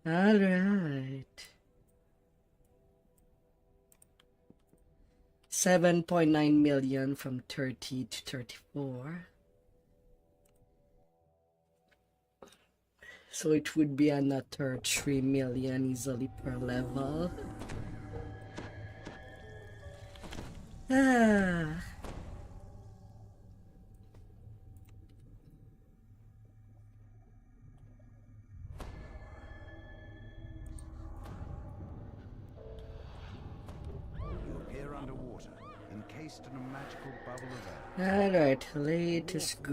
All right. 7.9 million from 30 to 34. So it would be another 3 million easily per level. Ah. Encased in a magical bubble of air. Alright, let's go.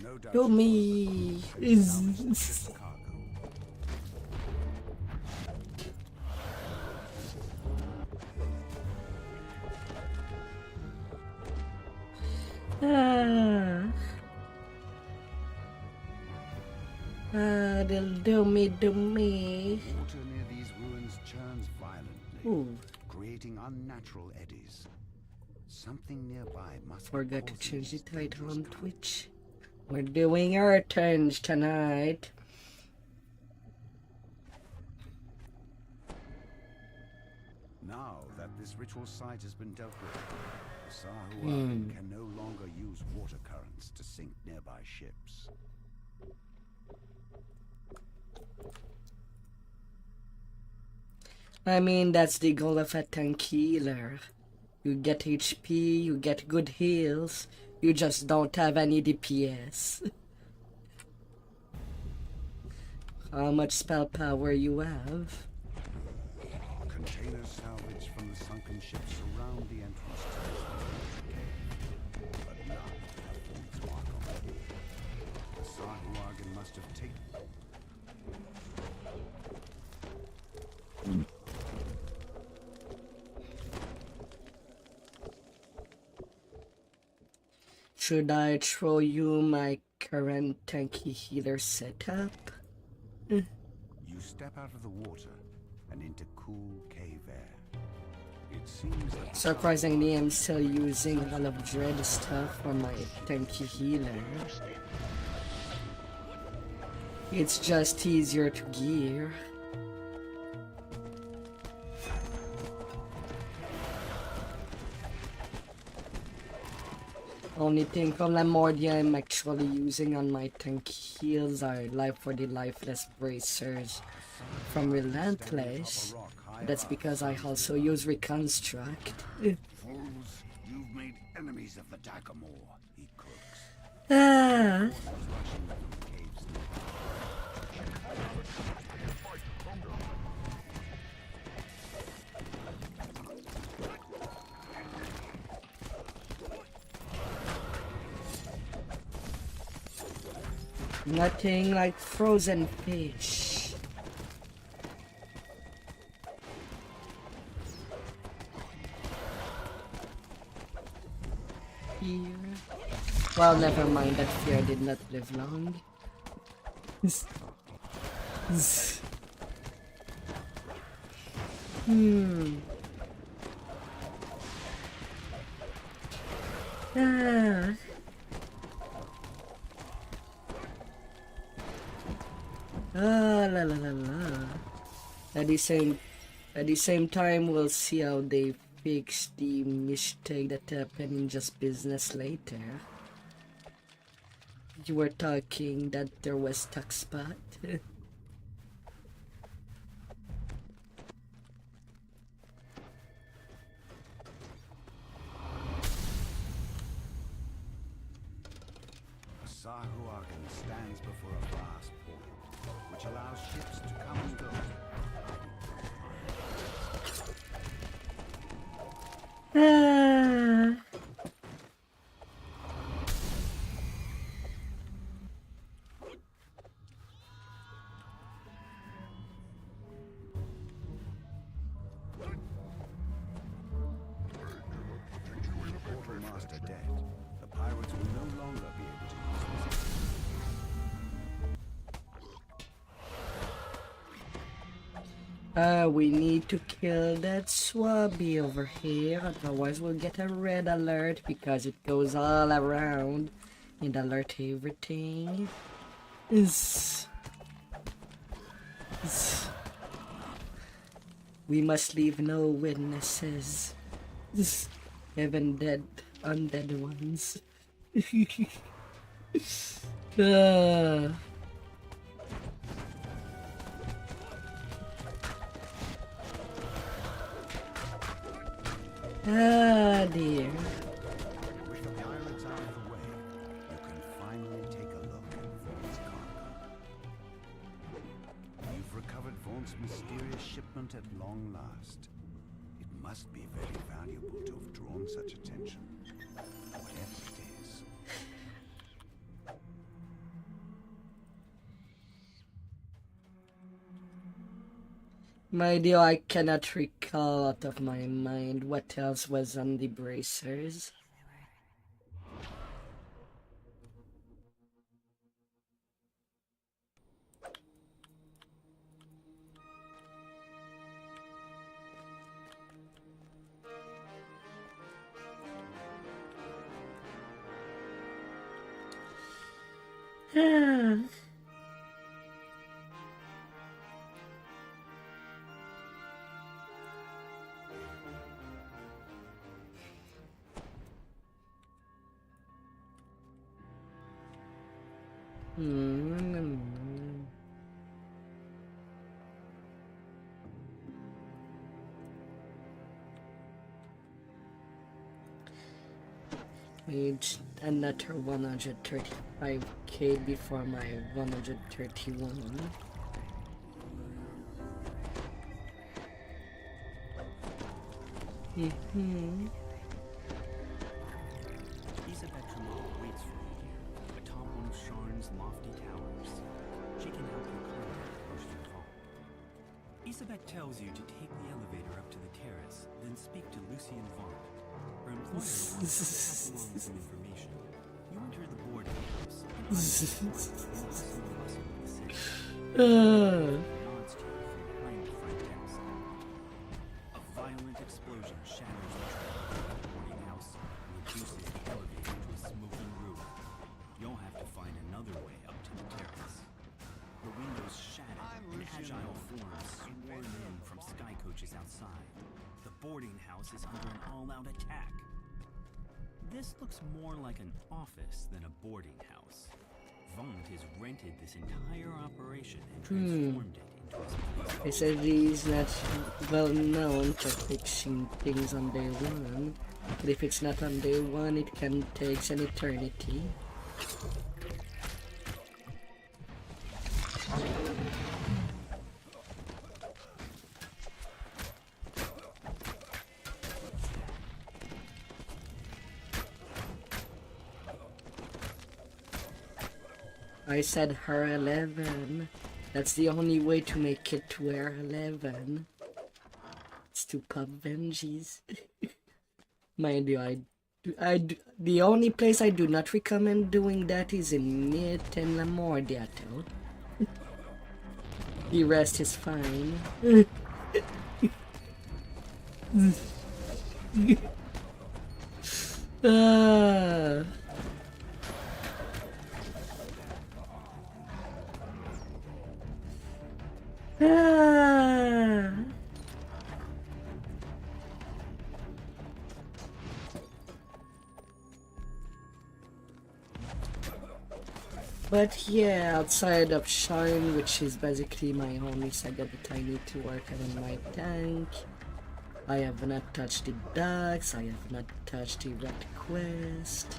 No doubt Show me. They'll do me. Water near these ruins churns violently, creating unnatural eddies. Something nearby must forgot to change the title on Twitch. We're doing R10s tonight. Now that this ritual site has been dealt with, the Sahuagin can no longer use water currents to sink nearby ships. I mean, that's the goal of a tank healer. You get HP, you get good heals, you just don't have any DPS. How much spell power you have? Containers salvaged from the sunken ships surround the entrance to this cave, but none have formed its mark on them. The Sahuagin must have taken... Should I show you my current tanky healer setup? You step out of the water and into cool cave air. It seems that surprisingly, I'm still using all of Dread stuff for my tanky healer. It's just easier to gear. Only thing from Lamordia I'm actually using on my tank heals are Life for the Lifeless Bracers from Relentless. That's because I also use Reconstruct. fools, you've made enemies of the Dagamore, he cooks. Ah. Nothing like frozen fish. Fear. Well, never mind, that fear did not live long. Ah. Ah, la la la la. At the same time, we'll see how they fix the mistake that happened in Just Business later. You were talking that there was tuck spot. Sahuagin stands before a vast portal, which allows ships to come and go. Quartermaster dead, the pirates will no longer be able to use this. We need to kill that swabby over here, otherwise we'll get a red alert because it goes all around and alert everything. We must leave no witnesses. Even dead, undead ones. Ah. Ah, dear. With the pirates out of the way, you can finally take a look at Vaughn's cargo. You've recovered Vaughn's mysterious shipment at long last. It must be very valuable to have drawn such attention, whatever it is. My dear, I cannot recall out of my mind what else was on the bracers. Ah. Need another 135k before my 131. Isabet Tremont waits for you here, atop one of Sharn's lofty towers. She can help you climb close to the vault. Isabet tells you to take the elevator up to the terrace, then speak to Lucien Vaughn. Her employer wants to pass along some information. You enter the boarding house, and nods to you from behind the front desk. A violent explosion shatters the boarding house and reduces the elevator to a smoking ruin. You'll have to find another way up to the terrace. The windows shatter and agile forms swarm in from sky coaches outside. The boarding house is under an all-out attack. This looks more like an office than a boarding house. Vaughn has rented this entire operation and transformed it into his place. They said he's not well known for fixing things on day one, but if it's not on day one, it can take an eternity. I said her 11. That's the only way to make it to her 11. It's to pop Benjis. Mind you, the only place I do not recommend doing that is in Myth and Lamordiato. The rest is fine. Ah. Ah. But yeah, outside of Shine, which is basically my only saga that I need to work on my tank, I have not touched the docks, I have not touched the red quest.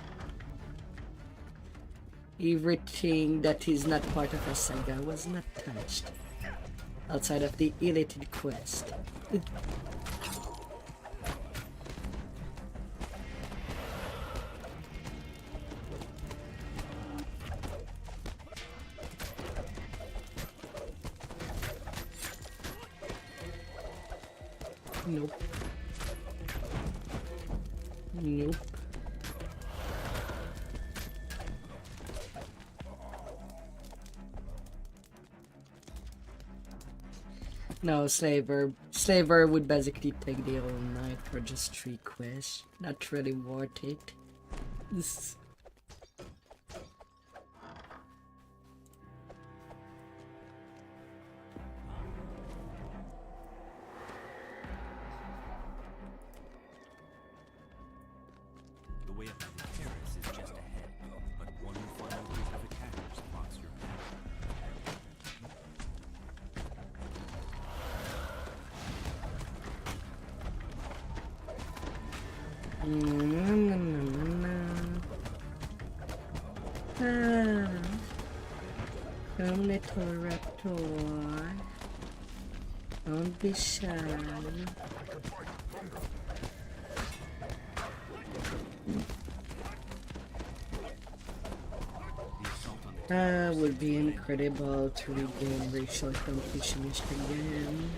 Everything that is not part of a saga was not touched, outside of the elated quest. Nope. Nope. No, Slaver would basically take the whole night for just 3 quests. Not really worth it. Come, little raptor. Don't be shy. Would be incredible to regain racial completionist again.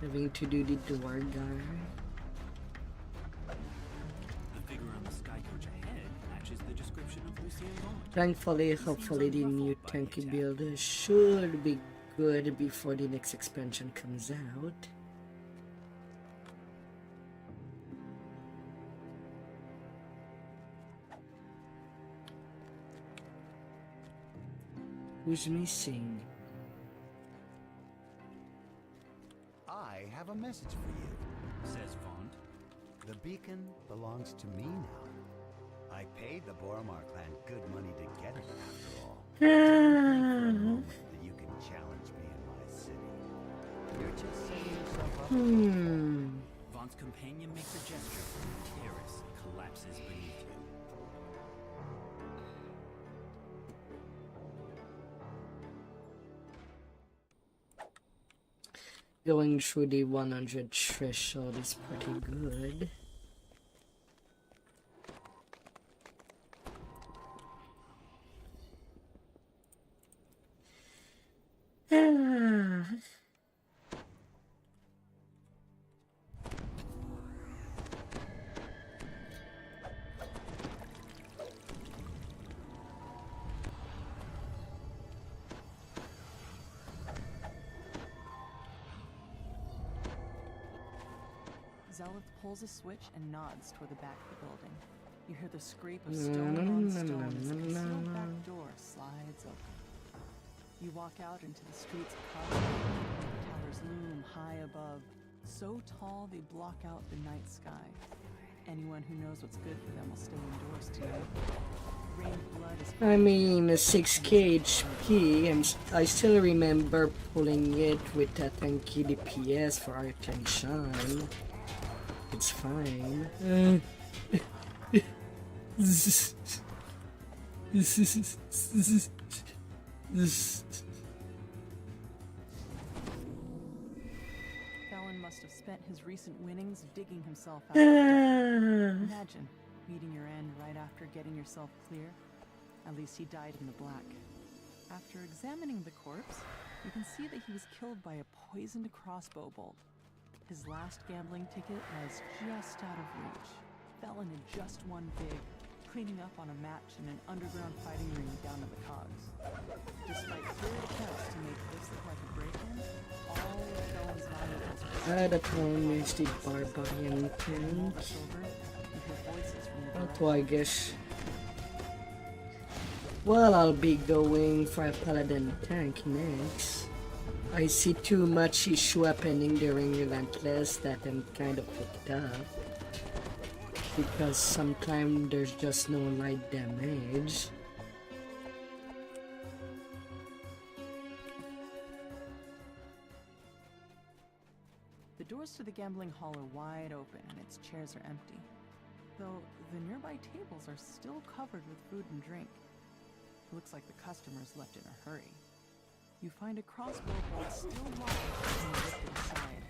Having to do the door guy. The figure on the sky coach ahead matches the description of Lucien Bond. Thankfully, hopefully the new tanky builder should be good before the next expansion comes out. Who's missing? I have a message for you. Says Font. The beacon belongs to me now. I paid the Boromar clan good money to get it, after all. For a moment that you can challenge me in my city. You're just setting yourself up. Font's companion makes a gesture. Terrace collapses beneath you. Going through the 100 threshold is pretty good. Zelith pulls a switch and nods toward the back of the building. You hear the scrape of stone on stone as the concealed back door slides open. You walk out into the streets of Cosmos. The towers loom high above, so tall they block out the night sky. Anyone who knows what's good for them will stay indoors tonight. Rained blood is I mean, a 6k HP, I still remember pulling it with that tanky DPS for R10 Shine. It's fine. Fallon must have spent his recent winnings digging himself out. Imagine meeting your end right after getting yourself clear. At least he died in the black. After examining the corpse, you can see that he was killed by a poisoned crossbow bolt. His last gambling ticket was just out of reach. Fallon had just won big, cleaning up on a match in an underground fighting ring down at the Cogs. Despite clear attempts to make this look like a break-in, all of Fallon's valuables were That one is the barbarian tank. over. You hear voices from the So I guess. Well, I'll be going for a paladin tank next. I see too much issue happening during Relentless that I'm kind of picked up. Because sometimes there's just no light damage. The doors to the gambling hall are wide open and its chairs are empty, though the nearby tables are still covered with food and drink. It looks like the customers left in a hurry. You find a crossbow bolt still lodged in the lifted side.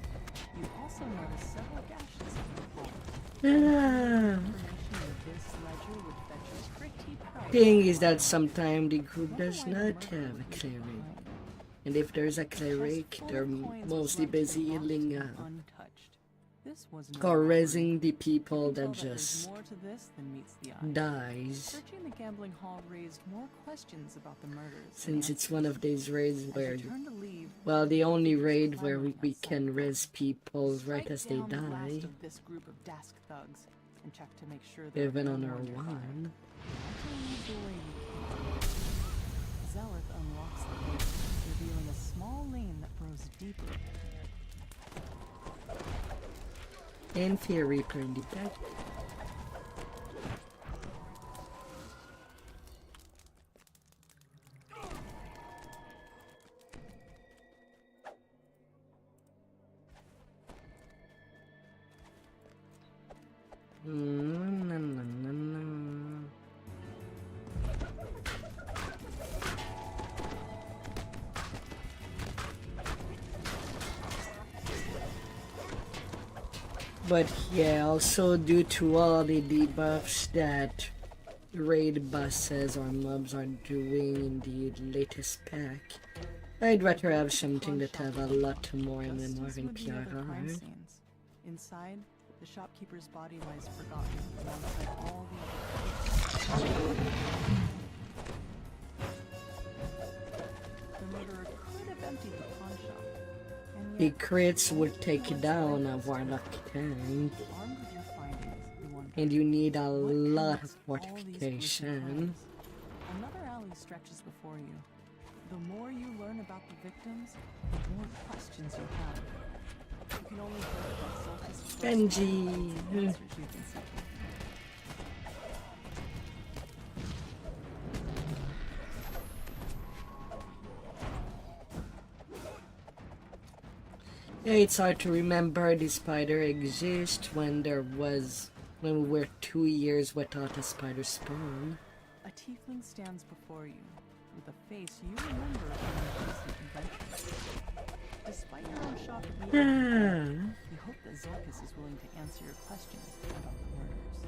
You also notice several gashes in the hull. Information in this ledger would fetch a pretty price. Thing is that sometimes the group does not have a cleric. And if there's a cleric, they're mostly busy healing up. Untouched. This was no Or robbery. raising the people You can tell that there's just more to this than meets the eye. dies. Searching the gambling hall raised more questions about the murders. Since it's one of these raids As where, you turn to leave, well, the only raid where we can raise people right as they strike down the last die. of this group of Dask thugs and check to make sure there Even are on no our more nearby. one. Until you leave the way you came. Zelith unlocks the gate, revealing a small lane that grows deeper. In theory, playing the back. But yeah, also due to all the debuffs that raid bosses or mobs are doing in the latest pack, I'd rather have something that have a lot more MMR Just as and with the other crime PRR. scenes. Inside, the shopkeeper's body lies forgotten alongside all the other The murderer could have emptied the pawn shop. And The yet, crits would take down a Warlock tank, armed with your findings, you wonder, and you need a what lot of connects all these gruesome fortification. crimes? Another alley stretches before you. The more you learn about the victims, the more questions you have. You can only hope that Zolta's first Benji. answers you've been seeking. Yeah, it's hard to remember the spider exists when we were 2 years without a spider spawn. A tiefling stands before you, with a face you remember from your recent adventure. Despite your own shock of meeting him, you hope that Zorkus is willing to answer your questions about the murders.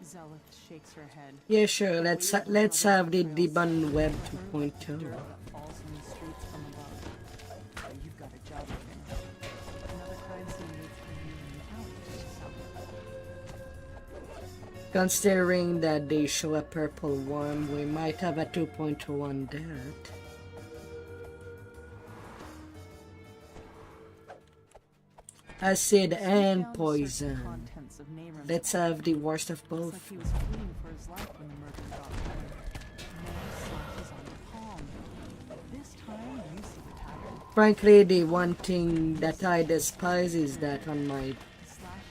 Zelith shakes her head. Yeah, sure. Let's have the Debun Web 2.0. Dirt that falls in the streets from above. But you've got a job to finish. Another crime scene waits for you in the alley to the south. Considering that they show a purple worm, we might have a 2.0 on that. Acid and poison. Contents of name removal. Let's have the worst of Looks both. like he was fleeing for his life when the murder got clear. No slashes on the palm. This time, you see the pattern. Frankly, the one thing that I despise is that on my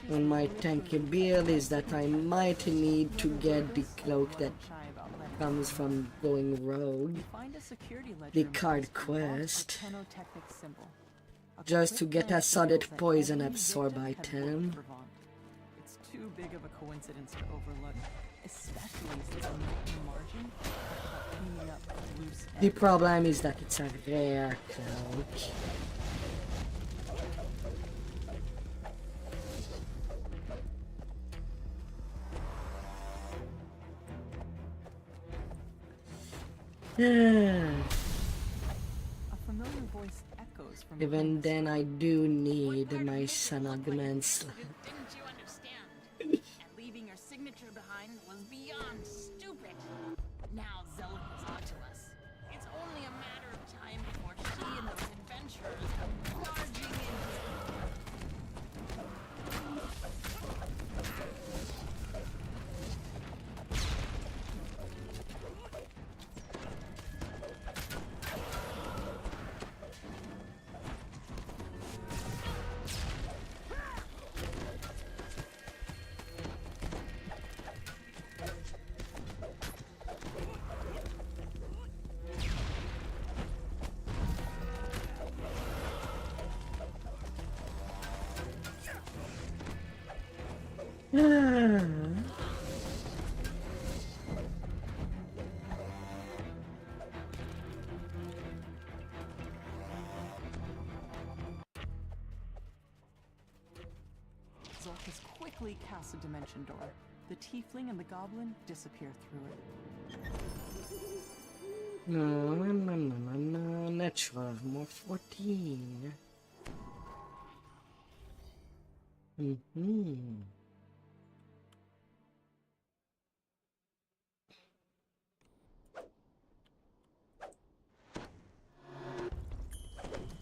The slashes tanky build is that I might need to get the cloak that shy about letting comes from going rogue, you find a security ledger the in card place with a quest, tenotechnic symbol. A just to quick get a glance solid reveals that poison every absorb victim had worked item. for Vaughn. It's too big of a coincidence to overlook, especially since a note in the margin talks about cleaning up loose The ends. problem is that it's a rare cloak. A familiar voice echoes from Even behind the then, I do need my Sanagman Didn't you understand? And leaving your signature behind was beyond stupid. Now Zelda is onto us. It's only a matter of time before she and those adventurers come barging into Zorkus quickly casts a dimension door. The tiefling and the goblin disappear through it. No, natural, more 14.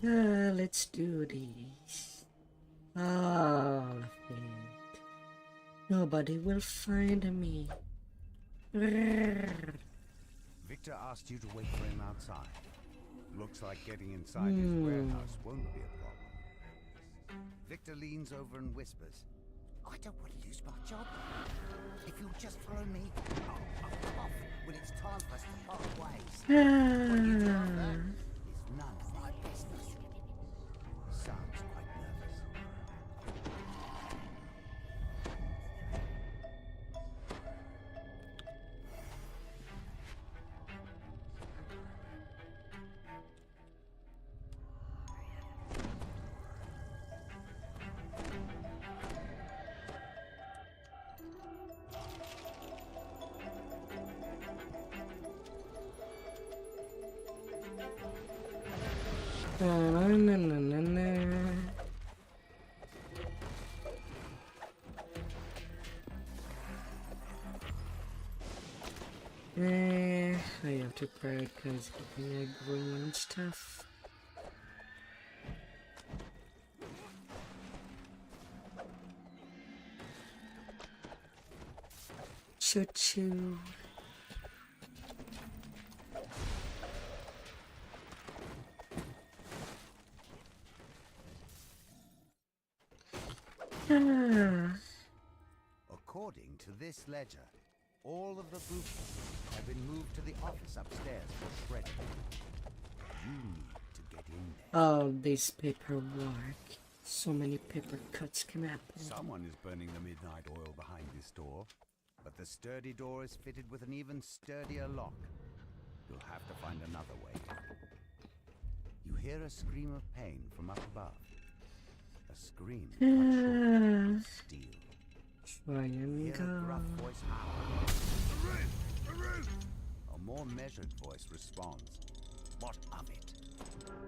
Let's do this. All of it. Nobody will find me. Victor asked you to wait for him outside. Looks like getting inside his warehouse won't be a problem. Victor leans over and whispers, I don't want to lose my job. If you'll just follow me, I'll off when it's time for us to part ways. What you do after is none of my business. Sounds quite nervous. Na, na, na, na, na. I have to prioritize getting aggro and stuff. Choo choo. According to this ledger, all of the blueprints have been moved to the office upstairs for shredding. You need to get in there. Oh, this paperwork. So many paper cuts can happen. Someone is burning the midnight oil behind this door, but the sturdy door is fitted with an even sturdier lock. You'll have to find another way. You hear a scream of pain from up above. A scream cut short with steel. Try and Hear a gruff go. voice howl. A more measured voice responds. What of it?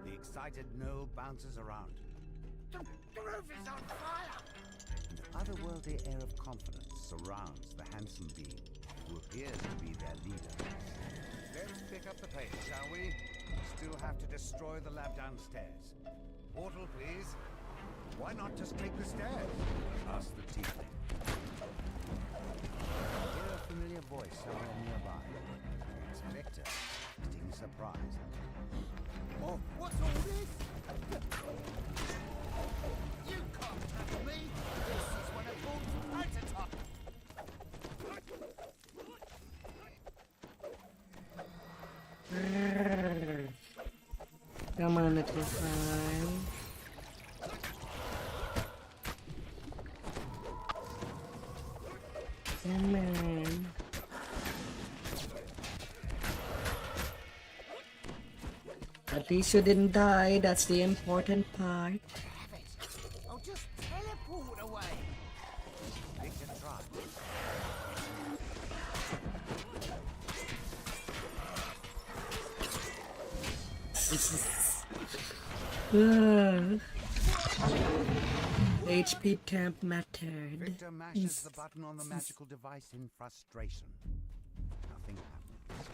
The excited Noel bounces around. The roof is on fire! An otherworldly air of confidence surrounds the handsome being, who appears to be their leader. Let's pick up the pace, shall we? Still have to destroy the lab downstairs. Portal, please. Why not just take the stairs? Asked the tiefling. Hear a familiar voice somewhere nearby. It's Victor, acting surprised. Oh, what's all this? You can't tackle me! This is one of Vault's prototypes! Come on, little fine. Come on. At least you didn't die, that's the important part. Have it! I'll just teleport away! Victor tried. HP temp mattered. Victor mashes the button on the magical device in frustration. Nothing happens.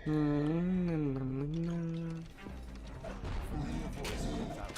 Familiar voice calls out.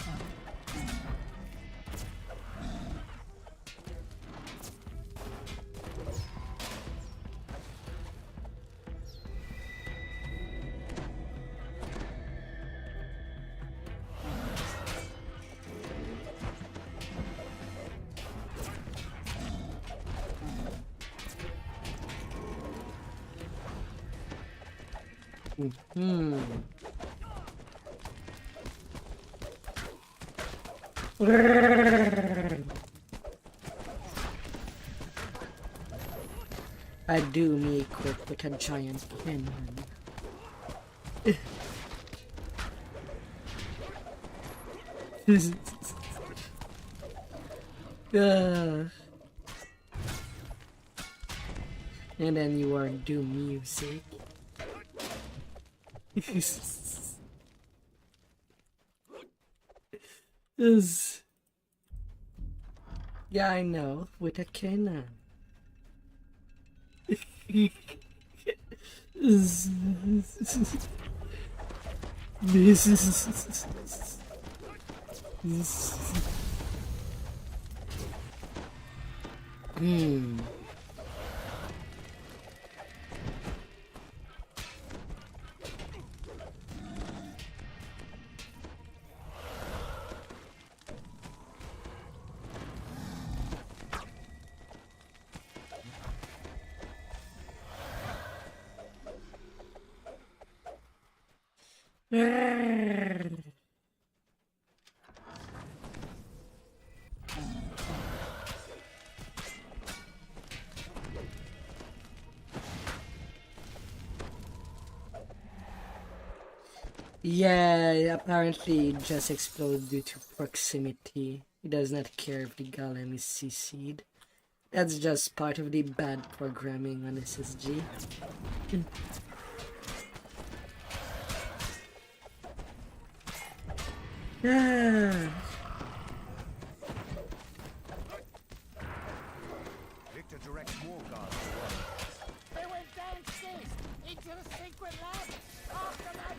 I do me equip with a giant cannon. And then you are doom music. Yeah, I know, with a cannon. Yeah, apparently it just exploded due to proximity. It does not care if the golem is CC'd. That's just part of the bad programming on SSG. Ah. Victor directs more guards away. They went downstairs into the secret lab. After them.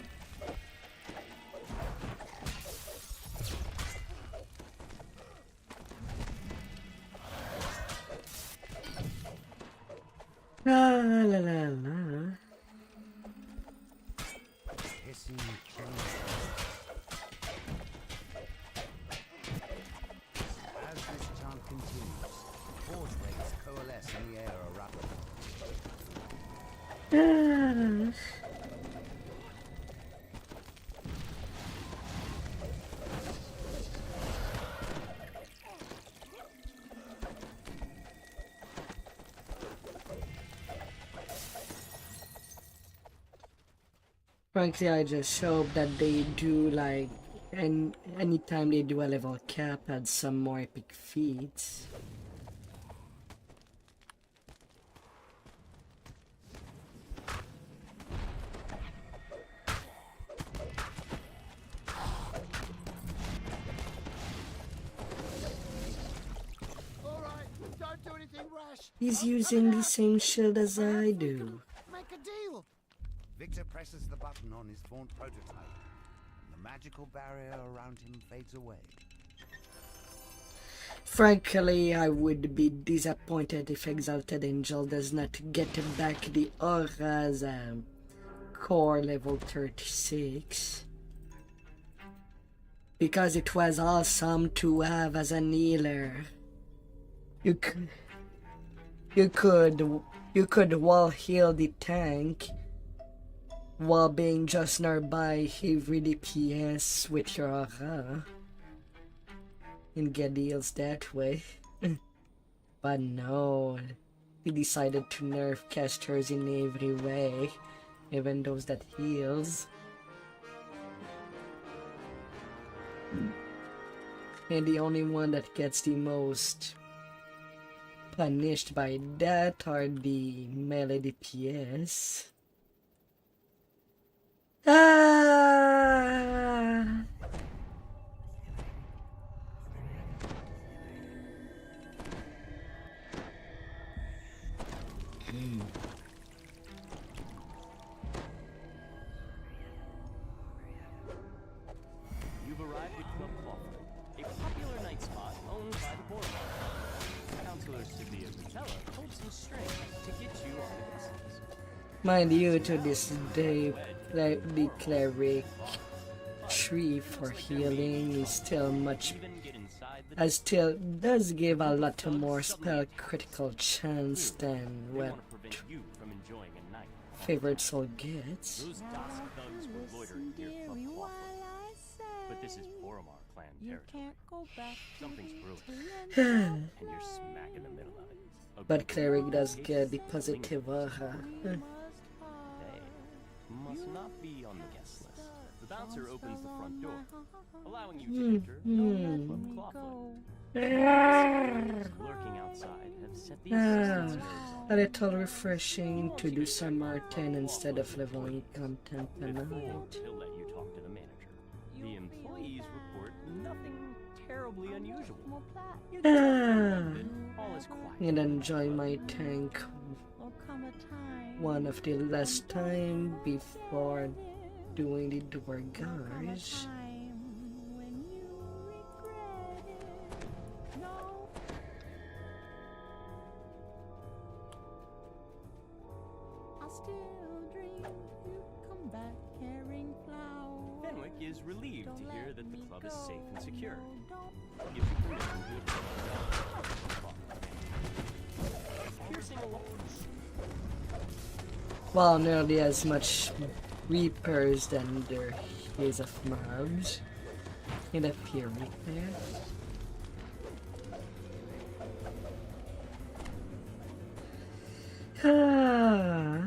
La la la la. Hissing killing. As this chant continues, force waves coalesce in the air around. Ah. Frankly, I just hope that they do like, and anytime they do a level cap, add some more epic feats. All right, don't do anything rash. He's using the same shield as I do. Make a deal. Victor presses the button on his vaunt prototype, and the magical barrier around him fades away. Frankly, I would be disappointed if Exalted Angel does not get back the Aura's core level 36. Because it was awesome to have as an healer. You could wall heal the tank while being just nearby every DPS with your aura and get deals that way. But no, he decided to nerf casters in every way, even those that heals. And the only one that gets the most punished by that are the melee DPS. Ah! You've arrived at Club Crawford, a popular night spot owned by the boardwalk. Counselor Sylvia Patella pulled some strings to get you on the guest list. Mind you, to this day, the cleric tree for healing is still much, Even get inside the still does give a lot more spell critical chance than they what want to prevent you from enjoying a night. favorite soul gets. Those Dusk thugs were loitering near Club Crawford. But this is Poromar clan territory. Something's brewing, and you're smack in the middle of it. A But group of cleric does vicious get the little positive aura. They must not be on the guest list. The bouncer opens the front door, allowing you to enter Club Clawfoot. Lurking outside have set the assistants' nerves A little refreshing to do some R10 instead of leveling content on. tonight. He'll let you talk to the manager. The employees report nothing terribly unusual. All is quiet. And enjoy my tank one of the last time before doing the door guards. Fenwick is relieved to hear that the club is safe and secure. Gives you permission to approach. Piercing alarms. Well, nearly as much Reapers than there is of mobs in a Fury there. Ah.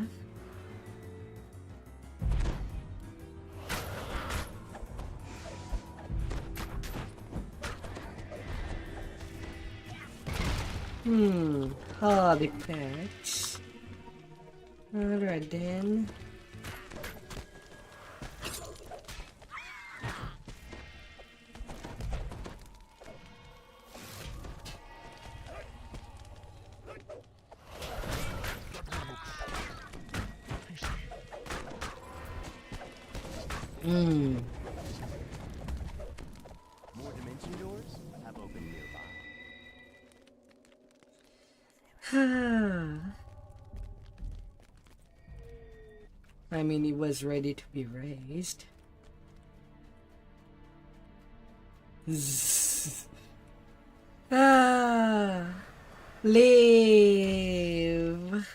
Hobby packs. Alright then. More dimension doors have opened nearby. I mean, it was ready to be raised. Live.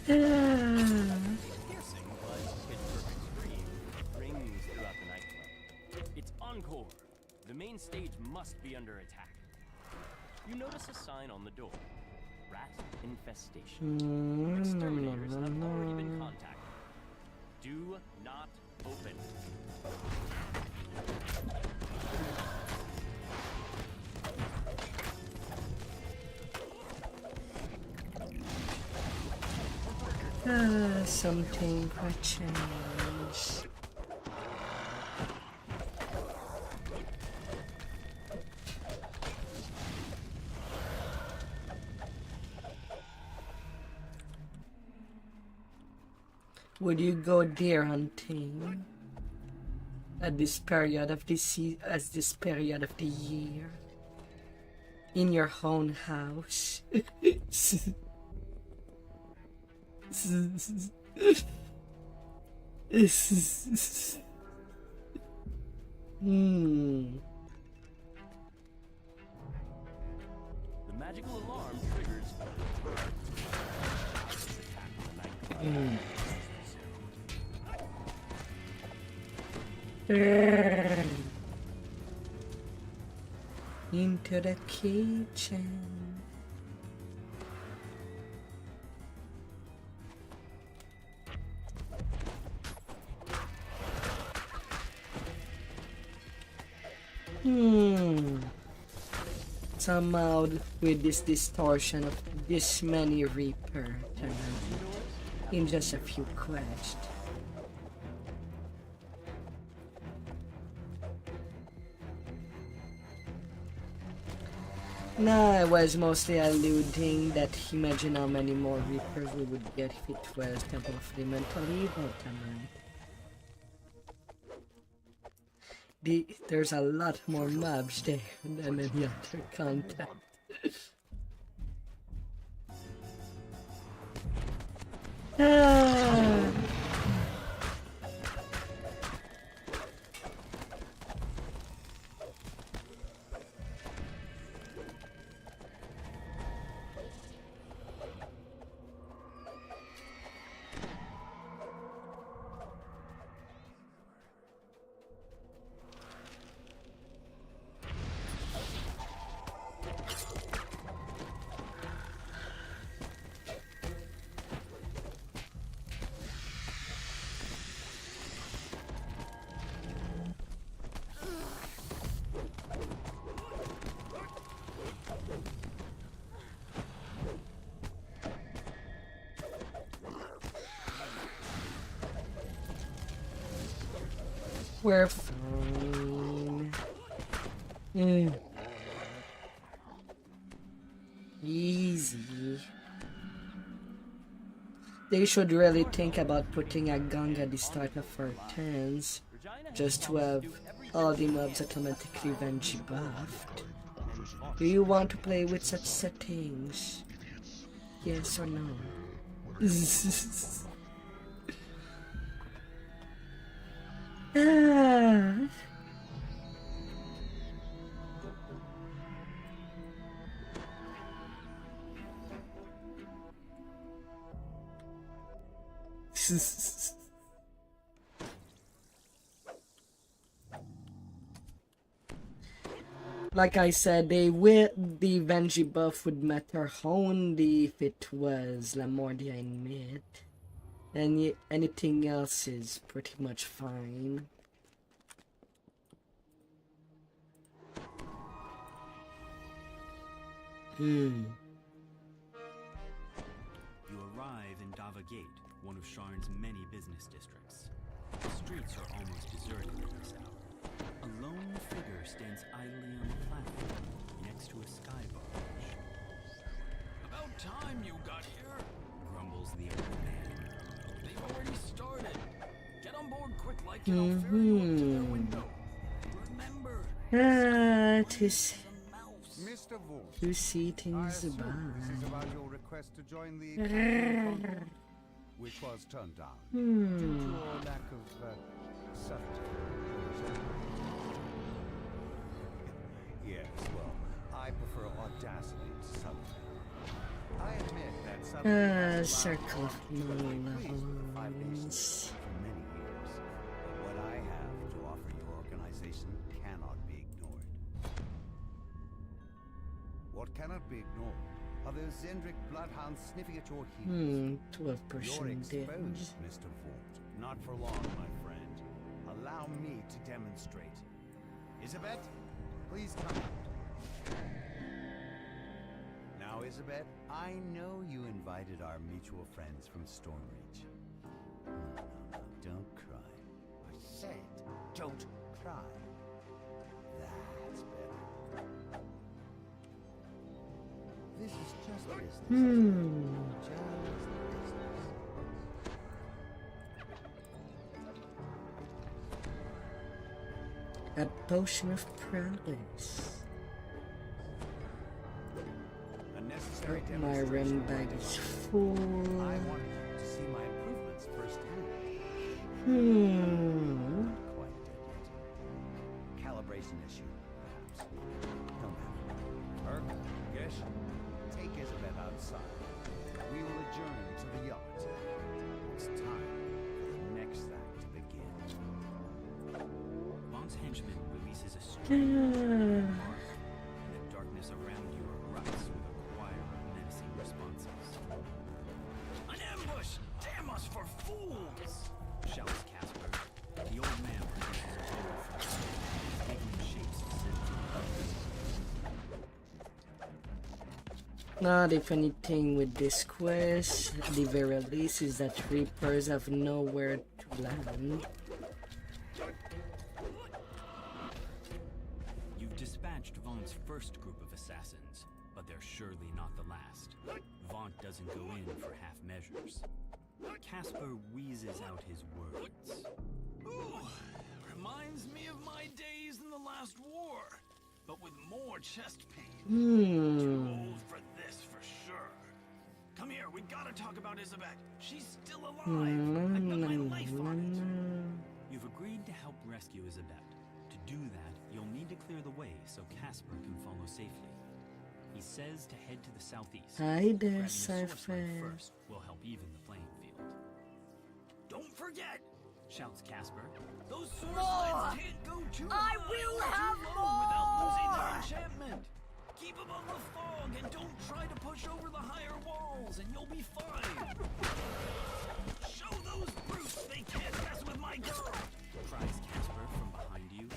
Piercing but pitch-perfect scream rings throughout the nightclub. It's encore. The main stage must be under attack. You notice a sign on the door. Rat infestation. Exterminators have already been contacted. Do not open. Something for change. Would you go deer hunting at this period of the this period of the year in your own house? The magical alarm triggers attack on the nightclub. Into the kitchen. Somehow with this distortion of this many Reaper in just a few quests. No, I was mostly alluding that imagine how many more Reapers we would get if it was Temple of the Mental Evil time. There's a lot more mobs there than any other content. We're fine. Easy. They should really think about putting a gun at the start of R10s, just to have all the mobs automatically Venji buffed. Do you want to play with such settings? Yes or no? Like I said, they with the Venji buff would matter only if it was Lamordia in mid. And anything else is pretty much fine. You arrive in Dava Gate, one of Sharn's many business districts. The streets are almost deserted at this hour. A lone figure stands idly on the platform next to a sky barge. About time you got here. Grumbles the old man. They've already started. Get on board quick like and I'll ferry you up to their window. Remember, To see Mr. Vaughan, things I assume about. this is about your request to join the Captain which was turned down due to your lack of subtlety. Yes, well, I prefer audacity to subtlety. I admit that subtlety Circle of for 5 nations Moons. for many years. But what I have to offer your organization cannot be ignored. What cannot be ignored are those Zendrick bloodhounds sniffing at your heels. 12% You're exposed, damage. Mr. Vault. Not for long, my friend. Allow me to demonstrate. Isabeth, please come out. Now, Isabeth, I know you invited our mutual friends from Stormreach. No, don't cry. I said, don't cry. That's better. This is just business. Just business. A potion of prowess. A necessary My demonstration rem of bag my is devotion. full. I wanted you to see my improvements firsthand. Not quite dead yet. Calibration issue, perhaps. No matter. Herc, Gish, take Isabeth outside. We will adjourn to the yacht. It's time for the next act to begin. Vaughn's henchman releases a string of and the darkness around you erupts with a choir of menacing responses. an ambush! Damn us for fools! Shouts Casper. The old man produces a bow from his hand, giggling shapes descend from the Not if anything with this quest, at the very least, is that Reapers have nowhere to land. You've dispatched Vaughn's first group of assassins, but they're surely not the last. Vaughn doesn't go in for half measures. Casper wheezes out his words. Ooh, reminds me of my days in the last war, but with more chest pain. Too old for this for sure. Come here, we gotta talk about Isabeth. She's still alive. I bet my life on it. You've agreed to help rescue Isabeth. To do that, you'll need to clear the way so Casper can follow safely. He says to head to the southeast. Hi there, Grabbing a sword Cypher. first will help even the playing field. Don't forget, Shouts Casper. those sword slides can't go too I high will or have too low without losing their more! enchantment. Keep above the fog and don't try to push over the higher walls and you'll be fine. Show those brutes they can't mess with my girl. Cries Casper from behind you.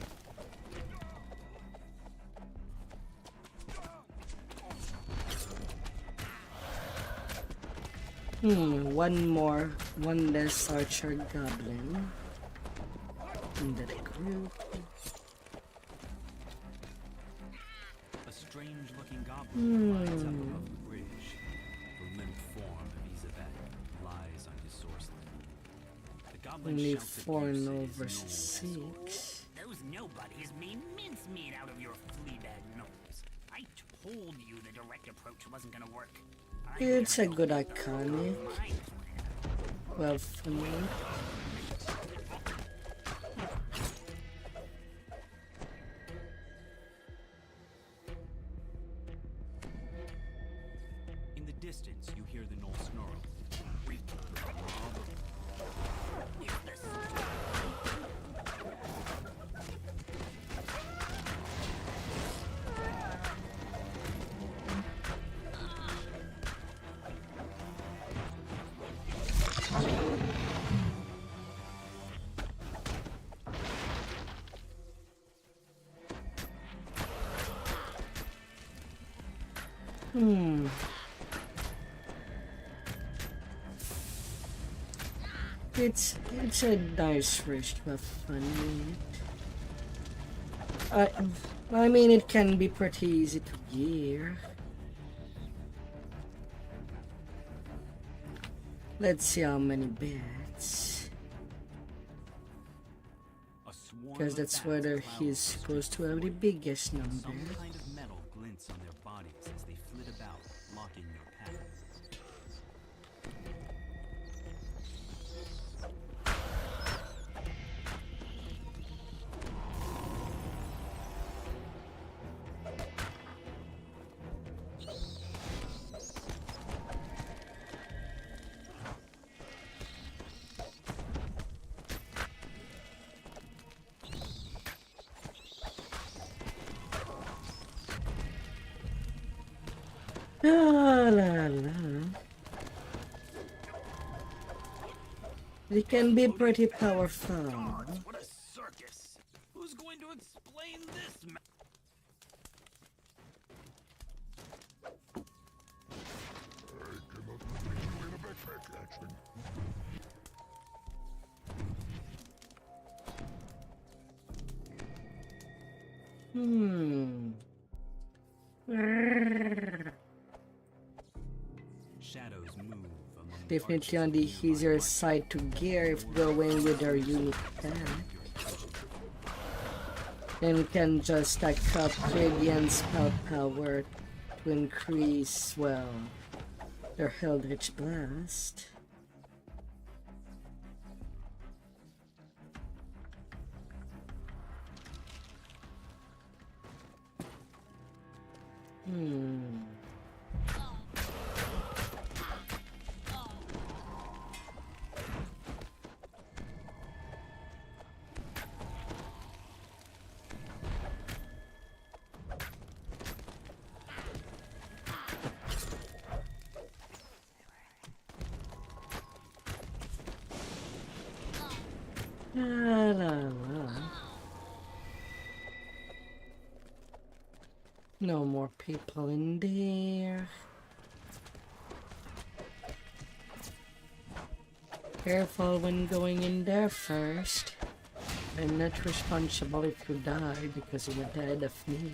One less archer goblin in the group. A strange-looking goblin rides up above the bridge. The limp form of Isabeth lies on his sourceland. The goblin Only shouts 4 abuse at no his versus gnome 6. Those nobodies made mincemeat out of your fleabag gnomes. I told you the direct approach wasn't gonna work. It's a good iconic. My plan. Well, for me. In the distance, you hear the gnoll snarl. Hmm. It's a nice wish to have fun with. I mean, it can be pretty easy to gear. Let's see how many bats. Because that's whether he's supposed to have the biggest number. Some kind of metal glints on their bodies as they flit about, blocking your path. La la la. It can be pretty powerful. What a circus! Who's going to explain this? Hmm. Shadows move among the Definitely on the easier side to gear if going with our unique path. Then we can just stack up radiant spell power to increase, well, their Eldritch Blast. La la la. No more people in there. Careful when going in there first. I'm not responsible if you die because you died of me.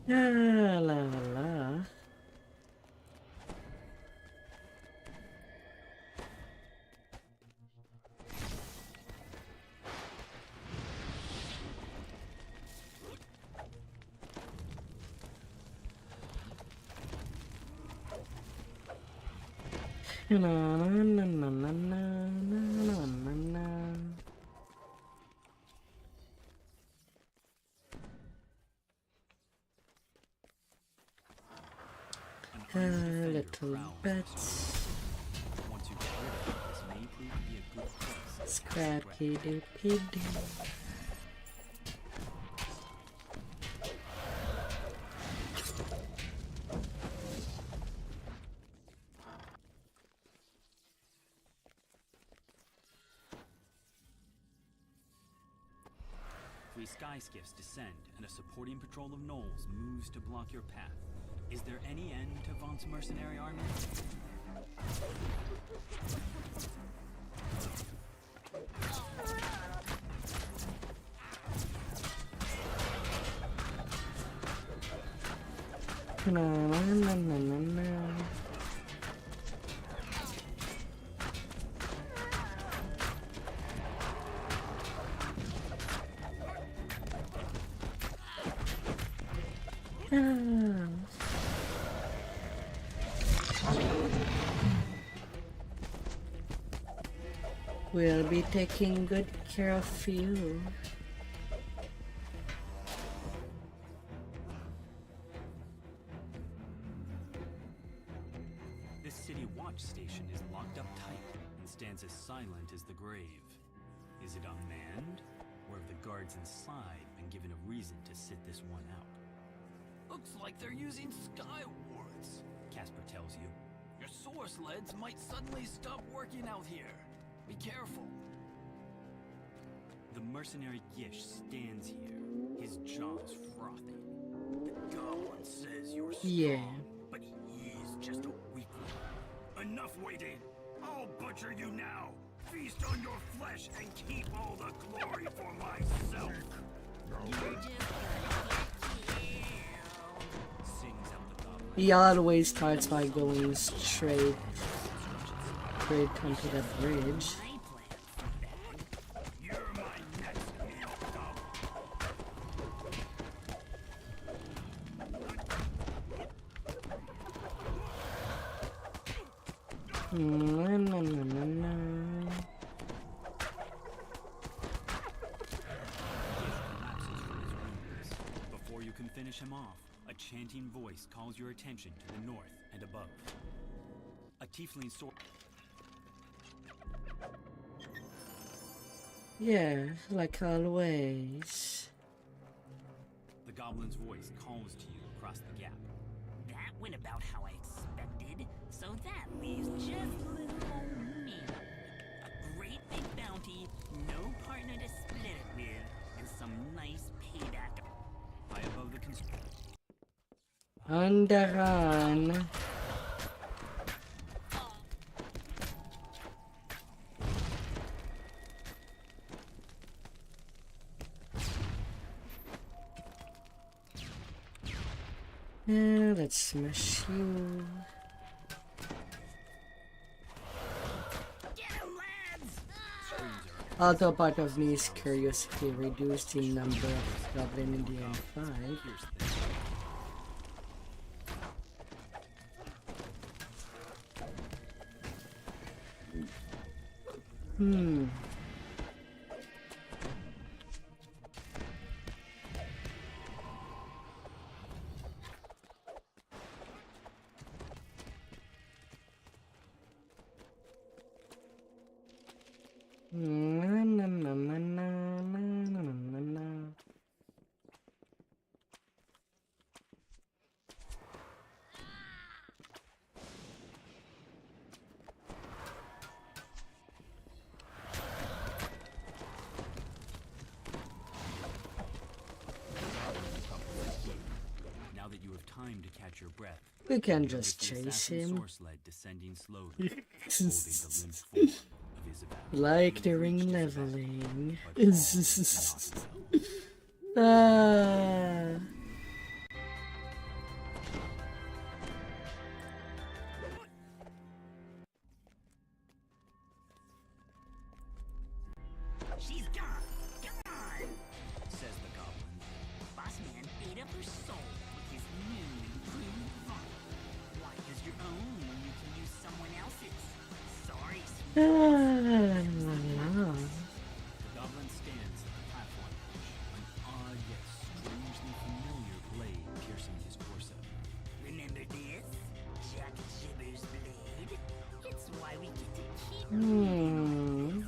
La la la. Na na na na na na na na na. Little bits. Once you get rid of it, this may prove to be a good place. Scrappy doopy doo. Three sky skiffs descend, and a supporting patrol of gnolls moves to block your path. Is there any end to Vaunt's mercenary army? Na na na na na na. We'll be taking good care of you. This city watch station is locked up tight and stands as silent as the grave. Is it unmanned? Or have the guards inside been given a reason to sit this one out? Looks like they're using sky wards. Casper tells you. Your source sleds might suddenly stop working out here. Be careful. The mercenary Gish stands here, his jaws frothing. The goblin says you're strong, Yeah. but he is just a weakling. Enough waiting! I'll butcher you now! Feast on your flesh and keep all the glory for myself! You're just gonna get killed. Sings out the goblin. He always starts by going straight onto the bridge. My plan for that. You're my next meal, goblin. Na, na, na, na, na. Collapses from his wounds. Before you can finish him off, a chanting voice calls your attention to the north and above. A tiefling sword. Yeah, like always. The goblin's voice calls to you across the gap. That went about how I expected, so that leaves just little old me. A great big bounty, no partner to split it with, and some nice payback. High above the On the run. Let's smash you. Get him, lads! screens are Although part of me is curiously reduced in number of Goblin in the M5. pierced this. Na, na, na, na, na, na, na, na, na. Now that you have time to catch your breath, We can you just notice the chase assassin him. source sled descending slowly, holding the limp form of his evacuated. Like You've during reached his leveling. evacuation, but not Ah. She's gone! Come on! says the goblin. Boss man ate up her soul with his new improved font. Why use your own when you can use someone else's? Sorry, sweet. The goblin stands at the platform edge, an odd yet strangely familiar blade piercing his torso. Remember this? Jack Jibber's blade? It's why we get to keep it. Hmm.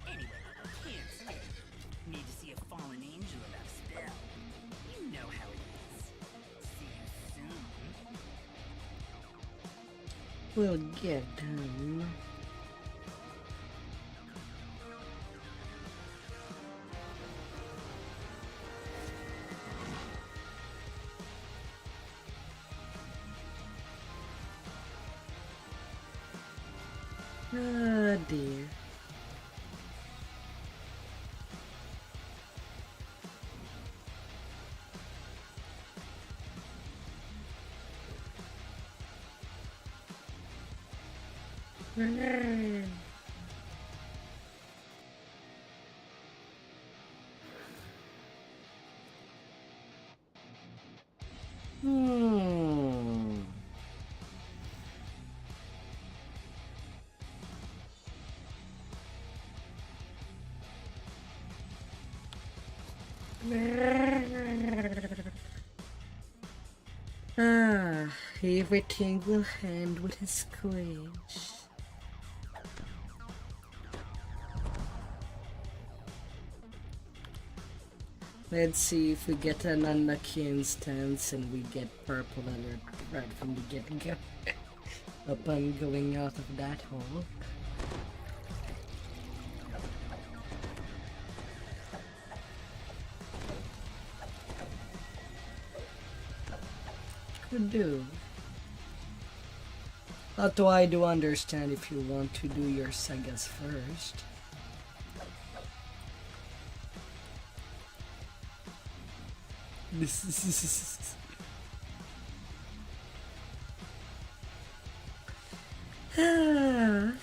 Anyway, can't sleep. Need to see a fallen angel about a spell. You know how it is. See you soon. We'll get done. Ah, dear. Hmm. Ah, everything will end with a squish. Let's see if we get an unlucky instance and we get purple alert right from the get-go upon going out of that hole. to do. Although I do understand if you want to do your sagas first. This is An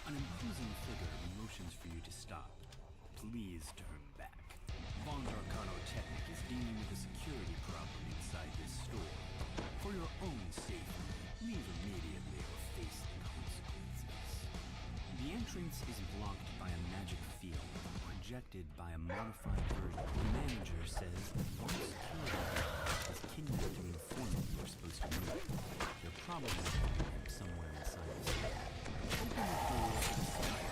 imposing figure motions for you to stop. Please turn back. Von Darkano Technic is dealing with a security problem inside this store. For your own safety, leave immediately or face the consequences. The entrance is blocked by a magic field projected by a modified version. The manager says one security guard has kidnapped an informant you are supposed to meet. You're probably holding him somewhere inside the store. Open the door to the side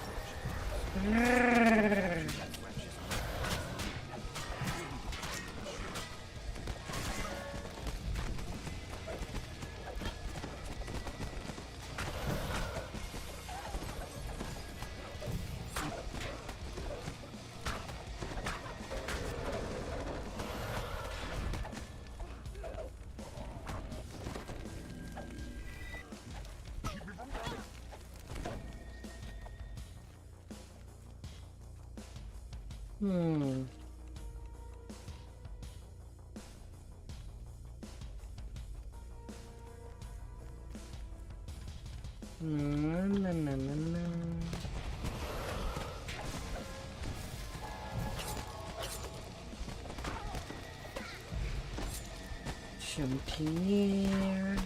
Na, na, na, na. Jumping here.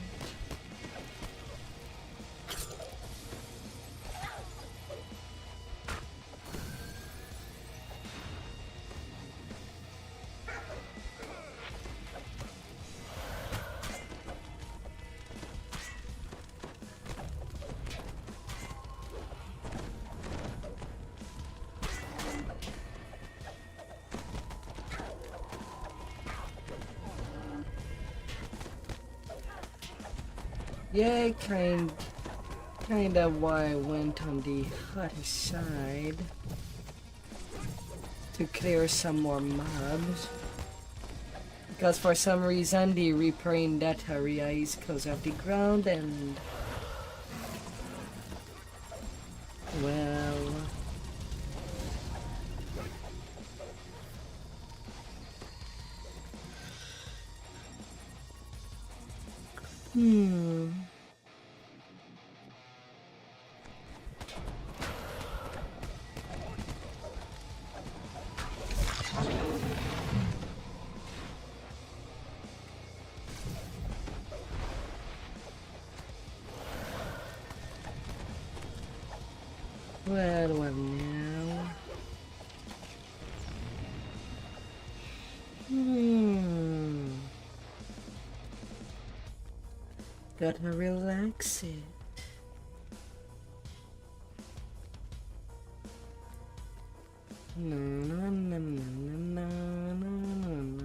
Yeah, kinda why I went on the other side to clear some more mobs. Because for some reason the Reaper in that area is close off the ground and well, well now. Gotta relax it. No, no, no, no, no, no, no, no.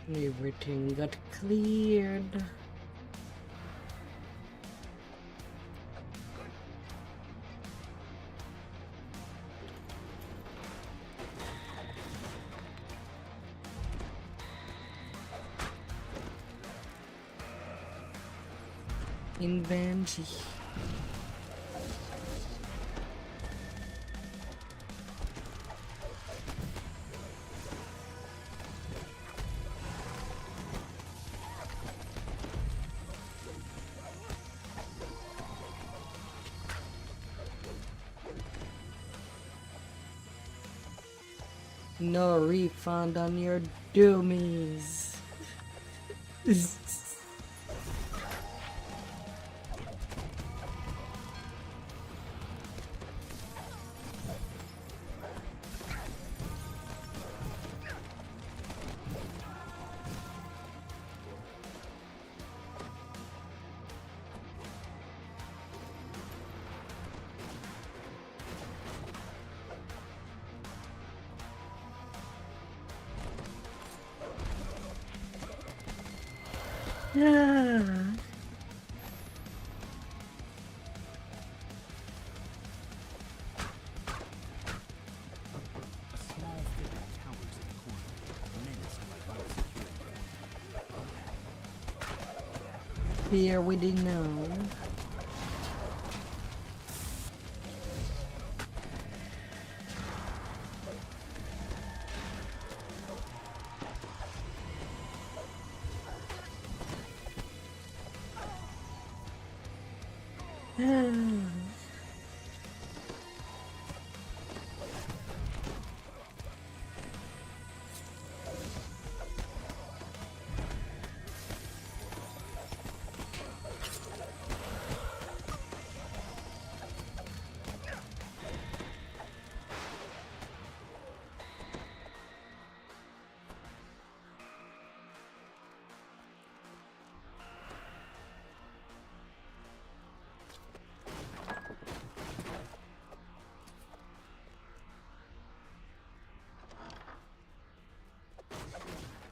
Everything got cleared. Inventory. No refund on your doomies. Yeah. A small figure towers in the corner, menaced by vital security. Here we didn't know.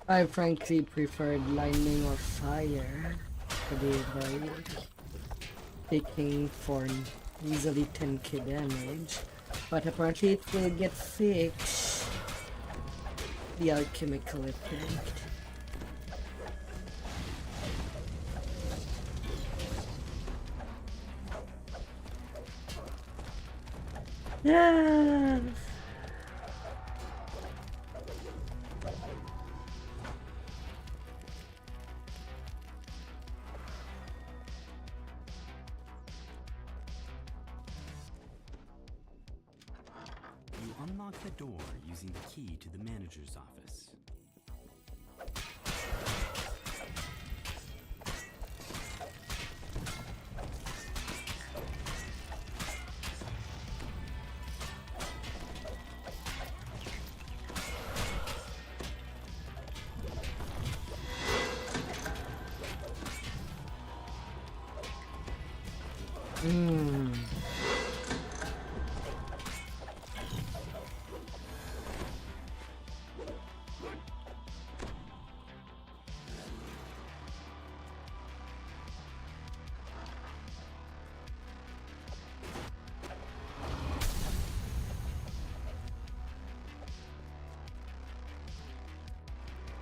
I frankly preferred lightning or fire for the avoid taking for easily 10k damage, but apparently it will get fixed. The alchemical effect. Yeah. You unlock the door using the key to the manager's office.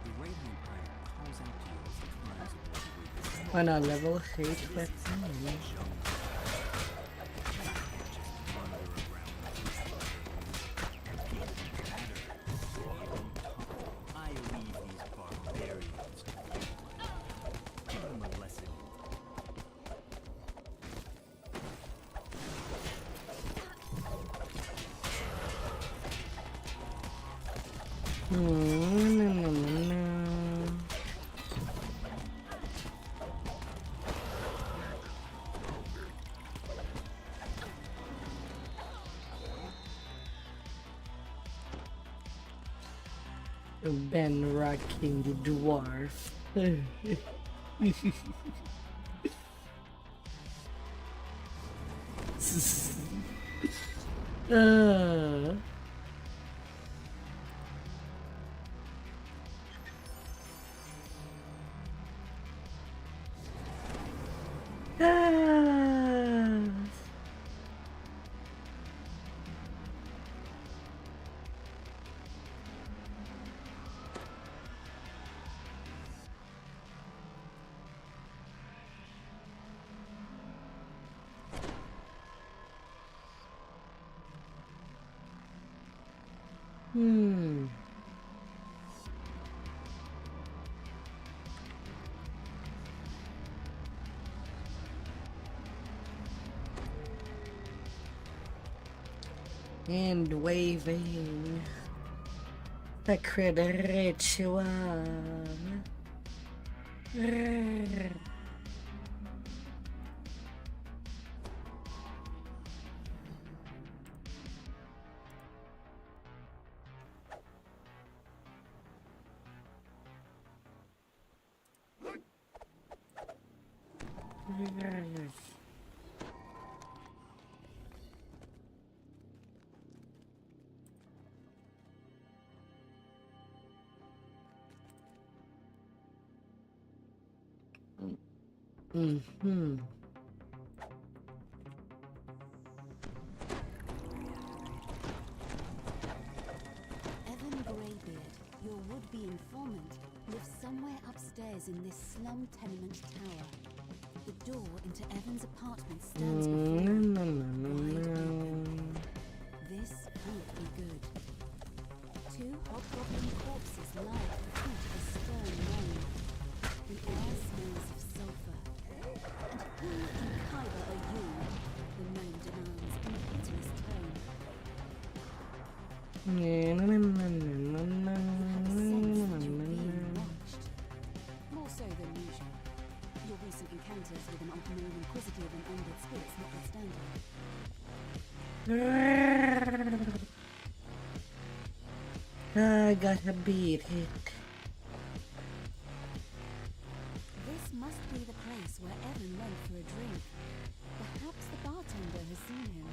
The radiant pilot calls out to you as he climbs aboard the rig. When I level hate that thing. I leave these barbarians to you. Give them a lesson. Ben rocking the dwarf. uh. And waving. The critter ritual. Mm-hmm. Evan Greybeard, your would-be informant, lives somewhere upstairs in this slum tenement tower. The door into Evan's apartment stands before you, wide open. This can't be good. 2 hobgoblin corpses lie at the foot of a stone mound. The air smells of sulfur. And who in Kyber are you? The gnome demands in a pitiless tone. You have a sense that you're being watched. More so than usual. Your recent encounters with an unknown inquisitive and undead spirits notwithstanding. I gotta beat it. This must be the place where Evan went for a drink. Perhaps the bartender has seen him.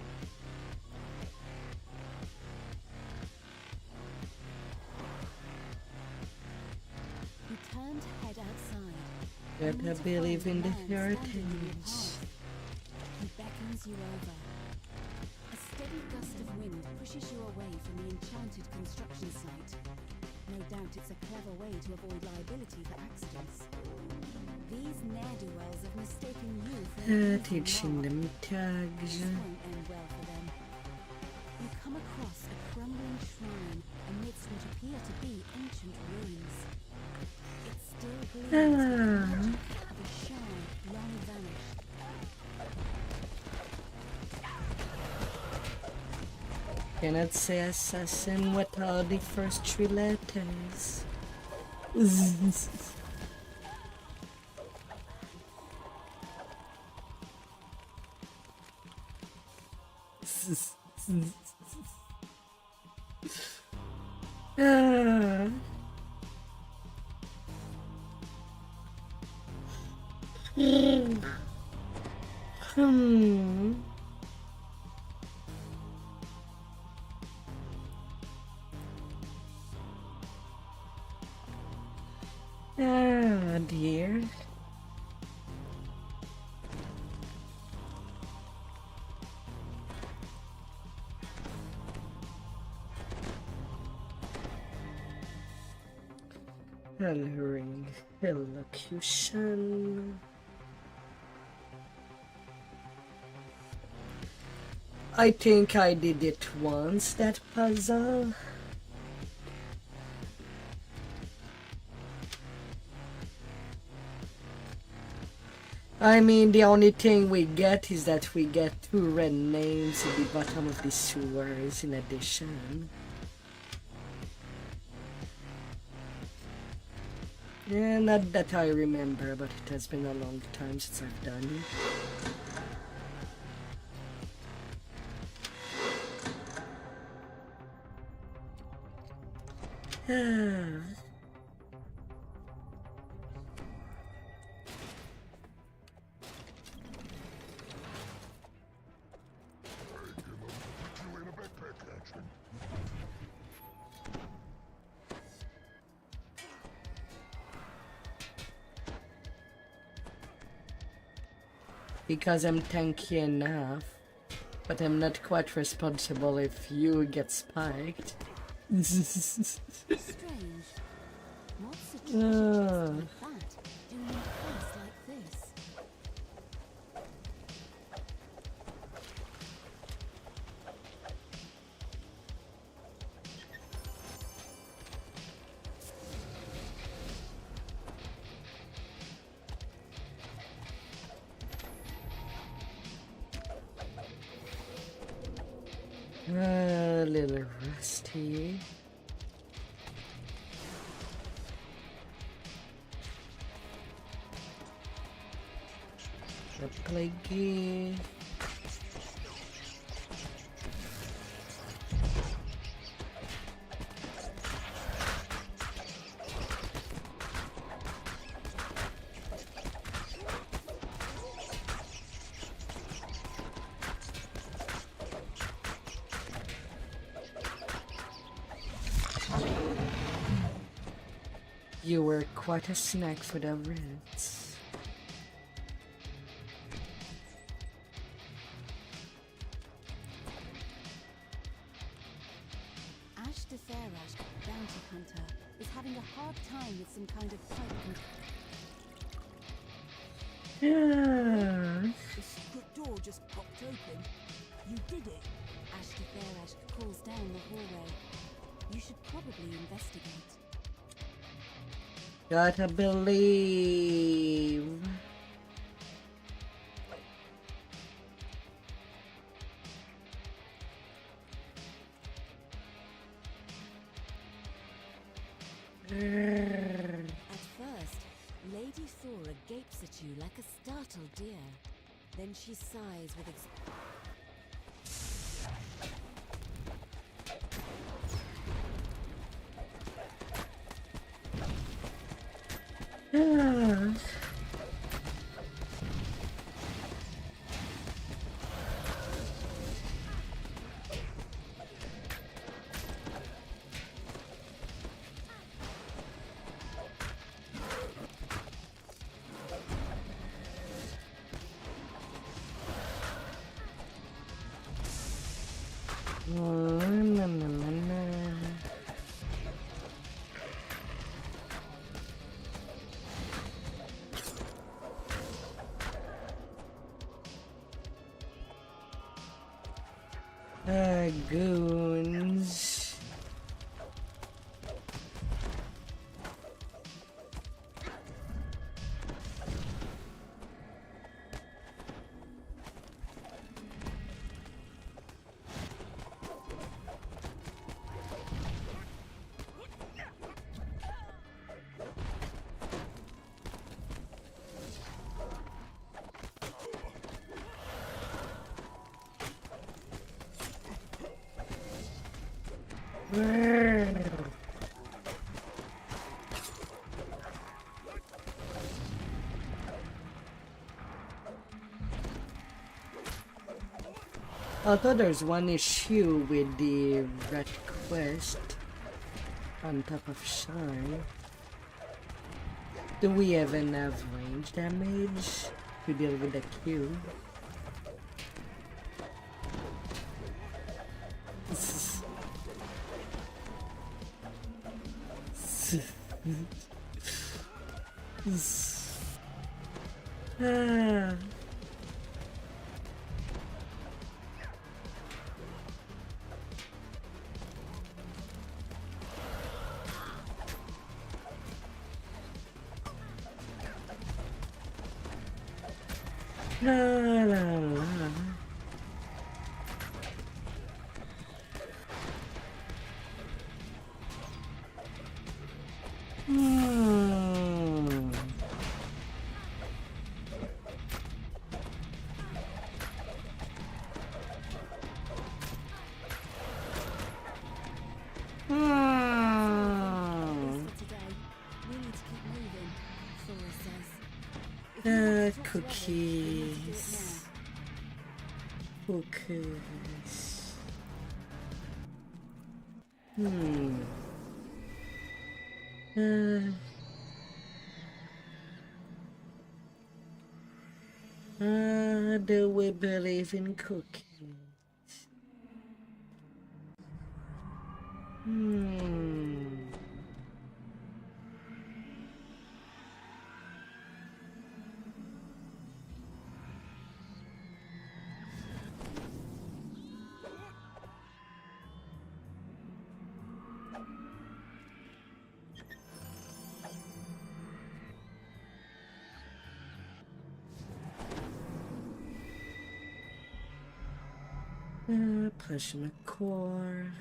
You turn to head outside. Gotta believe in the heritage. He beckons you over. A steady gust of wind pushes you away from the enchanted construction site. No doubt it's a clever way to avoid liability for accidents. These ne'er-do-wells have mistaken you for an Teaching them tags. This won't end well for them. You come across a crumbling shrine amidst what appear to be ancient ruins. It still gleams with the magic of a shrine long vanished. Cannot say assassin without the first 3 letters. Ah, dear. Coloring elocution. I think I did it once, that puzzle. I mean, the only thing we get is that we get 2 red names at the bottom of the sewers in addition. Yeah, not that I remember, but it has been a long time since I've done it. Because I'm tanky enough, but I'm not quite responsible if you get spiked. Strange. What's a treasure chest like that doing in a place like this? A little rusty. The plague. You were quite a snack for the Reds. Ash the Fairash, bounty hunter, is having a hard time with some kind of pipe Yeah. The secret door just popped open. You did it. Ash the Fairash calls down the hallway. You should probably investigate. Gotta believe. At first, Lady Thora gapes at you like a startled deer. Then she sighs with Yeah. Na, na, na, na. Goons. Although there's one issue with the red quest on top of Shine, do we even have range damage to deal with the cube? Ah. La la la. Hmm. Cookies. Cookies. Do we believe in cookies? Push my core.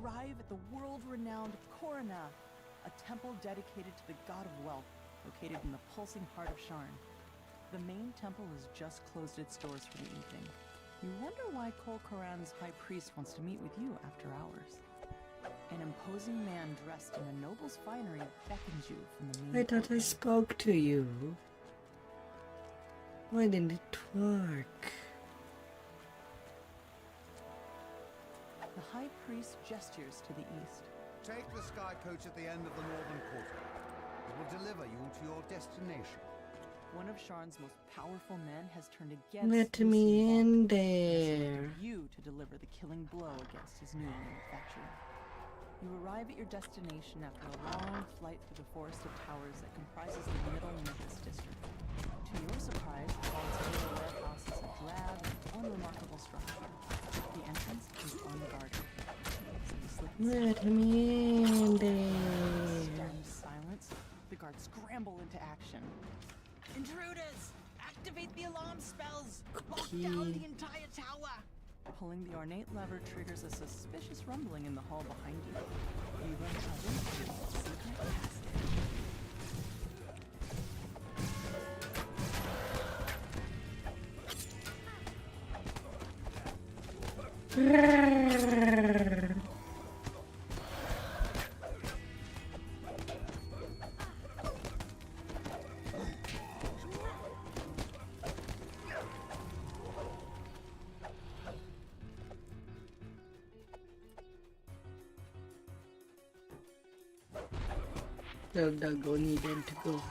arrive at the world-renowned Korana, a temple dedicated to the god of wealth, located in the pulsing heart of Sharn. The main temple has just closed its doors for the evening. You wonder why Kol Karan's high priest wants to meet with you after hours. An imposing man dressed in a noble's finery beckons you from the main I thought I spoke to you. Why didn't it work? The high priest gestures to the east. Take the sky coach at the end of the northern quarter. It will deliver you to your destination. One of Sharn's most powerful men has turned against Let Lucy me in Hawke. there. You to deliver the killing blow against his new manufacturer. You arrive at your destination after a long flight through the forest of towers that comprises the middle Memphis district. To your surprise, you fall into the warehouse is a drab and unremarkable structure. The entrance is unguarded. Let me in there. Stunned silence, the guards scramble into action. Intruders! Activate the alarm spells! Lock down the entire tower! Pulling the ornate lever triggers a suspicious rumbling in the hall behind you. You uncover a secret passage. The doggo needed to go home.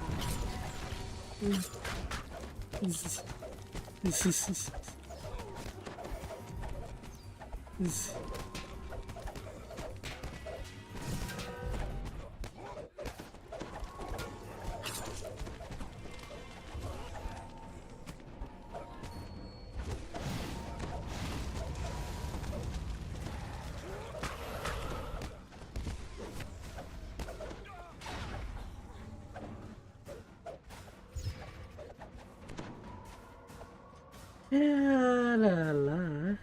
La la la.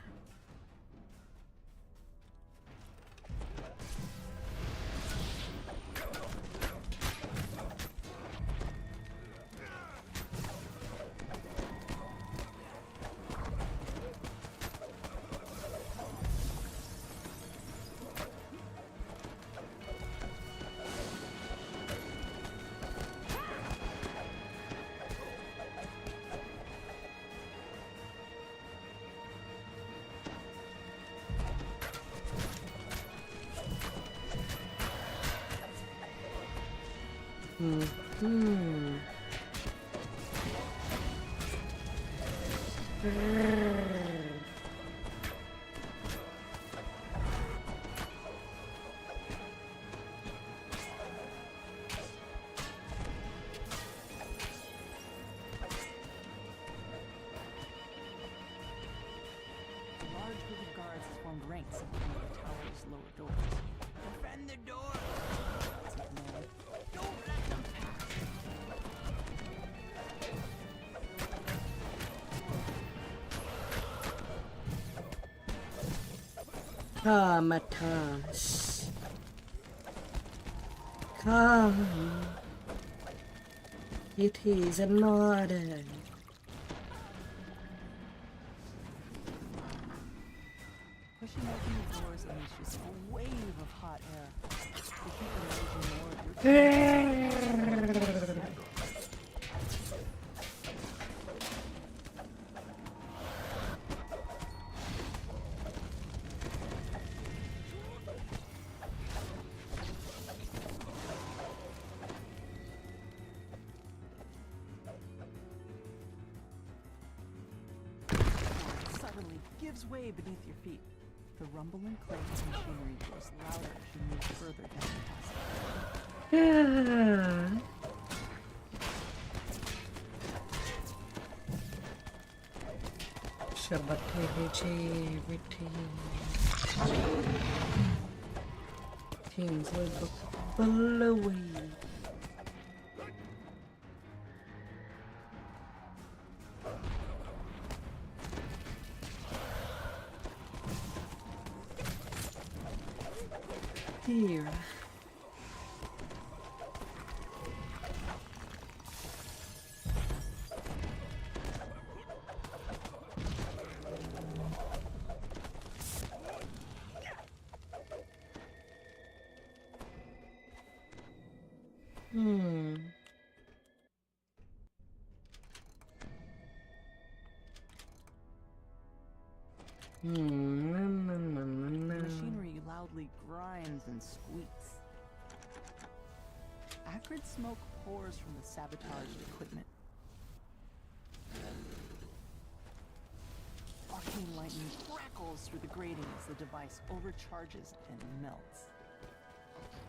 A large group of guards has formed ranks in front of the tower's lower doors. Defend the door! It's a command. Don't let them pass! Matas. Come. It is an order. Pushing open the doors unleashes a wave of hot air. The heat emerging more of your suddenly gives way beneath your feet. The rumble and clank of machinery grows louder as you move further down the passage. Things will blow away. dear. Hmm. The machinery loudly grinds and squeaks. Acrid smoke pours from the sabotaged equipment. Arcane lightning crackles through the grating as the device overcharges and melts.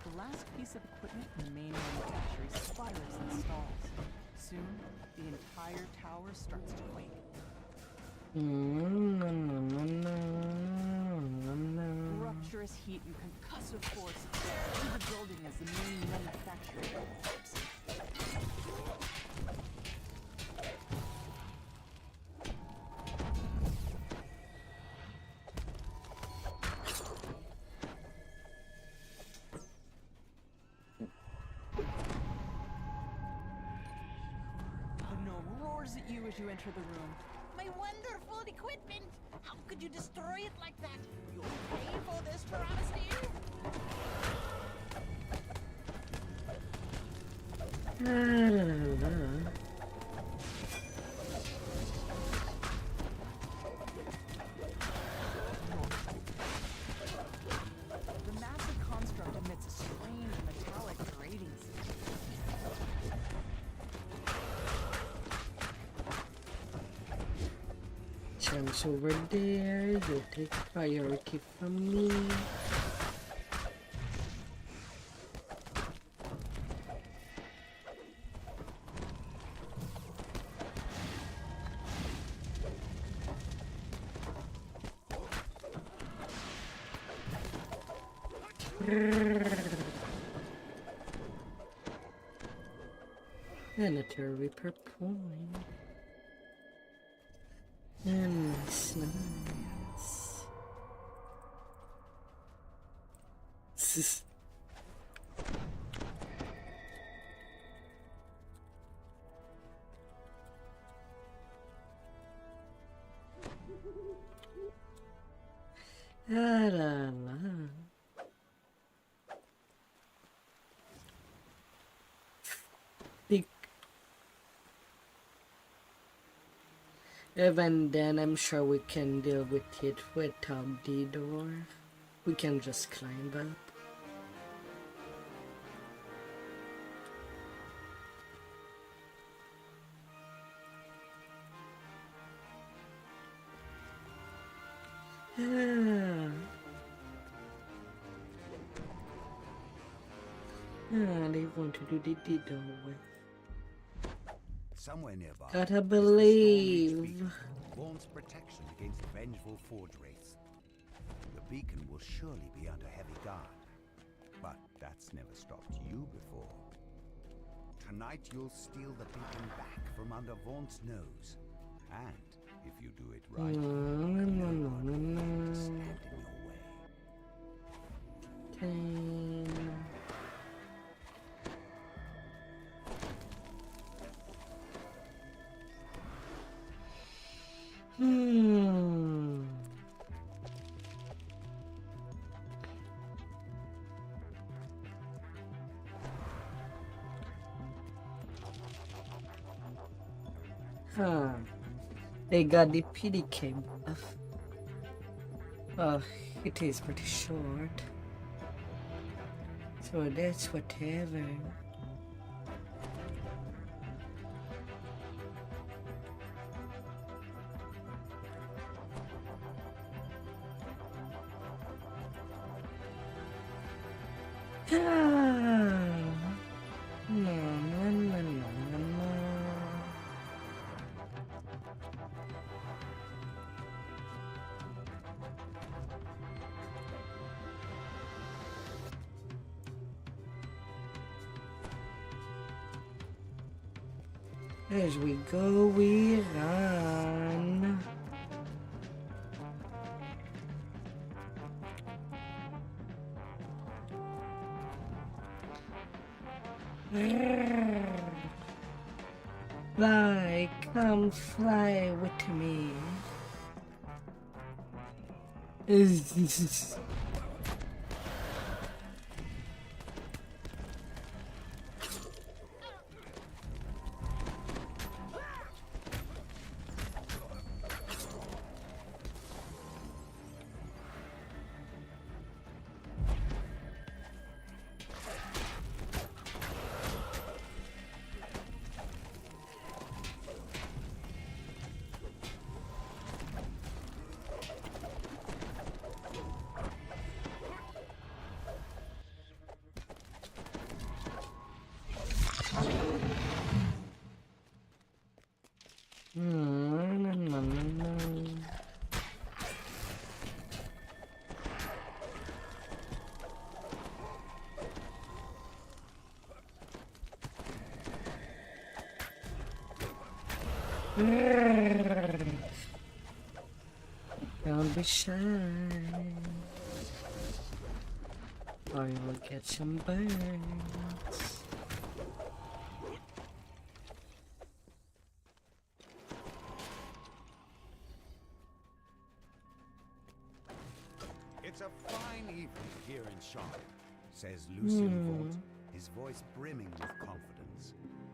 The last piece of equipment in the main manufactory spirals and stalls. Soon, the entire tower starts to quake. Rupturous heat and concussive force through the building as the main manufacturing collapses. The gnome roars at you as you enter the room. My wonderful equipment! How could you destroy it like that? You'll pay for this travesty! The massive construct emits a strange metallic grating sound. Champs over there, you take priority from me. Planetary per point. Nice, nice. La la la. Big. Even then, I'm sure we can deal with it without the door. We can just climb up. They want to do the doorway. Somewhere nearby. Gotta is the believe. storage beacon, Vaughnt's protection against vengeful forge wraiths. The beacon will surely be under heavy guard, but that's never stopped you before. Tonight you'll steal the beacon back from under Vaughnt's nose, and if you do it right, no one will stand in your way. 10. Huh. They got the PDK buff. Oh, it is pretty short. So that's whatever. As we go, we run. Fly, come fly with me. Don't be shy, or you'll get some burns. It's a fine evening here in Charlotte, says Lucien Vaught, his voice brimming with confidence.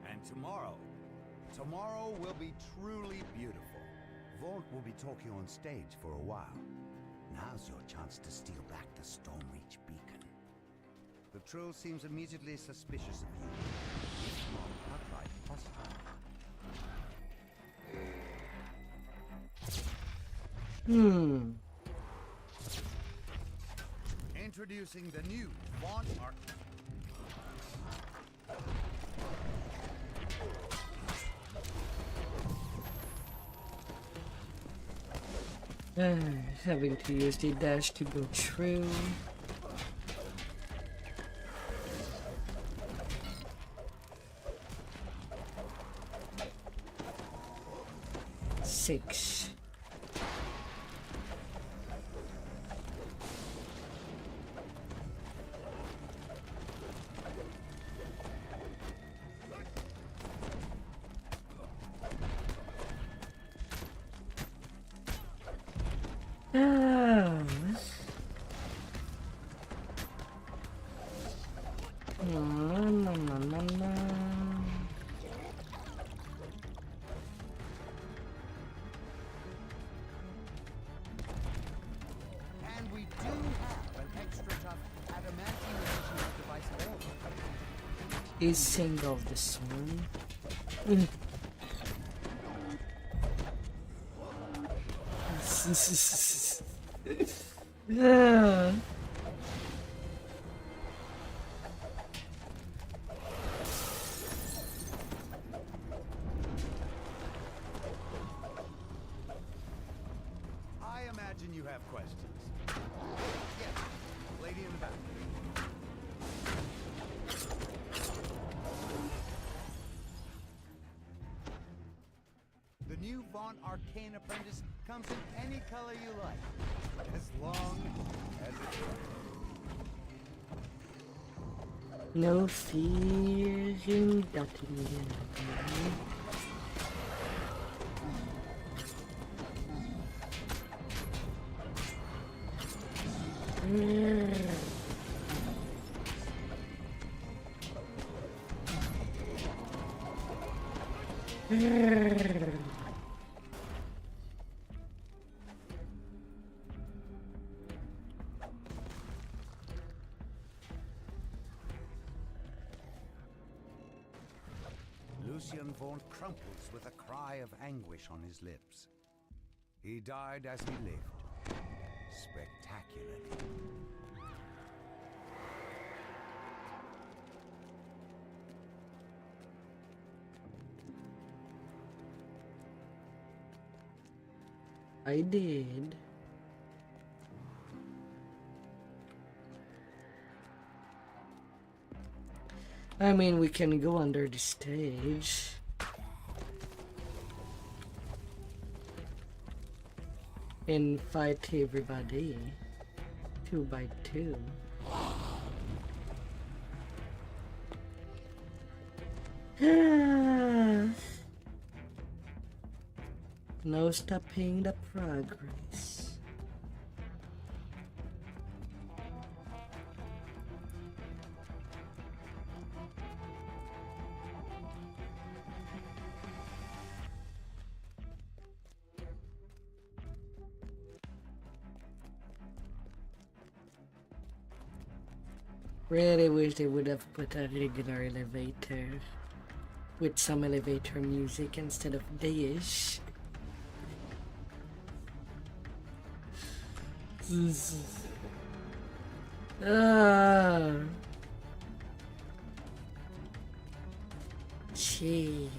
And tomorrow will be truly beautiful. Vaught will be talking on stage for a while. Now's your chance to steal back the Stormreach beacon. The troll seems immediately suspicious of you. It's not outright hostile. Introducing the new Vaught Arc. Having to use the dash to go through. Six. And we do have an extra tough adamantium edition device available. Is single this one. Yeah. I imagine you have questions. Yes, lady in the back. The new Vaught Arcane Apprentice comes in any color you like, as long as it's right. No fear in Dotting. Lucien Vaught crumples with a cry of anguish on his lips. He died as he lived, spectacularly. I did. I mean, we can go under the stage. And fight everybody. 2 by 2. No stopping the progress. Really wish they would have put a regular elevator with some elevator music instead of this. Ah, jeez.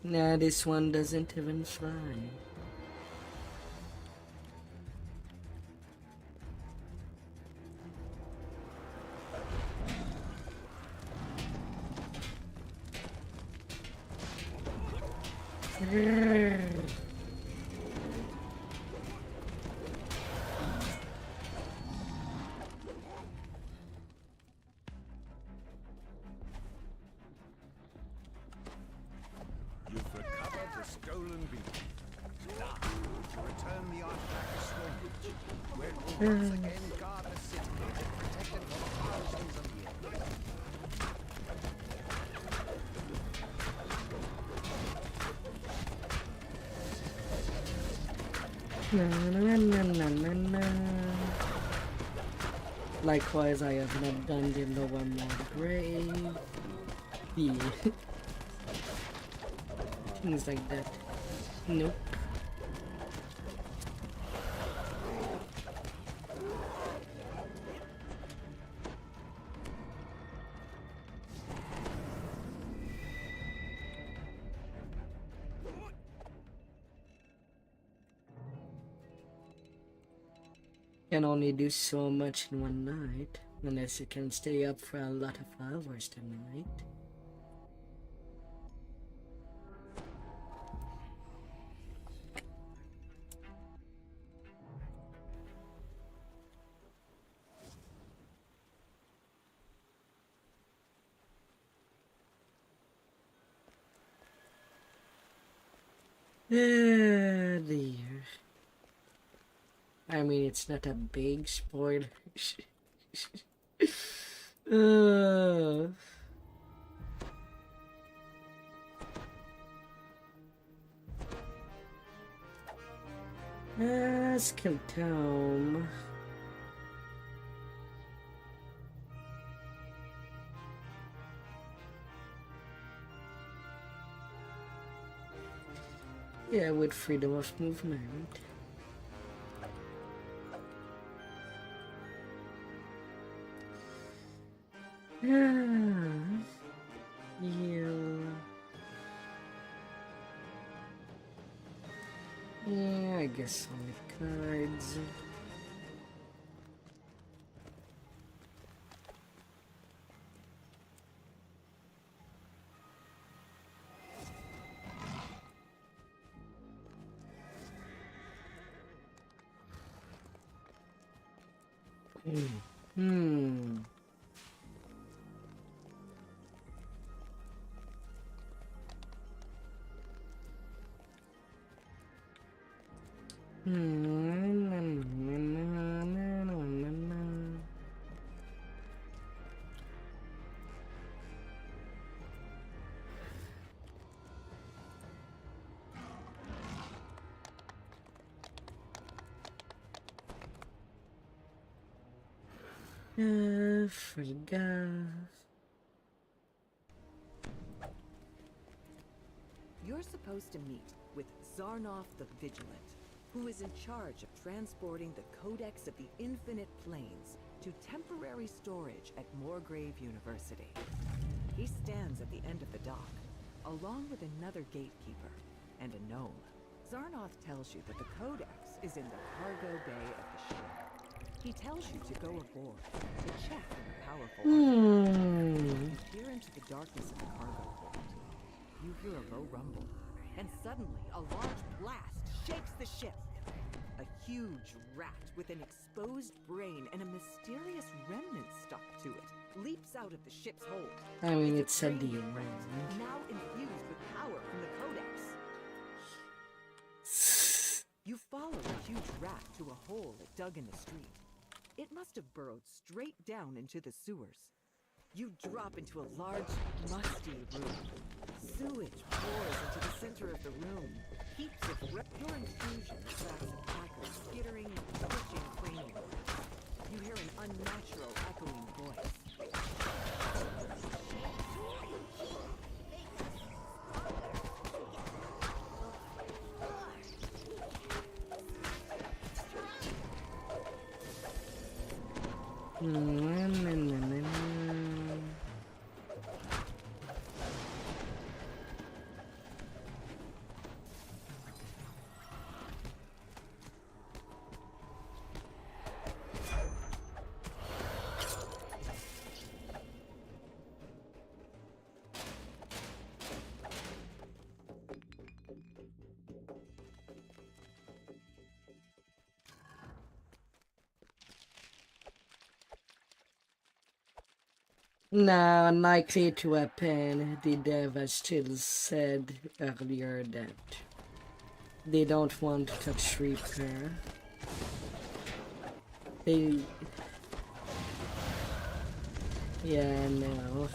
Nah, this one doesn't even fly. You've recovered the stolen beacon. Now, to return the artifact to Stormreach, where it will once again guard the city and protect it for thousands of years. Na, na, na, na, na, na. Likewise, I have not done the lower mod grave. Yeah. Things like that. Nope. Can only do so much in one night, unless you can stay up for a lot of hours tonight. Ah, dear. I mean, it's not a big spoiler. Skill Town. Yeah, with freedom of movement. Yeah. Yeah, I guess only cards. Hmm. Forgot. You're supposed to meet with Zarnoff the Vigilant, who is in charge of transporting the Codex of the Infinite Planes to temporary storage at Moorgrave University. He stands at the end of the dock, along with another gatekeeper and a gnome. Zarnoff tells you that the Codex is in the cargo bay of the ship. He tells you to go aboard, to check on the powerful artifact. You peer into the darkness of the cargo hold. You hear a low rumble, and suddenly a large blast shakes the ship. A huge rat with an exposed brain and a mysterious remnant stuck to it leaps out of the ship's hold. I mean, It's it said the brainiac rat, rat. now infused with power from the Codex. You follow the huge rat to a hole it dug in the street. It must have burrowed straight down into the sewers. You drop into a large, musty room. Sewage pours into the center of the room. Heaps of your infusion attracts attackers, skittering, twitching cranium. You hear an unnatural, echoing voice. Now, unlikely to happen, the dev has still said earlier that they don't want to touch Reaper. They... Yeah, no.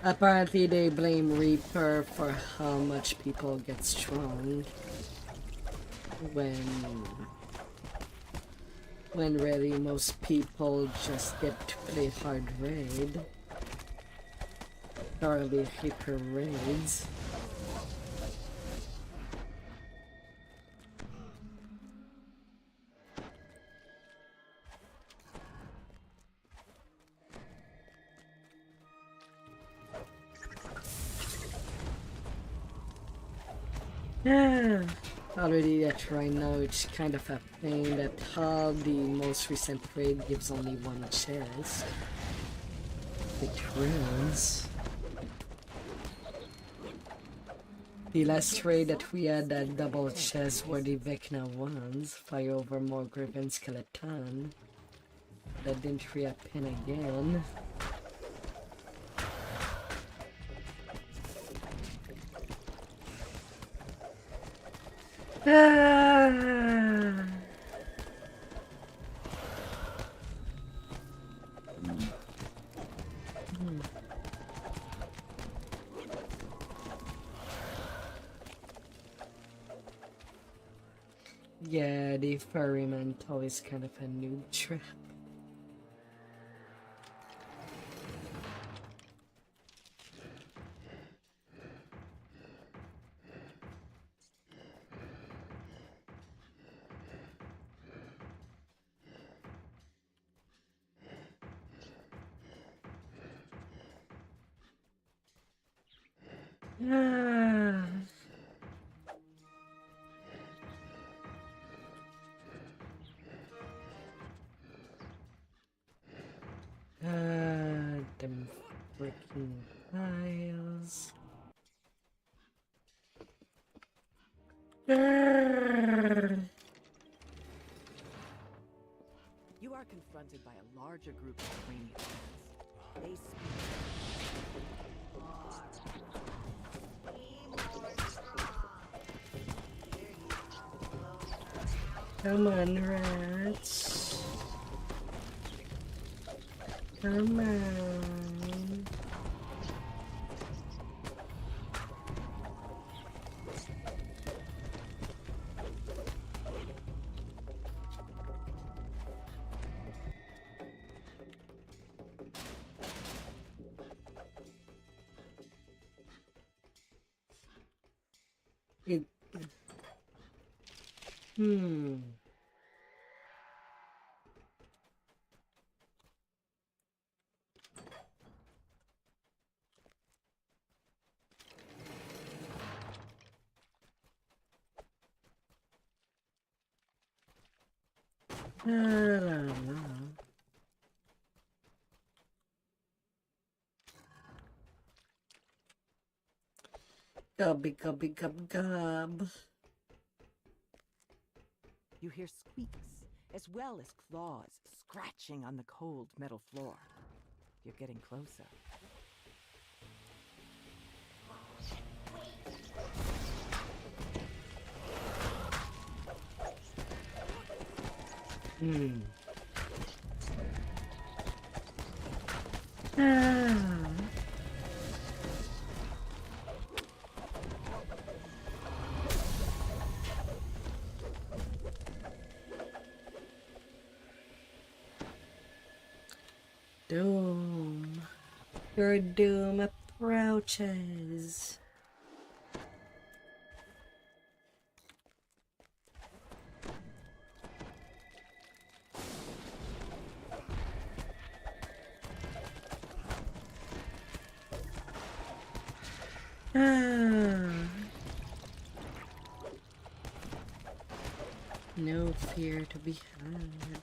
Apparently they blame Reaper for how much people get strong when really most people just get to play hard raid or the Reaper raids. Yeah. Already at right now it's kind of a pain that how the most recent raid gives only one chest. It ruins. The last raid that we had that double chest were the Vecna ones, fire over more Griffin Skeleton. That didn't rehappen again. Yeah, the ferrymantle is kind of a noob trap. Them freaking files. You are confronted by a larger group of cranium rats. They Come on, rats. Come on. It... I don't know. Gubby, gubby, gub, gub. You hear squeaks, as well as claws scratching on the cold metal floor. You're getting closer. Ah. Doom. Your doom approaches. No fear to be had.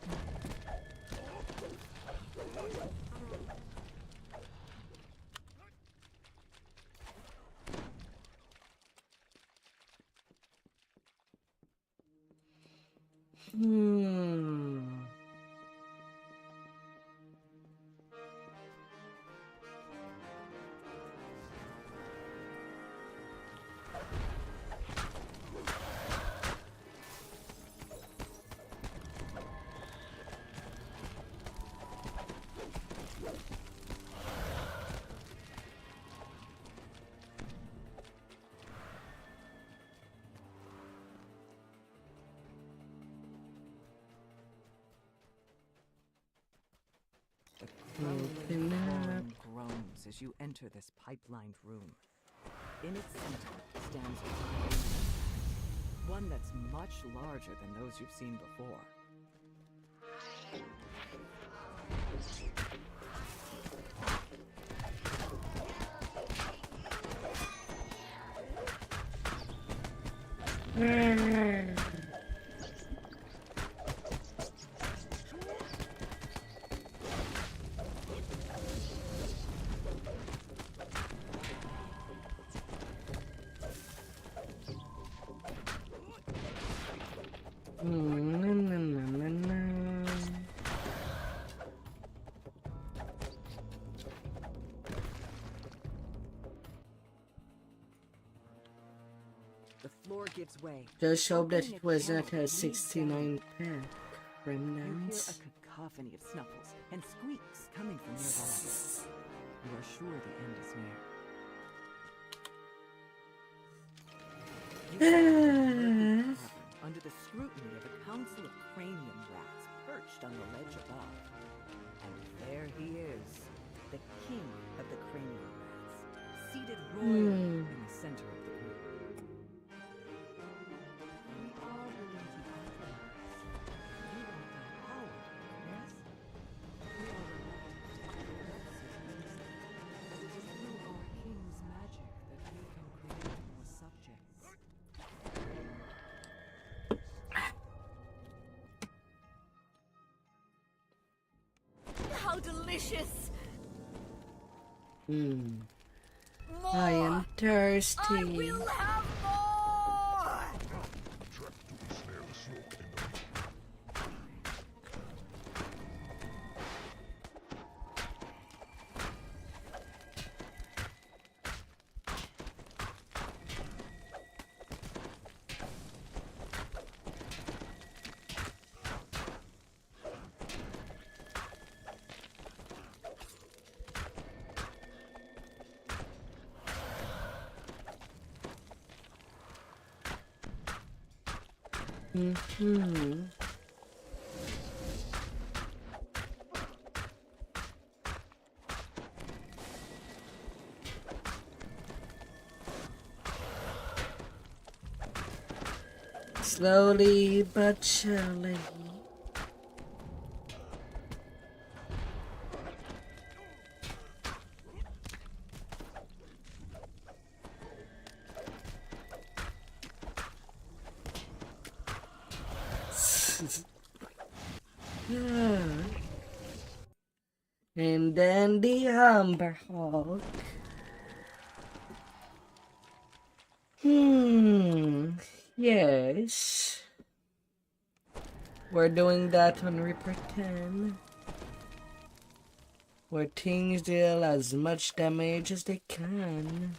Open up. Groans as you enter this pipelined room. In its center stands a crane, one that's much larger than those you've seen before. The floor gives way. Just hope that Opening it was a not channel a 69 pack. You hear Remnants. a cacophony of snuffles and squeaks coming from nearby. You are sure the end is near. You find a murky cavern under the scrutiny of a council of cranium rats perched on the ledge above. And there he is, the king of the cranium rats, seated royally in the center of the group. We are willing to compromise. You want our power, yes? We are reluctant to accept this, as it is through our king's magic that we can create more subjects. How delicious! More! I am thirsty. I will have more! Slowly but surely. And then the Humber Hulk. Yes. We're doing that on Reaper 10. Where things deal as much damage as they can.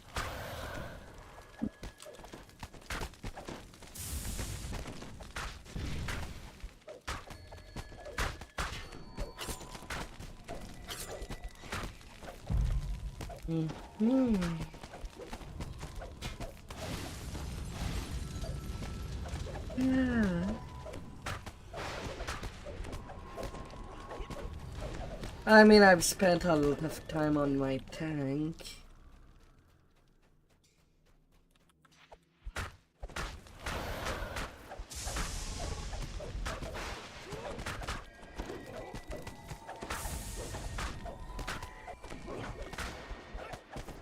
Yeah. I mean, I've spent a lot of time on my tank.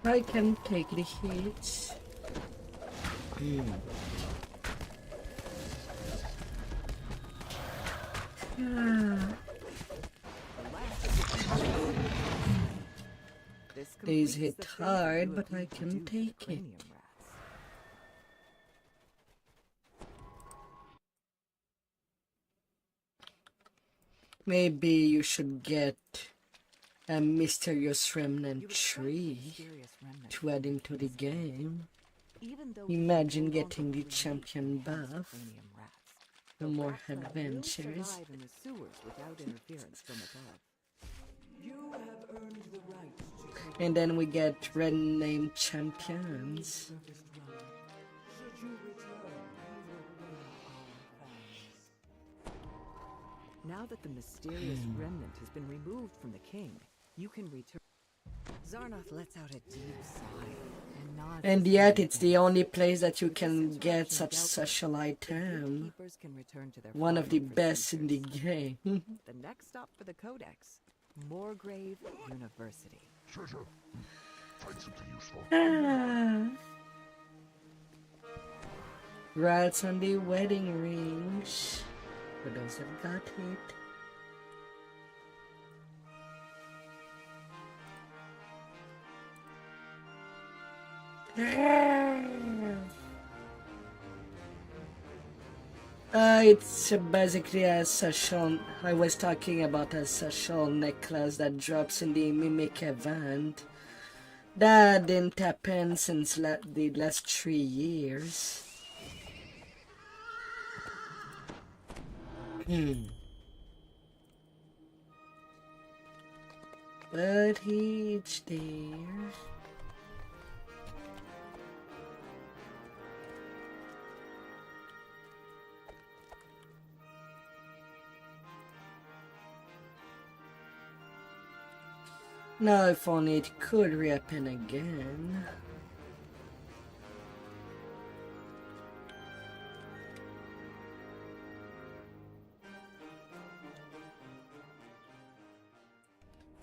I can take the hits. These hit hard, but I can take it. Maybe you should get a mysterious remnant tree to add into the game. Imagine getting the champion buff. No more adventures. And then we get red name champions. Now that the mysterious remnant has been removed from the king, you can return. Zarnoth lets out a deep sigh and nods. And yet it's the only place that you can get such special item. One of the best in the game. The next stop for the Codex, Moorgrave University. Treasure. Find something useful. Rats on the wedding rings. For those that got it. It's basically a social. I was talking about a social necklace that drops in the Mimic event. That didn't happen since the last 3 years. But it's there. Now if only it could rehappen again.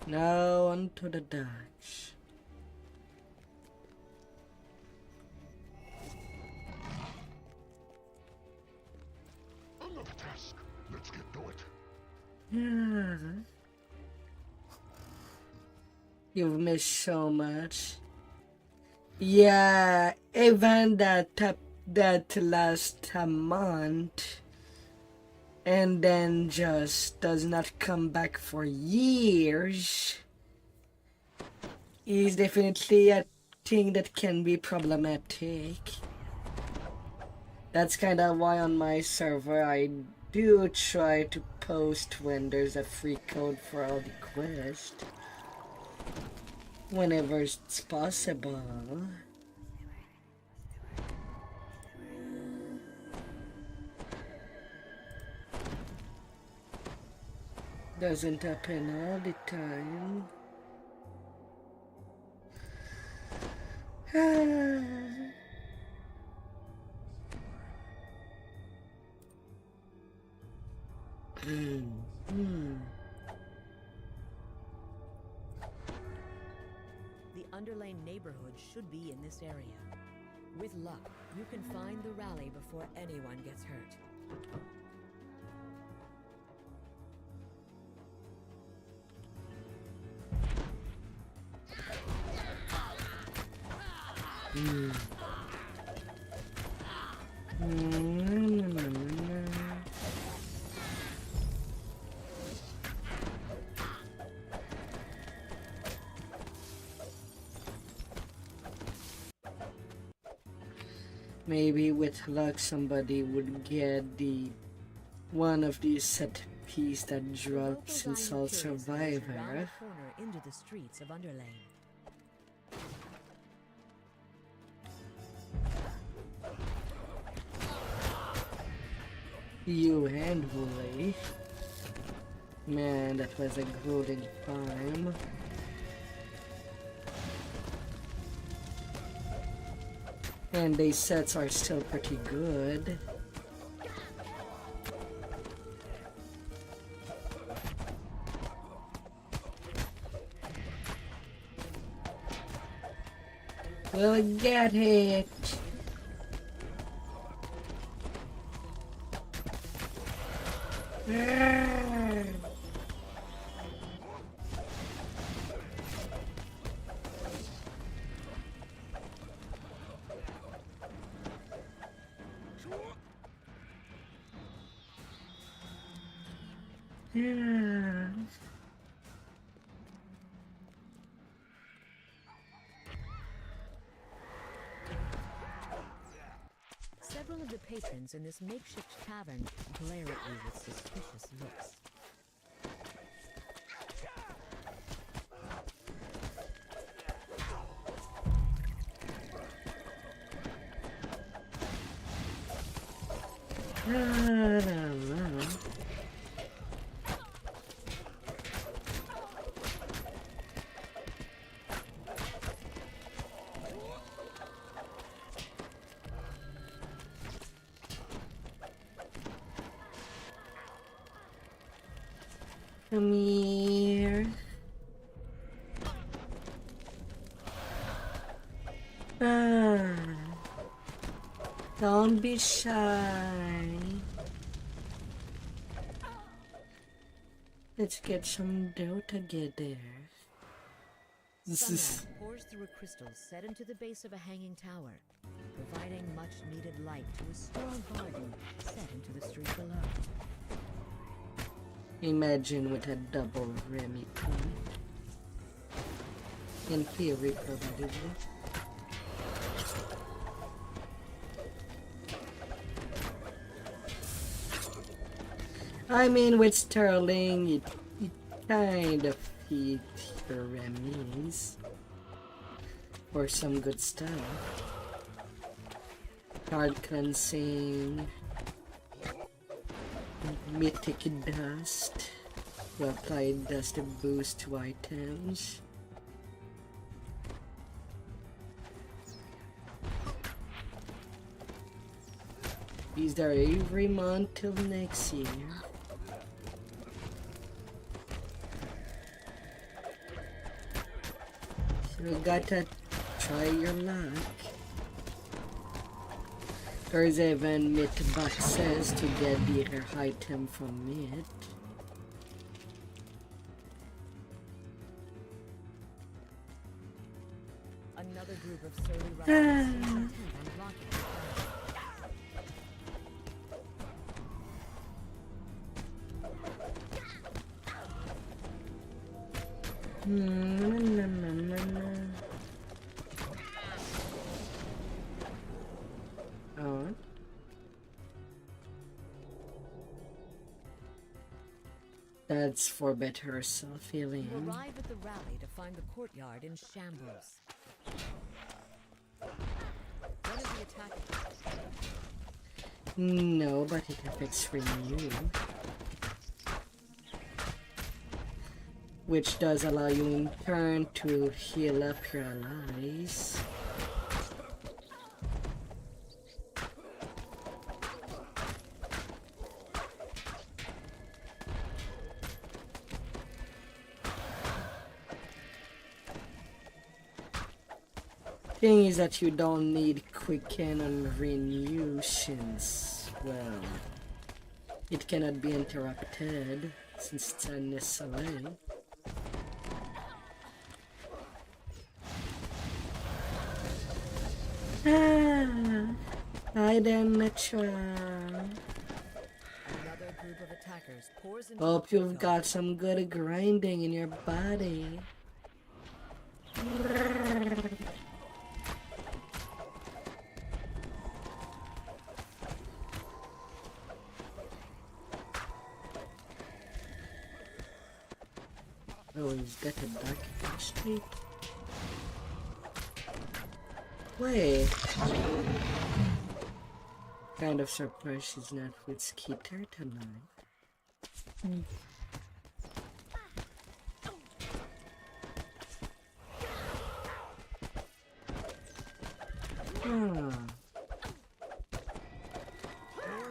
Now onto the Dutch. Another task. Let's get to it. Yeah. You've missed so much. Yeah, even that last a month and then just does not come back for years is definitely a thing that can be problematic. That's kind of why on my server I do try to post when there's a free code for all the quests. Whenever it's possible. Doesn't happen all the time. The Underlane neighborhood should be in this area. With luck, you can find the rally before anyone gets hurt. Maybe with luck somebody would get the one of these set piece that drops in Soul Survivor. Corner into the streets of Underlane. You and Wooly. Man, that was a grueling time. And these sets are still pretty good. We'll get it. Yeah. Several of the patrons in this makeshift tavern glare at you with suspicious looks. Come here. Don't be shy. Let's get some dough together. Sunlight pours through a crystal set into the base of a hanging tower, providing much-needed light to a strong garden set into the street below. Imagine with a double Remy point. In theory, probably. I mean, with Sterling, it kind of fits your Remy's for some good stuff. Card cleansing. Mythic dust to apply dust to boost to items. These are every month till next year. So you gotta try your luck. There's even myth boxes to get the rare item from it. Another group of surly riders seems intent on blocking Oh. That's for better self-healing. You arrive at the rally to find the courtyard in shambles. One of the attackers. No, but it affects renew, which does allow you in turn to heal up your allies. Thing is that you don't need quicken and renew since, well, it cannot be interrupted since it's unnecessary. Hi there, Metro. Another group of attackers pours into Hope you've got some good grinding in your body. Oh, he's got a dark streak. Wait. Kind of surprised she's not with Skeeter tonight. More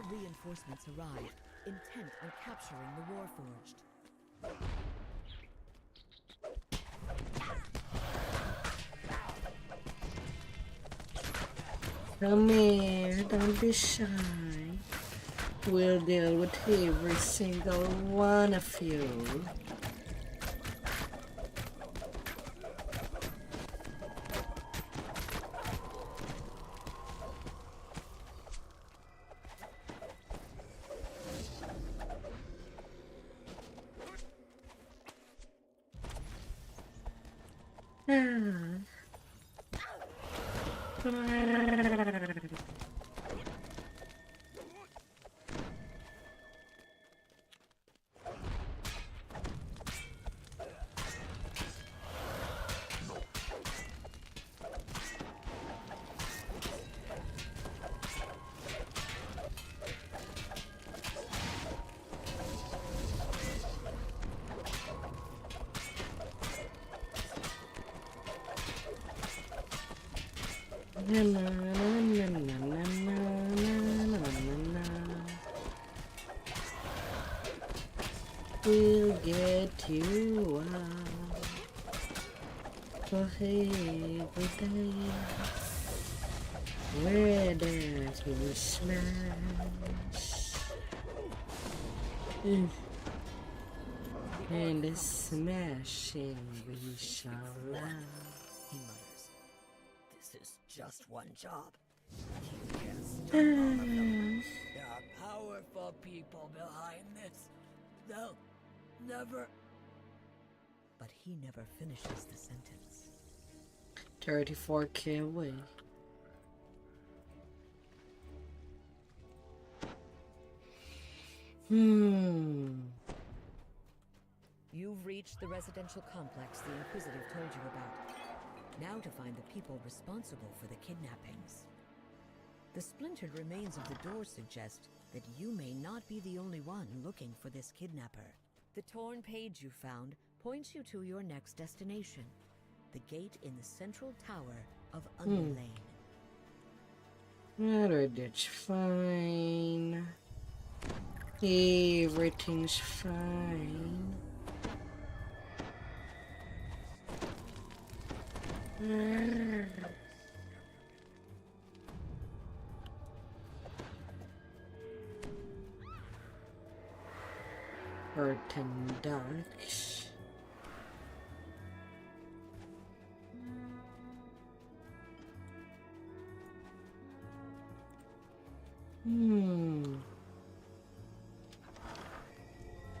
reinforcements arrive, intent on capturing the Warforged. Come here, don't be shy. We'll deal with every single one of you. We'll get you out for every day. Where there's a smash, and the smashing we shall love. He mutters, "This is just one job. You can't stop all of them. There are powerful people behind this. They'll never..." But he never finishes the sentence. 34K away. You've reached the residential complex the Inquisitive told you about. Now to find the people responsible for the kidnappings. The splintered remains of the door suggest that you may not be the only one looking for this kidnapper. The torn page you found points you to your next destination, the gate in the central tower of Underlane. That's fine. Everything's fine. R10 ducks.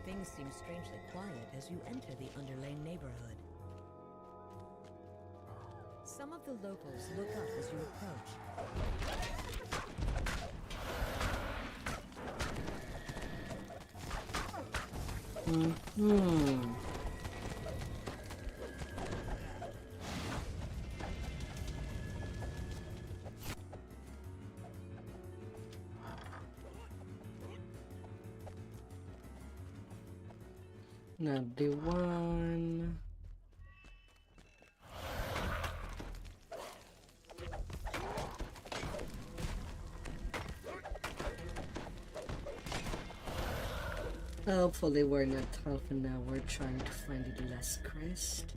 Things seem strangely quiet as you enter the Underlane neighborhood. Some of the locals look up as you approach. Not the one. Hopefully we're not half an hour trying to find the last crest.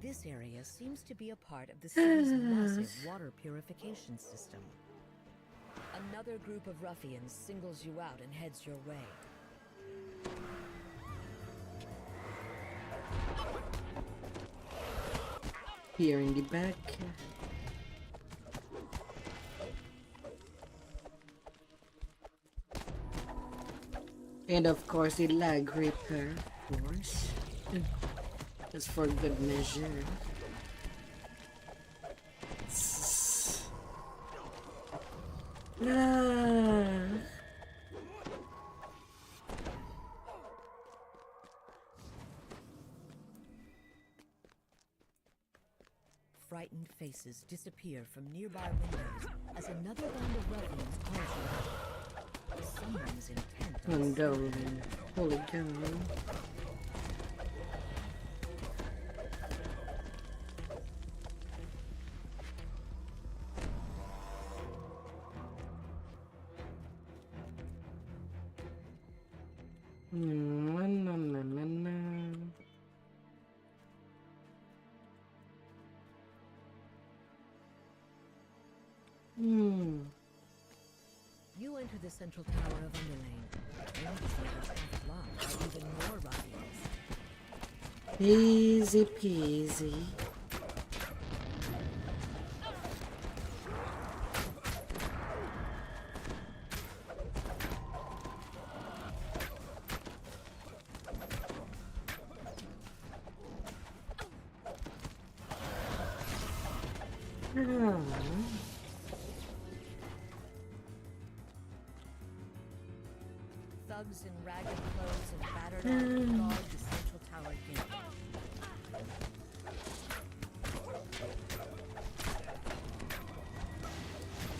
This area seems to be a part of the city's massive water purification system. Another group of ruffians singles you out and heads your way. Here in the back. And of course the lag repair, of course. Just for good measure. frightened faces disappear from nearby windows as another band of ruffians calls you. Someone's intent on Condoling. Holy cow. Na, na, na, na, na. You enter the central tower of Underlane, only to see it half blocked by even more ruffians. Easy peasy. Thugs in ragged clothes and battered armor guard the central tower gate.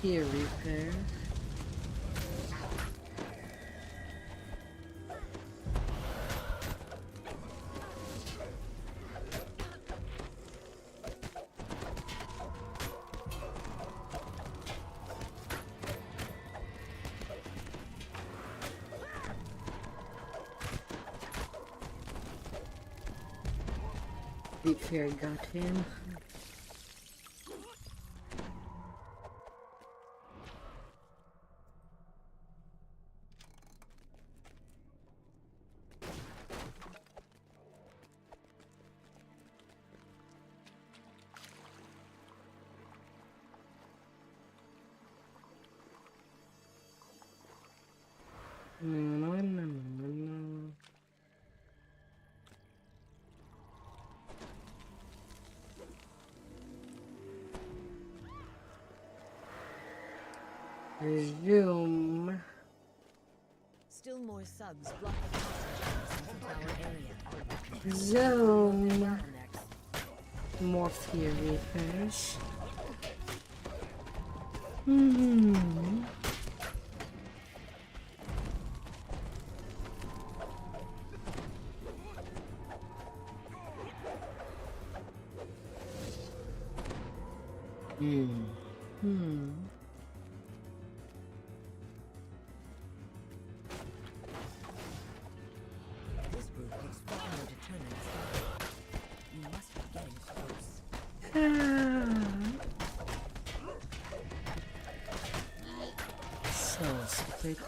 Here, repair. Repair got him. No, no, no, no, no. Resume. Still more thugs block the passage to the central tower area. Zoom. Next. Morph here, repairs. This group looks far more determined. You must be getting close. So split.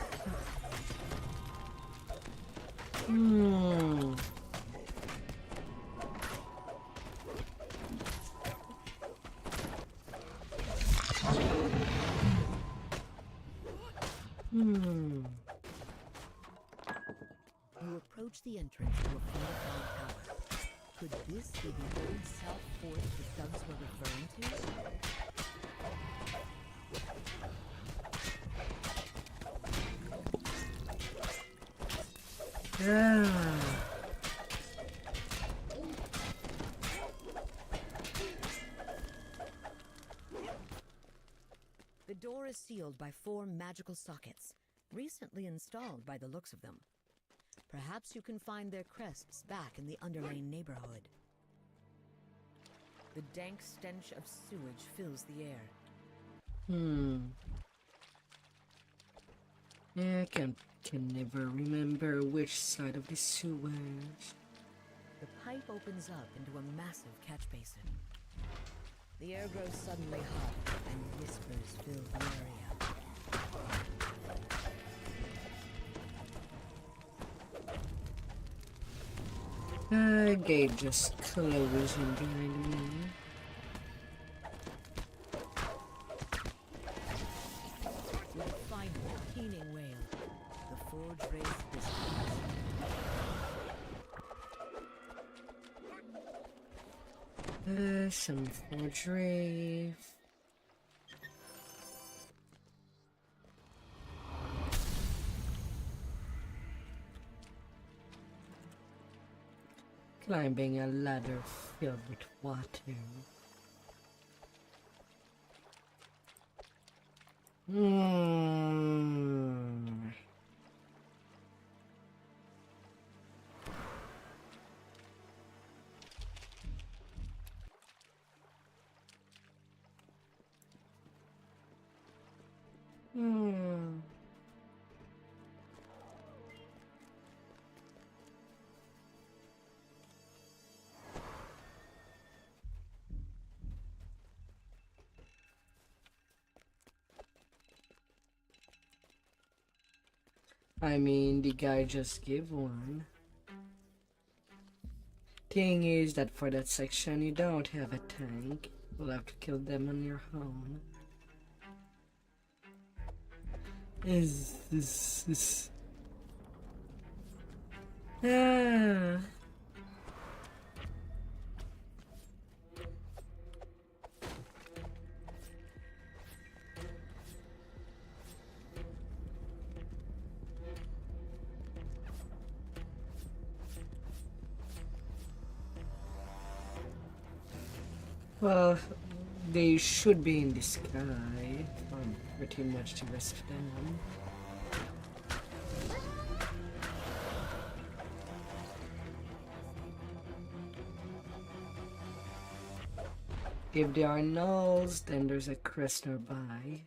You approach the entrance to a fortified tower. Could this be the old South Fort the thugs were referring to? The door is sealed by 4 magical sockets, recently installed by the looks of them. Perhaps you can find their crests back in the Underlane neighborhood. The dank stench of sewage fills the air. Yeah, can never remember which side of the sewage. The pipe opens up into a massive catch basin. The air grows suddenly hot, and whispers fill the area. Gate just closing behind me. With a final, keening wail, the forge raised distance. Some forgery. Climbing a ladder filled with water. Hmm. Hmm. I mean, the guy just gave one. Thing is that for that section you don't have a tank. You'll have to kill them on your own. Is ah. Well, they should be in the sky. Pretty much the rest of them. If there are nulls, then there's a crest nearby.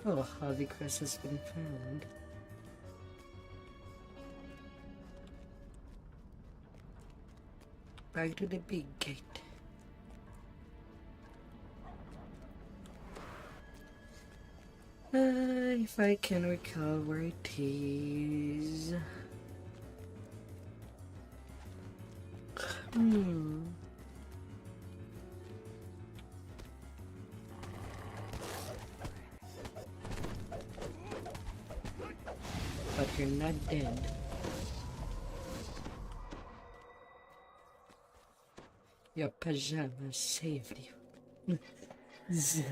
Oh, how the crest has been found. Back to the big gate. If I can recall where it is. But you're not dead. Your pajamas saved you. As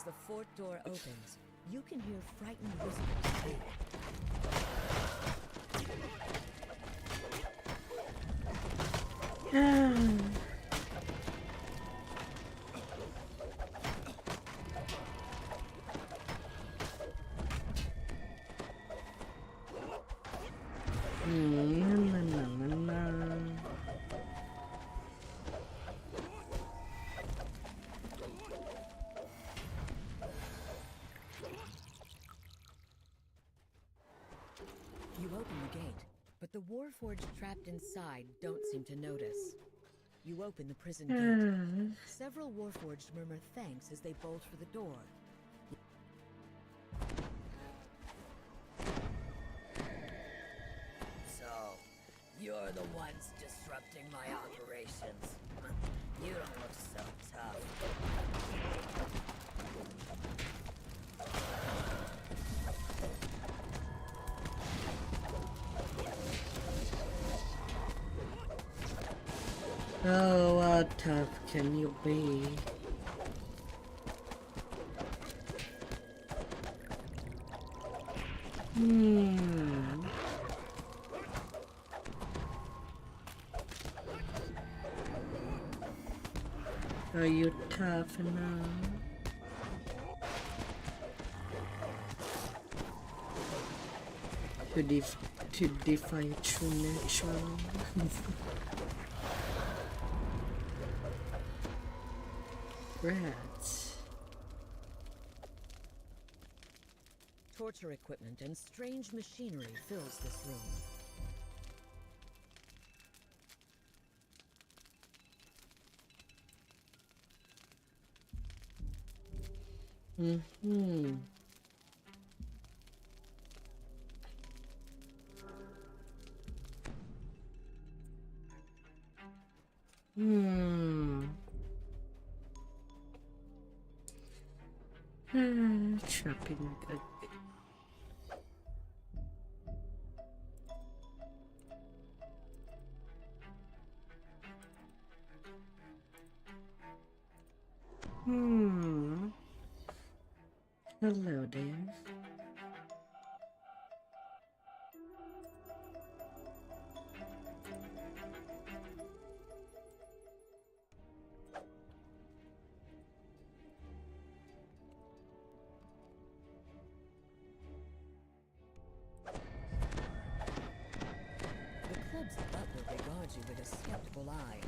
the fort door opens, you can hear frightened whispers. You open the gate, but the Warforged trapped inside don't seem to notice. You open the prison gate. Several Warforged murmur thanks as they bolt for the door. So, you're the ones disrupting my operations. You don't look so tough. Oh, how tough can you be? Are you tough enough? To defy true nature? Rats. Torture equipment and strange machinery fills this room. Trapping good. Hello there. The club's butler regards you with a skeptical eye.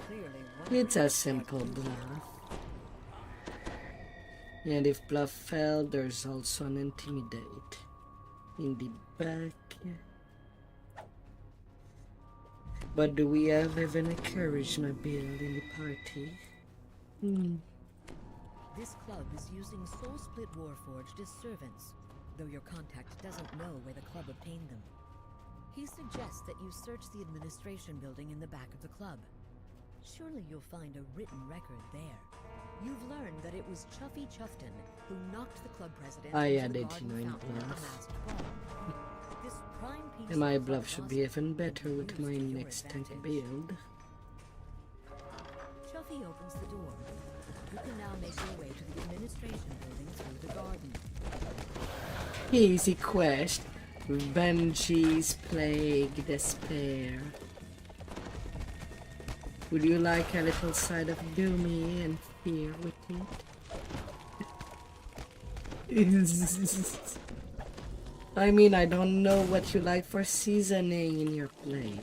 Clearly, It's a simple bluff. And if bluff failed, there's also an intimidate in the back. But do we have even a charisma build in the party? This club is using Soul Split Warforged as servants, though your contact doesn't know where the club obtained them. He suggests that you search the administration building in the back of the club. Surely you'll find a written record there. You've learned that it was Chuffy Chuffton who knocked the club president into the garden fountain at the masked ball. This prime piece And my of bluff should be gossip even better can be with used my to your next tank advantage. build. Chuffy opens the door. You can now make your way to the administration building through the garden. Easy quest. Banshee's Plague Despair. Would you like a little side of Doomy and fear with it? I mean, I don't know what you like for seasoning in your plate.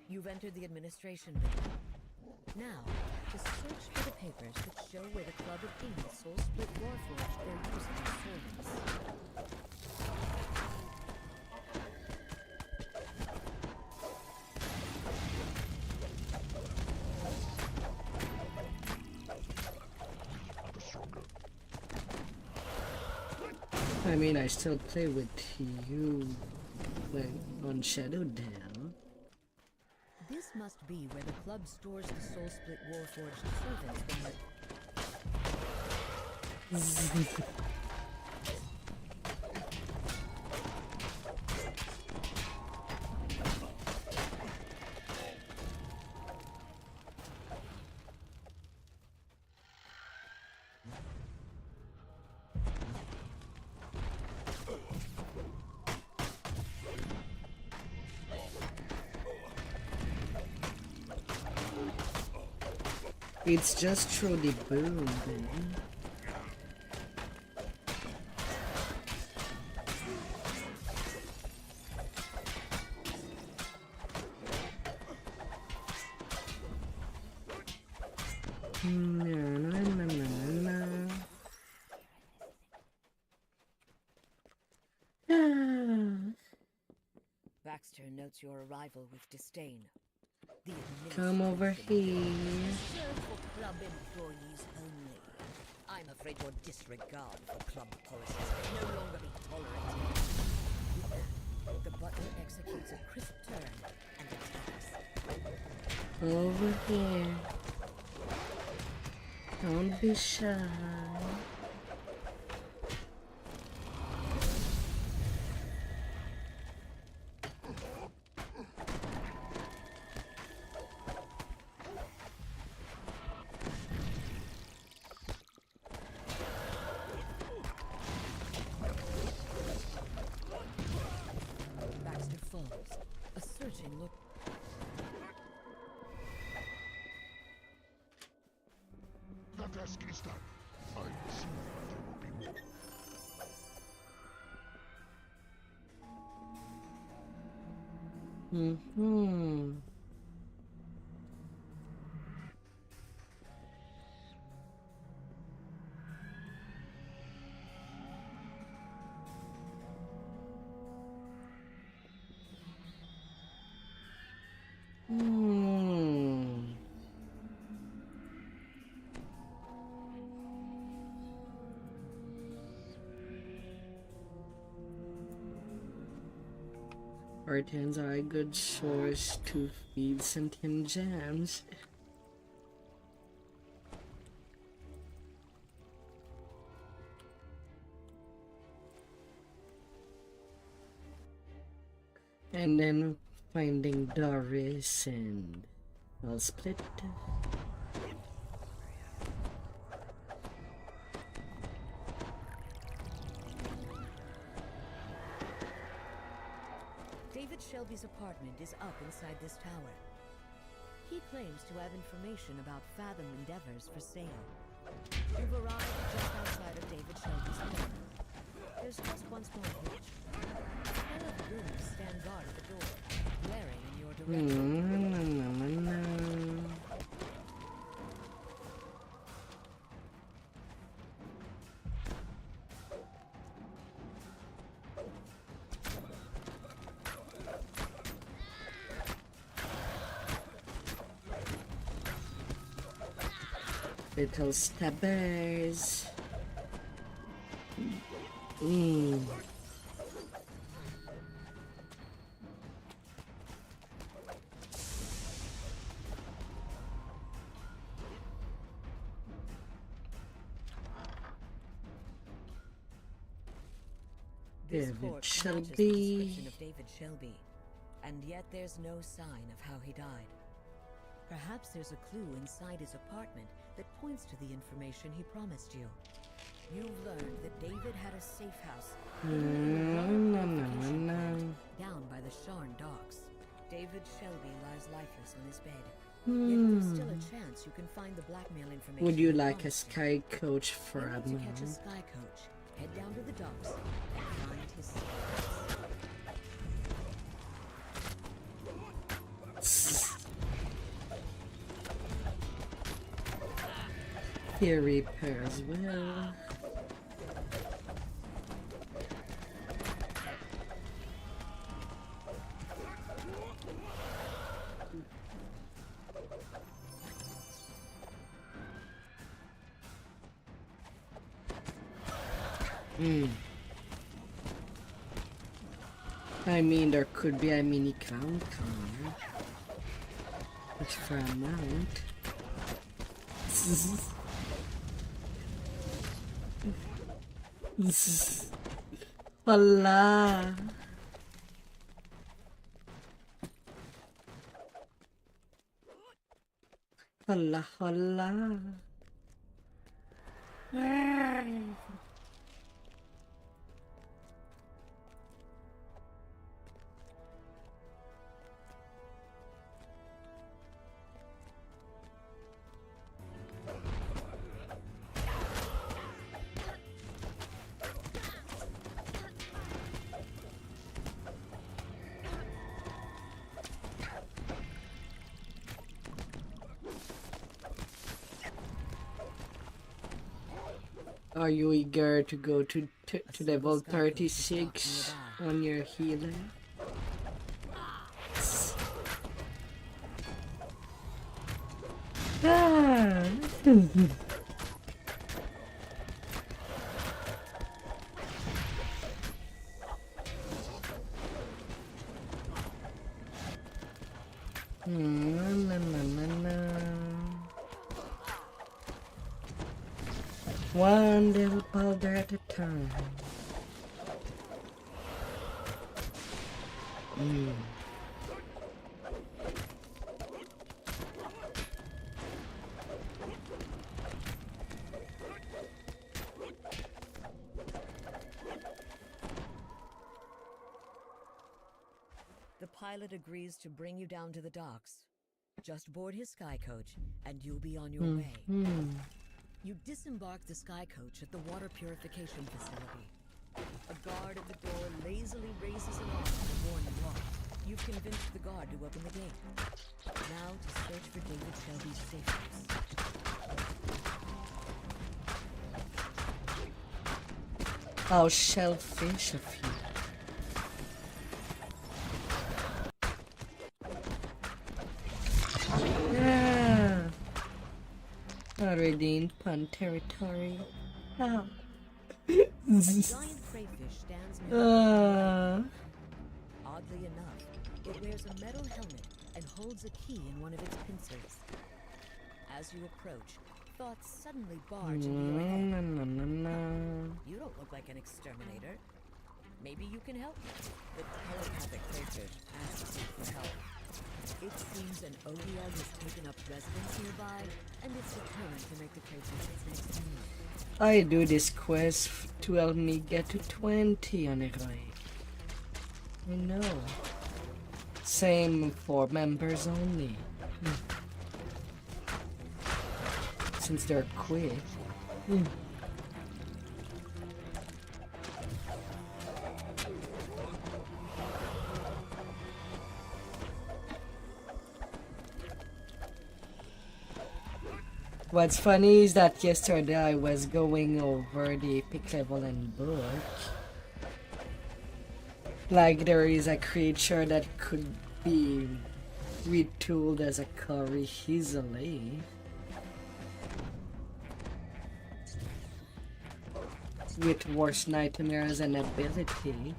You've entered the administration building. Now, to search for the papers that show where the club obtained the Soul Split Warforged they're using as servants. I mean, I still play with you like on Shadow Dam. This must be where the club stores the Soul Split Warforged servants when It's just through the boom, baby. Baxter notes your arrival with disdain. The Come over here. Serve for club employees only. I'm afraid your disregard for club policies can no longer be tolerated. With that, the butler executes a crisp turn and attacks. Over here. Don't be shy. Baxter falls. A searching look. That task is done. I see there will be more. R10s are a good source to feed sentient gems. And then finding Doris and I'll split. David Shelby's apartment is up inside this tower. He claims to have information about Fathom Endeavors for sale. You've arrived just outside of David Shelby's home. There's just one small hitch. A pair of goons stand guard at the door, glaring in your direction. Little stabbers. This David court matches the Shelby. description of David Shelby, and yet there's no sign of how he died. Perhaps there's a clue inside his apartment that points to the information he promised you. You've learned that David had a safe house down by the Sharn docks. David Shelby lies lifeless on his bed. Yet there's still a chance you can find the blackmail information. Would you he like a promised sky coach for you. a To catch a month? sky coach, head down to the docks and find his safe house. Here repair as well. I mean, there could be a mini clown car. But for a mount. Hola. Hola, hola. Are you eager to go to level 36 on your healer? Ah. Na, na, na, na. One little powder at a time. The pilot agrees to bring you down to the docks. Just board his sky coach, and you'll be on your way. You disembark the sky coach at the water purification facility. A guard at the door lazily raises an arm to warn you off. You've convinced the guard to open the gate. Now to search for David Shelby's safe house. How shellfish of you. Yeah. Already in pun territory. Ah. A giant crayfish stands near the Oddly enough, it wears a metal helmet and holds a key in one of its pincers. As you approach, thoughts suddenly barge into your head. You don't look like an exterminator. Maybe you can help. The telepathic crayfish asks you for help. It seems an Odiug has taken up residence nearby, and it's determined to make the crayfish its next meal. I do this quest to help me get to 20 on a raid. I know. Same for members only. Since they're quick. What's funny is that yesterday I was going over the epic level and book. Like there is a creature that could be retooled as a curry easily. With worse nightmares and ability.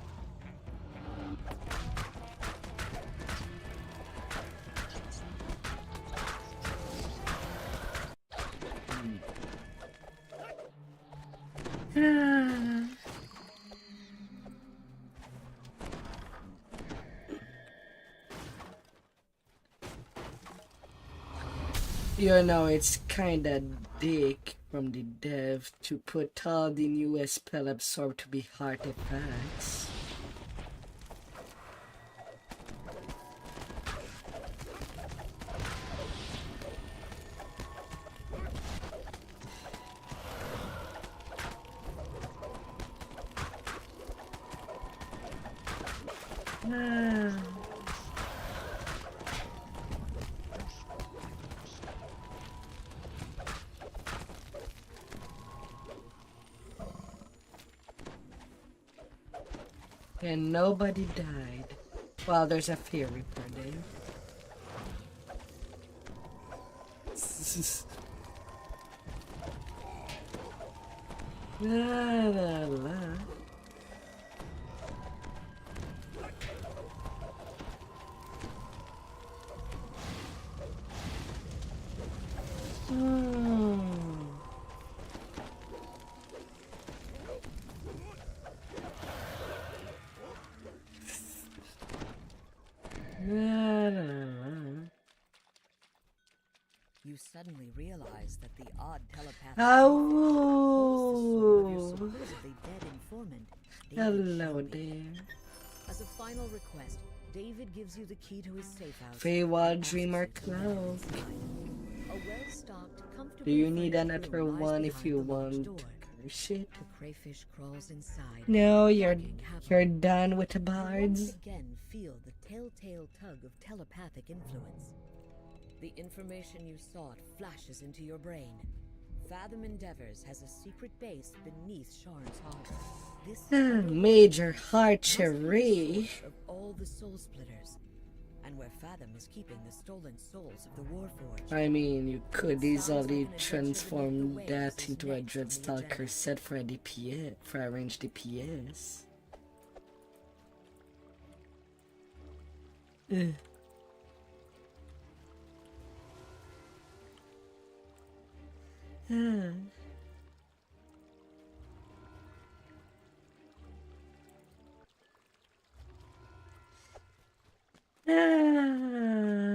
You know, it's kinda dick from the dev to put all the new spell absorb to be artifacts. And nobody died. Well, there's a fear reporting. La la la. You suddenly realize that the odd telepathic Oh, supposedly dead informant. hello there. As a final request, David gives you the key to his safe house. Feywild Dreamer Cloud. A well-stocked, Do comfortably you need furnished another room lies one if behind you the large want door. shit? The crayfish crawls inside. No, you're barking happily. done with the You bards. once again feel the telltale tug of telepathic influence. The information you sought flashes into your brain. Fathom Endeavors has a secret base beneath Sharn's Harbor. This Major must archery. be the source of all the soul splitters, and where Fathom is keeping the stolen souls of the Warforged. I mean, you could easily transform that into a Dreadstalker set for a DPS, for a ranged DPS.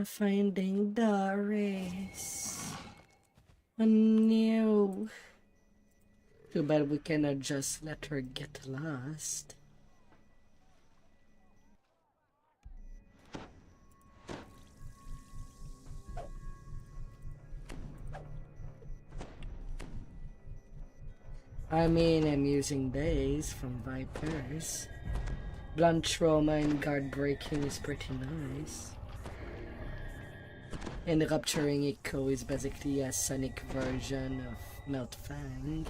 Finding Doris. Oh no. Too bad we cannot just let her get lost. I mean, I'm using days from Vipers. Blunt trauma and guard breaking is pretty nice. And rupturing echo is basically a sonic version of Meltfang.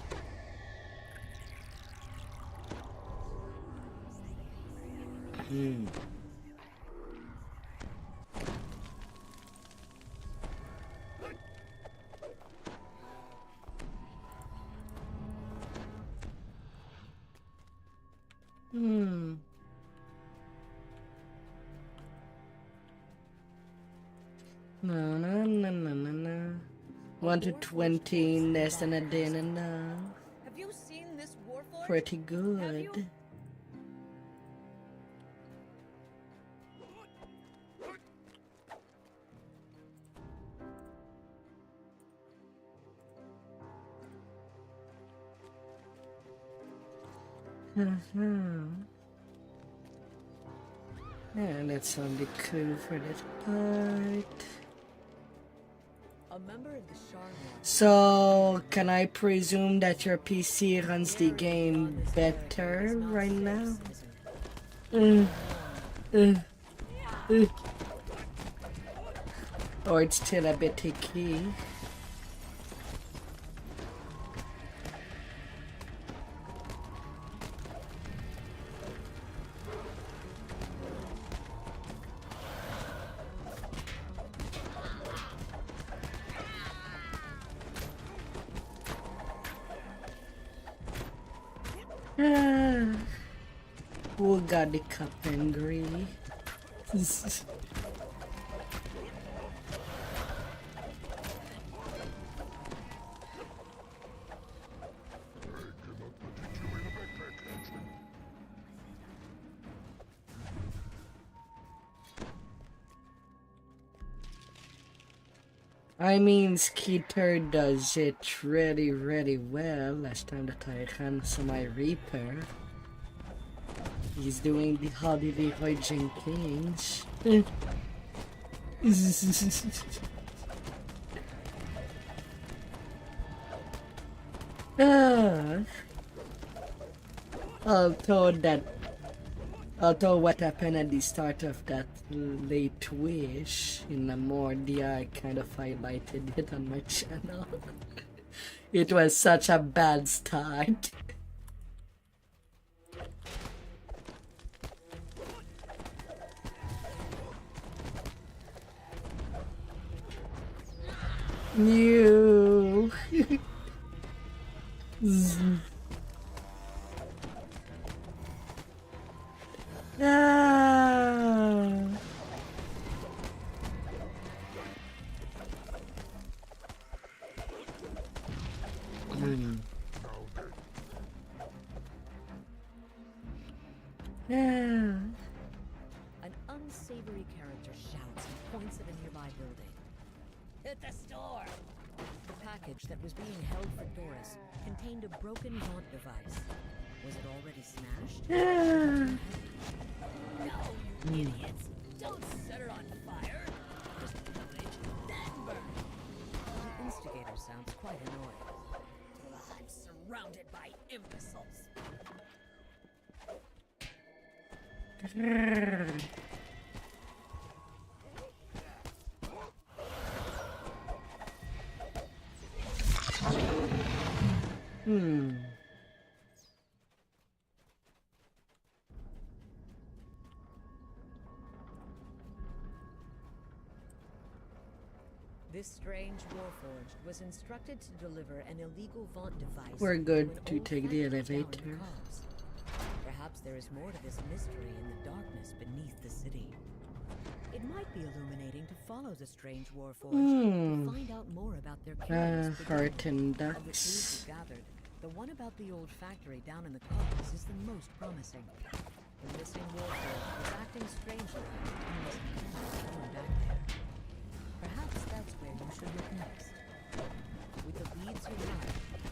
No, no, no, no, no, no. 1 to 20, less than a day and a half. Have you seen this Warforged? Pretty good. Yeah, that's only clue for that part. A member of the Charlotte So, can I presume that your PC runs the game better right now? Or it's still a bit icky? Who got the cup angry? I mean, Skeeter does it really well. Last time that I ran some my Reaper, he's doing the Holly Leroy Jenkins. Although what happened at the start of that late wish in Lamordia, I kind of highlighted it on my channel. It was such a bad start. You. Ah. An unsavory character shouts and points at a nearby building. Hit the store! The package that was being held for Doris contained a broken vaunt device. Was it already smashed? No, you idiots! Don't set her on fire! Just pillage, then burn! The instigator sounds quite annoyed. I'm surrounded by imbeciles. This strange warforged was instructed to deliver an illegal vaunt device. We're good an to old take the factory down in elevator. Cobs. Perhaps there is more to this mystery in the darkness beneath the city. It might be illuminating to follow the strange warforged to find out more about their curious R10 beginnings. Of the clues ducks. we gathered, the one about the old factory down in the Cobs is the most promising. The missing warforged was acting strangely and was going back there. Perhaps that's where you should look next. With the leads you have,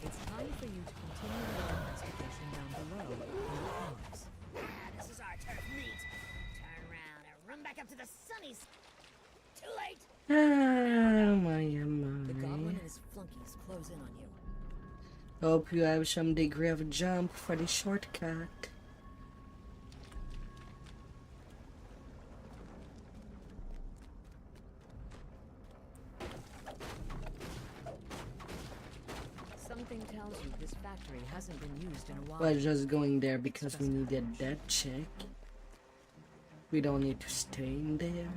it's time for you to continue your investigation down below in the Cobs. This is our turf meat. Turn around and run back up to the sunnies. Too late. Oh my, The goblin and his flunkies close in on you. Hope you have some degree of jump for the shortcut. Something tells you this factory hasn't been used in a while. We're just going there because we needed that check. We don't need to stay in there.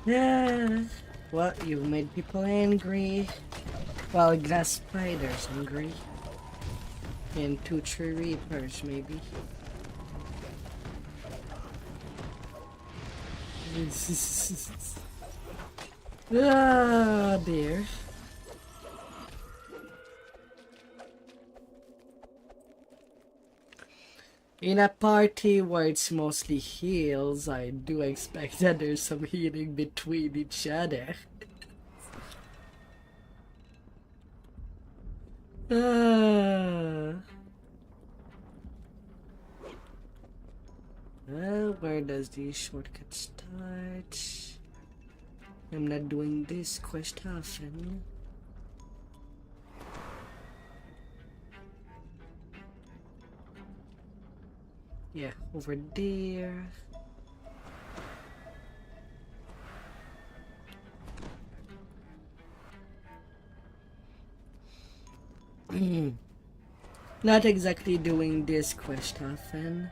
Yeah. Well, you made people angry. Well, glass spiders angry. And 2-3 reapers, maybe. Ah, dear. In a party where it's mostly heals, I do expect that there's some healing between each other. Well, where does the shortcut start? I'm not doing this quest often. Yeah, over there. Not exactly doing this quest often.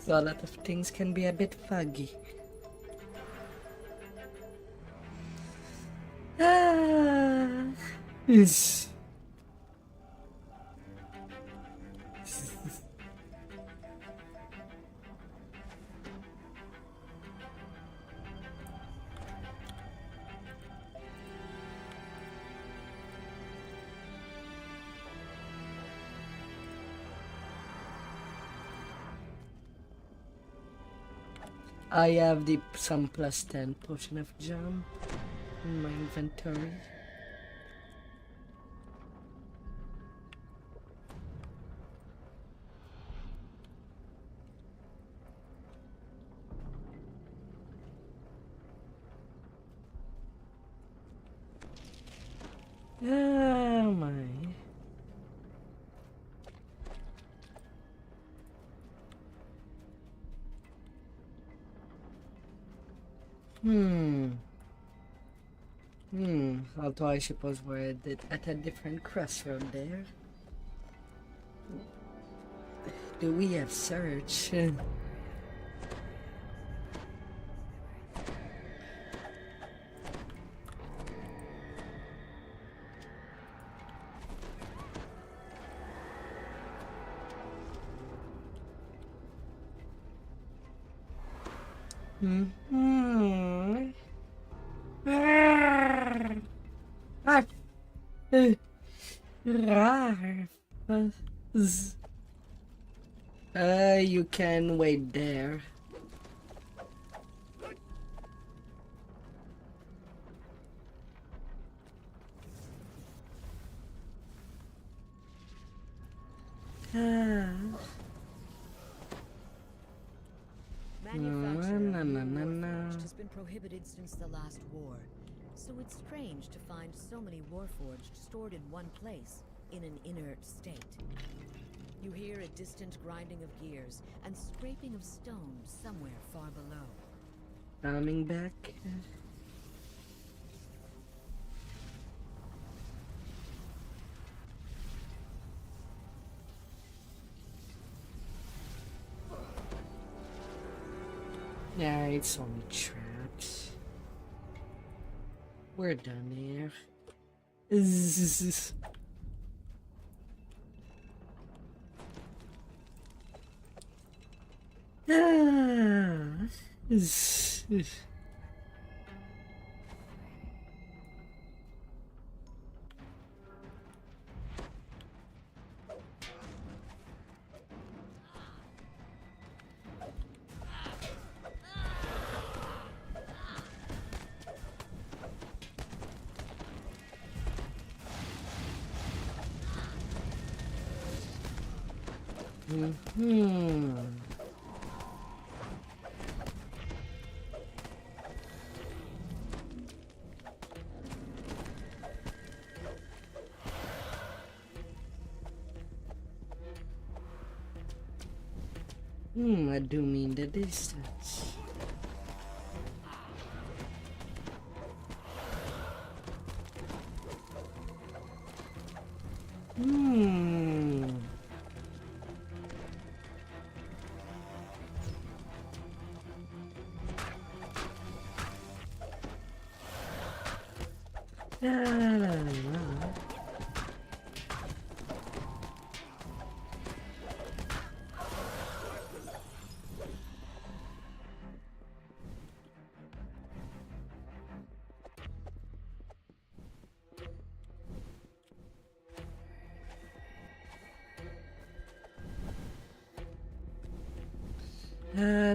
So a lot of things can be a bit foggy. Yes. I have the some plus 10 potion of jump in my inventory. Oh my. Although I suppose we're at a different crossroad there. Do we have search? You can wait there. Manufacture of new warforged has been prohibited since the last war, so it's strange to find so many warforged stored in one place, in an inert state. You hear a distant grinding of gears and scraping of stone somewhere far below. Coming back. Yeah, it's only traps. We're done here. I do mean the distance.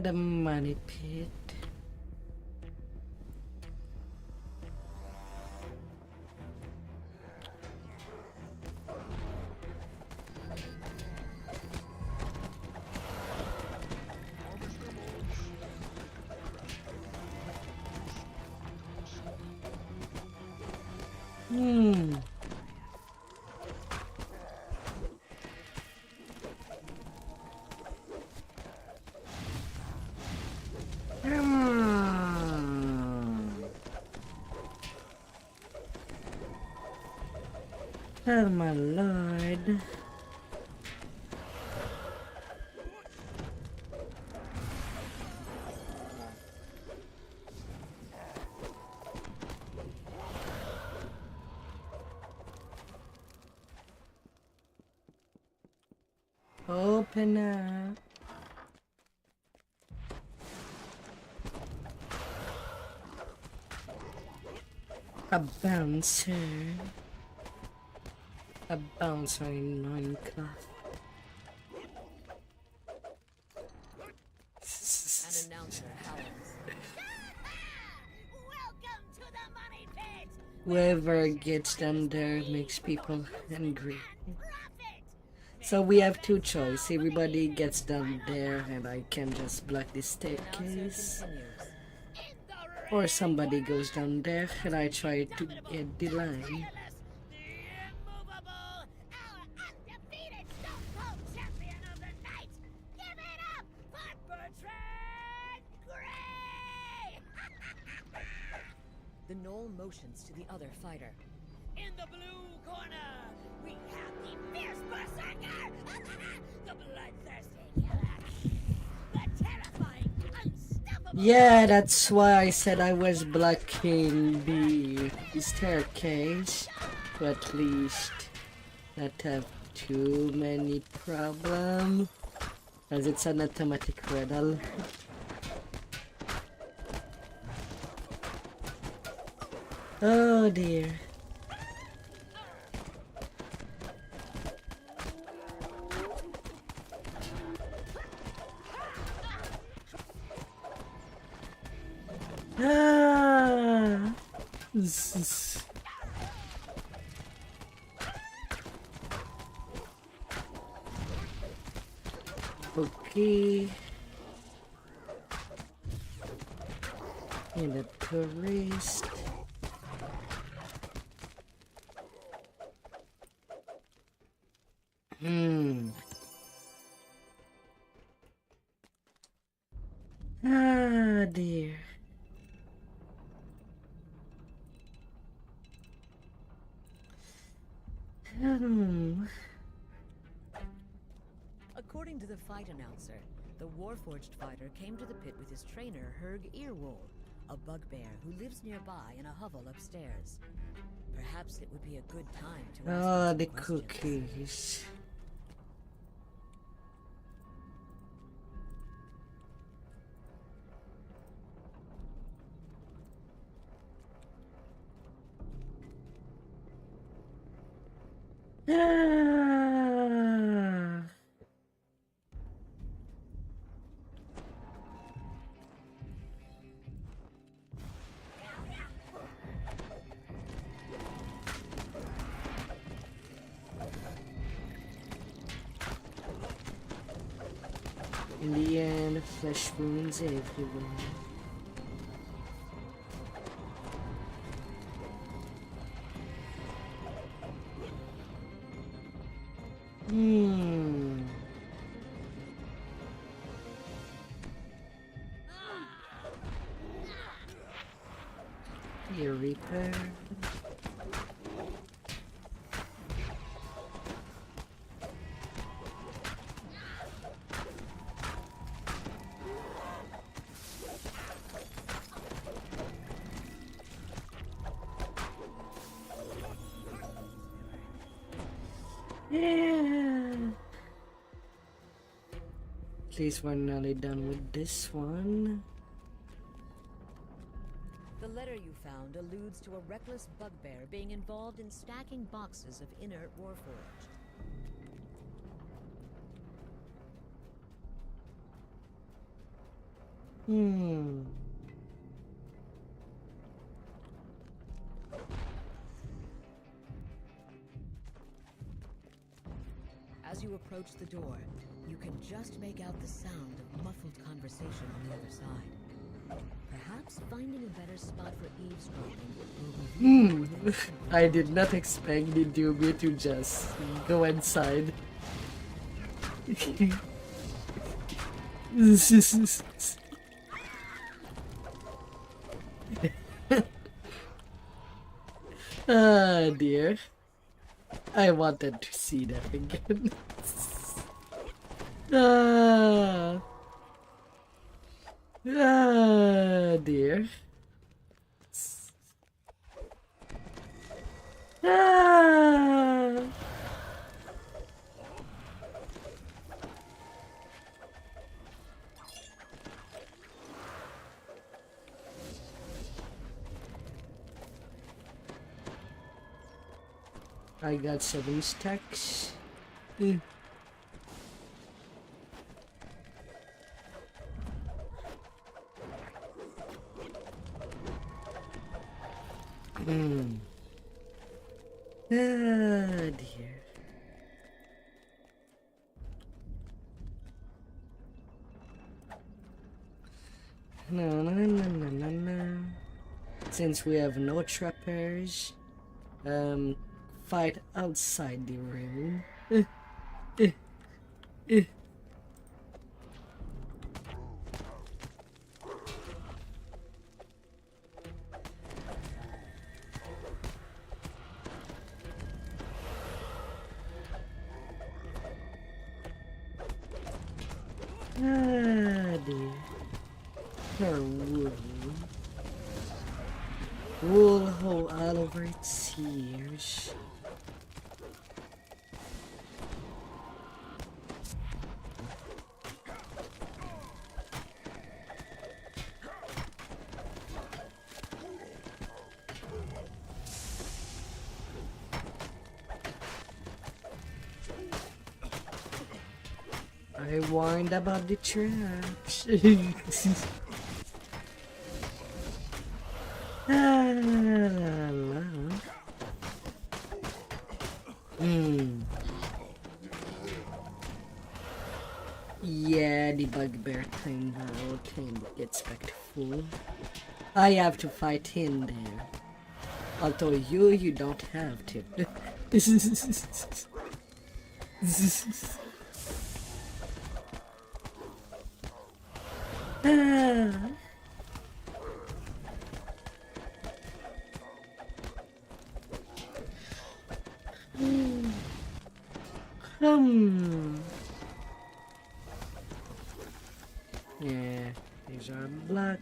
The money pit. Hmm. Oh my lord. Open up. A bouncer. A bouncer in Minecraft. An announcer howls. Welcome to the money pit. Whoever gets down there makes people angry. So we have two choices. Everybody gets down there and I can just block the staircase. Or somebody goes down there and I try to get the line. The immovable, our undefeated Stone Cold champion of the night. Give it up for Bertrand Gray. The Knoll motions to the other fighter. In the blue corner, we have the fierce berserker, the bloodthirsty killer, the terrifying, unstoppable. Yeah, that's why I said I was blocking the staircase. To at least not have too many problems. As it's an automatic riddle. Oh dear. Ah. Okay. And a tourist. Ah dear. According to the fight announcer, the Warforged fighter came to the pit with his trainer, Herg Earwool, a bugbear who lives nearby in a hovel upstairs. Perhaps it would be a good time to ask Ah, him the some questions. cookies. Ah. In the end, flesh wounds everywhere. Here, Reaper. Yeah. At least we're nearly done with this one. The letter you found alludes to a reckless bugbear being involved in stacking boxes of inert Warforged. As you approach the door, you can just make out the sound of muffled conversation on the other side. Perhaps finding a better spot for eavesdropping will I did not expect the Vtuber to just go inside. Ah, dear. I wanted to see that again. Ah. Ah, dear. Ah. I got 7 stacks. Ah, dear. No. Since we have no trappers, fight outside the room. Ah, dear. Her wool. Wool hole all over its ears. I warned about the traps. Yeah, the bugbear thing can get spectful. I have to fight in there. Although you don't have to. Yeah, these are blocked.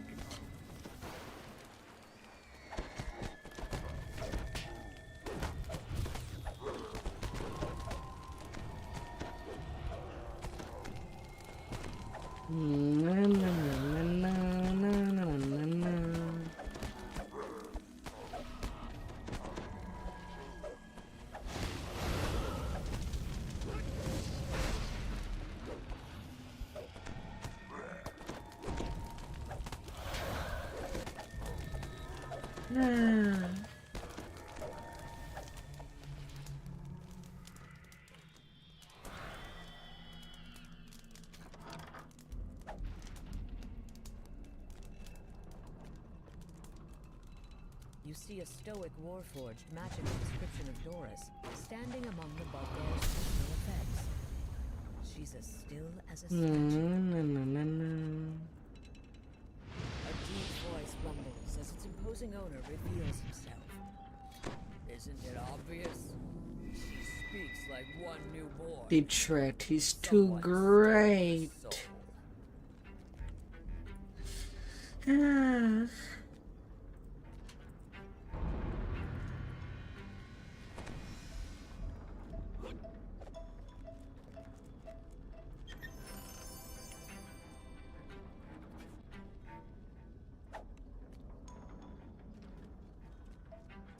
You see a stoic warforged matching the description of Doris, standing among the bugbear's personal effects. She's as still as a statue. A deep voice rumbles as its imposing owner reveals himself. Isn't it obvious? She speaks like one newborn. The threat is too great.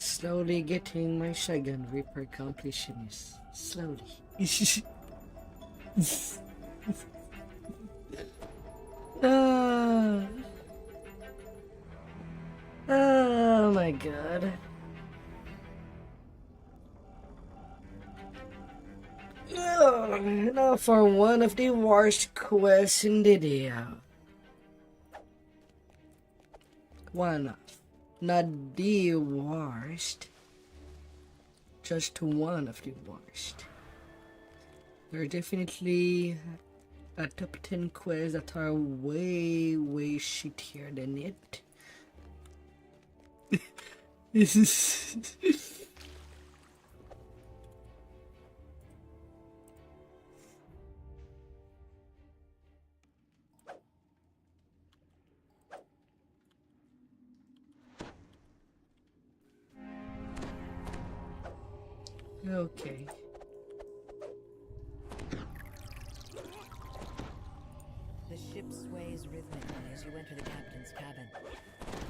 Slowly getting my second Reaper completionist. Slowly. Oh my god. Now for one of the worst quests in the video. one of, not the worst, just one of the worst. There are definitely a top 10 quests that are way shittier than it. This is okay. The ship sways rhythmically as you enter the captain's cabin.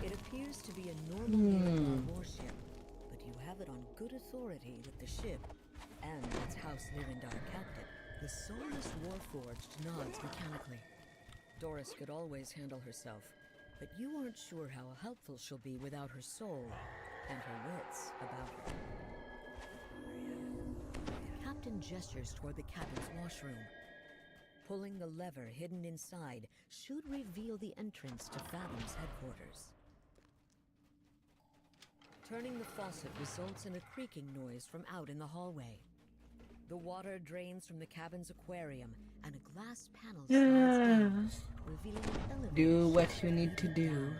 It appears to be a normal warship, but you have it on good authority that the ship, and its House Lyrindar captain, the soulless Warforged, nods mechanically. Doris could always handle herself, but you aren't sure how helpful she'll be without her soul and her wits about her. The captain gestures toward the cabin's washroom. Pulling the lever hidden inside should reveal the entrance to Fathom's headquarters. Turning the faucet results in a creaking noise from out in the hallway. The water drains from the cabin's aquarium, and a glass panel slides down, revealing an elevator. Do what you need to do.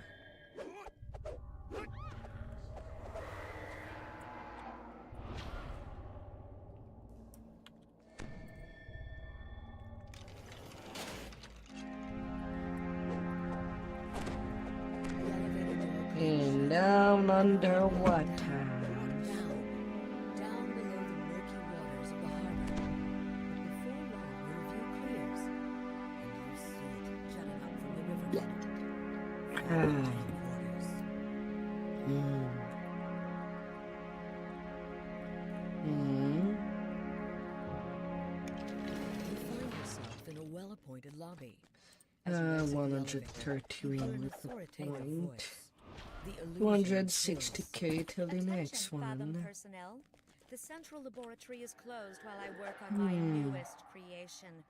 And down underwater. Down below the murky waters of the harbor. Before long, your view clears, and you see it jutting up from the riverbed. Headquarters. You find yourself in a well-appointed lobby. 131 with the point. 260k till the next one. Personnel. The central laboratory is closed while I work on my newest creation.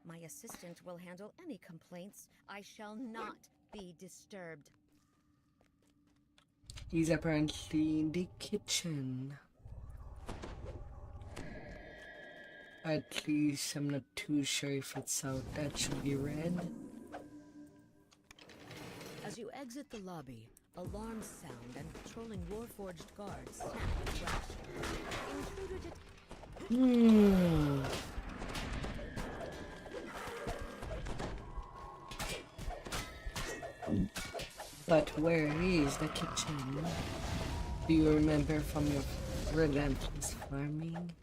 My assistant will handle any complaints. I shall not be disturbed. He's apparently in the kitchen. At least I'm not too sure if it's out. That should be red. As you exit the lobby, alarms sound and patrolling Warforged guards snap a flash. Intruder But where is the kitchen? Do you remember from your relentless farming?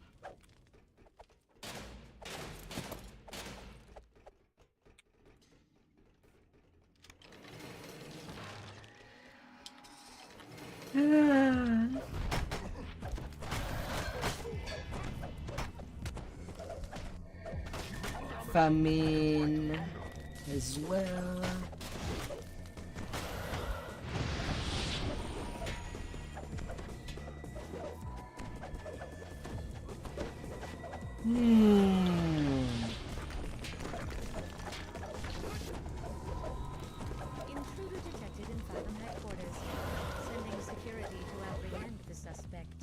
Famine as well. Intruder detected in Fathom headquarters. Sending security to apprehend the suspect.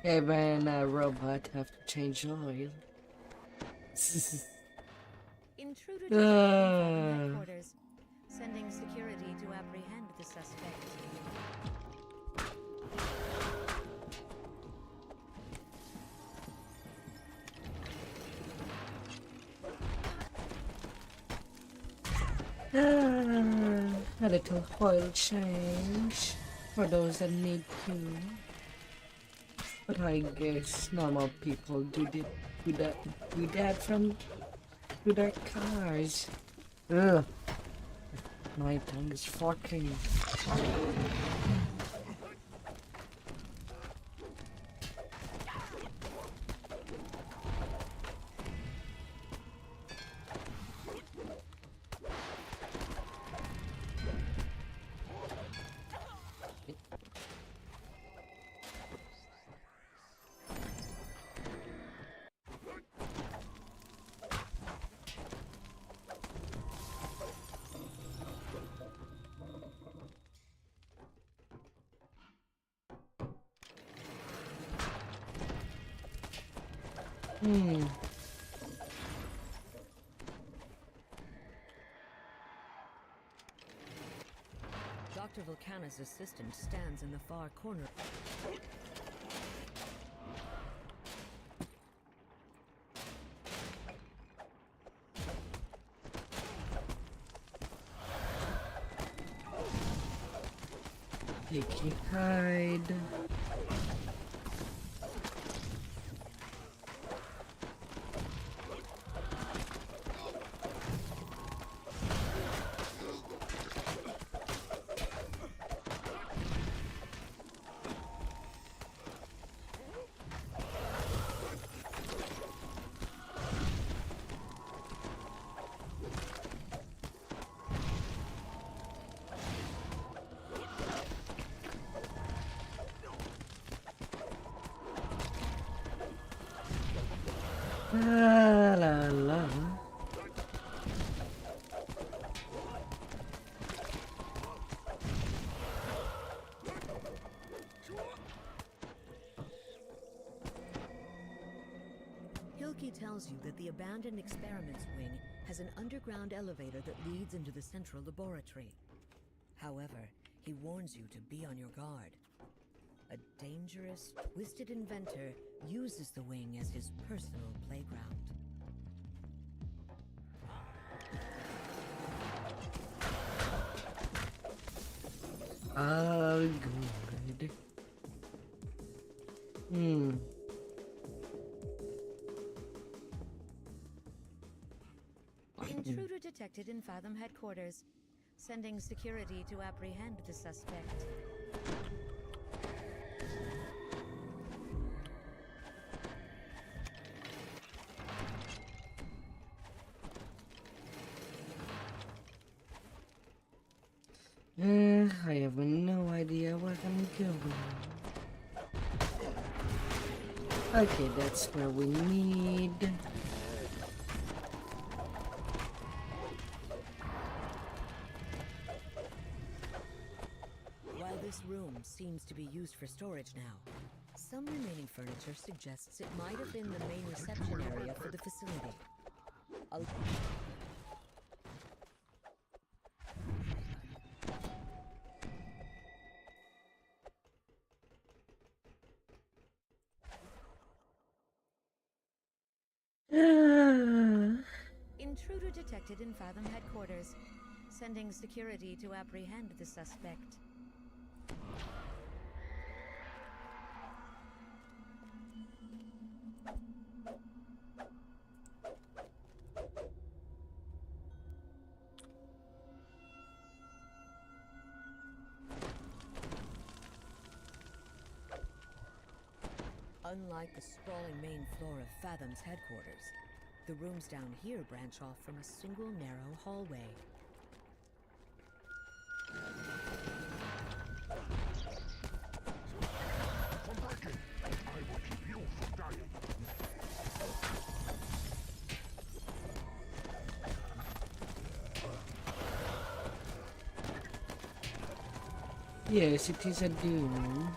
Even a robot have to change oil. Intruder detected in Fathom headquarters. Sending security to apprehend the suspect. A little oil change for those that need to. But I guess normal people do that from to their cars. Ugh. My tongue is fucking. Dr. Volcana's assistant stands in the far corner. Hickey hide. La la la. Hilke tells you that the abandoned experiments wing has an underground elevator that leads into the central laboratory. However, he warns you to be on your guard. A dangerous, twisted inventor uses the wing as his personal playground. All good. Intruder detected in Fathom headquarters. Sending security to apprehend the suspect. I have no idea what I'm doing. Okay, that's where we need. While this room seems to be used for storage now, some remaining furniture suggests it might have been the main reception area for the facility. Intruder detected in Fathom headquarters. Sending security to apprehend the suspect. Unlike the sprawling main floor of Fathom's headquarters, the rooms down here branch off from a single narrow hallway. From breaking, I will keep you from dying. Yes, it is a doom.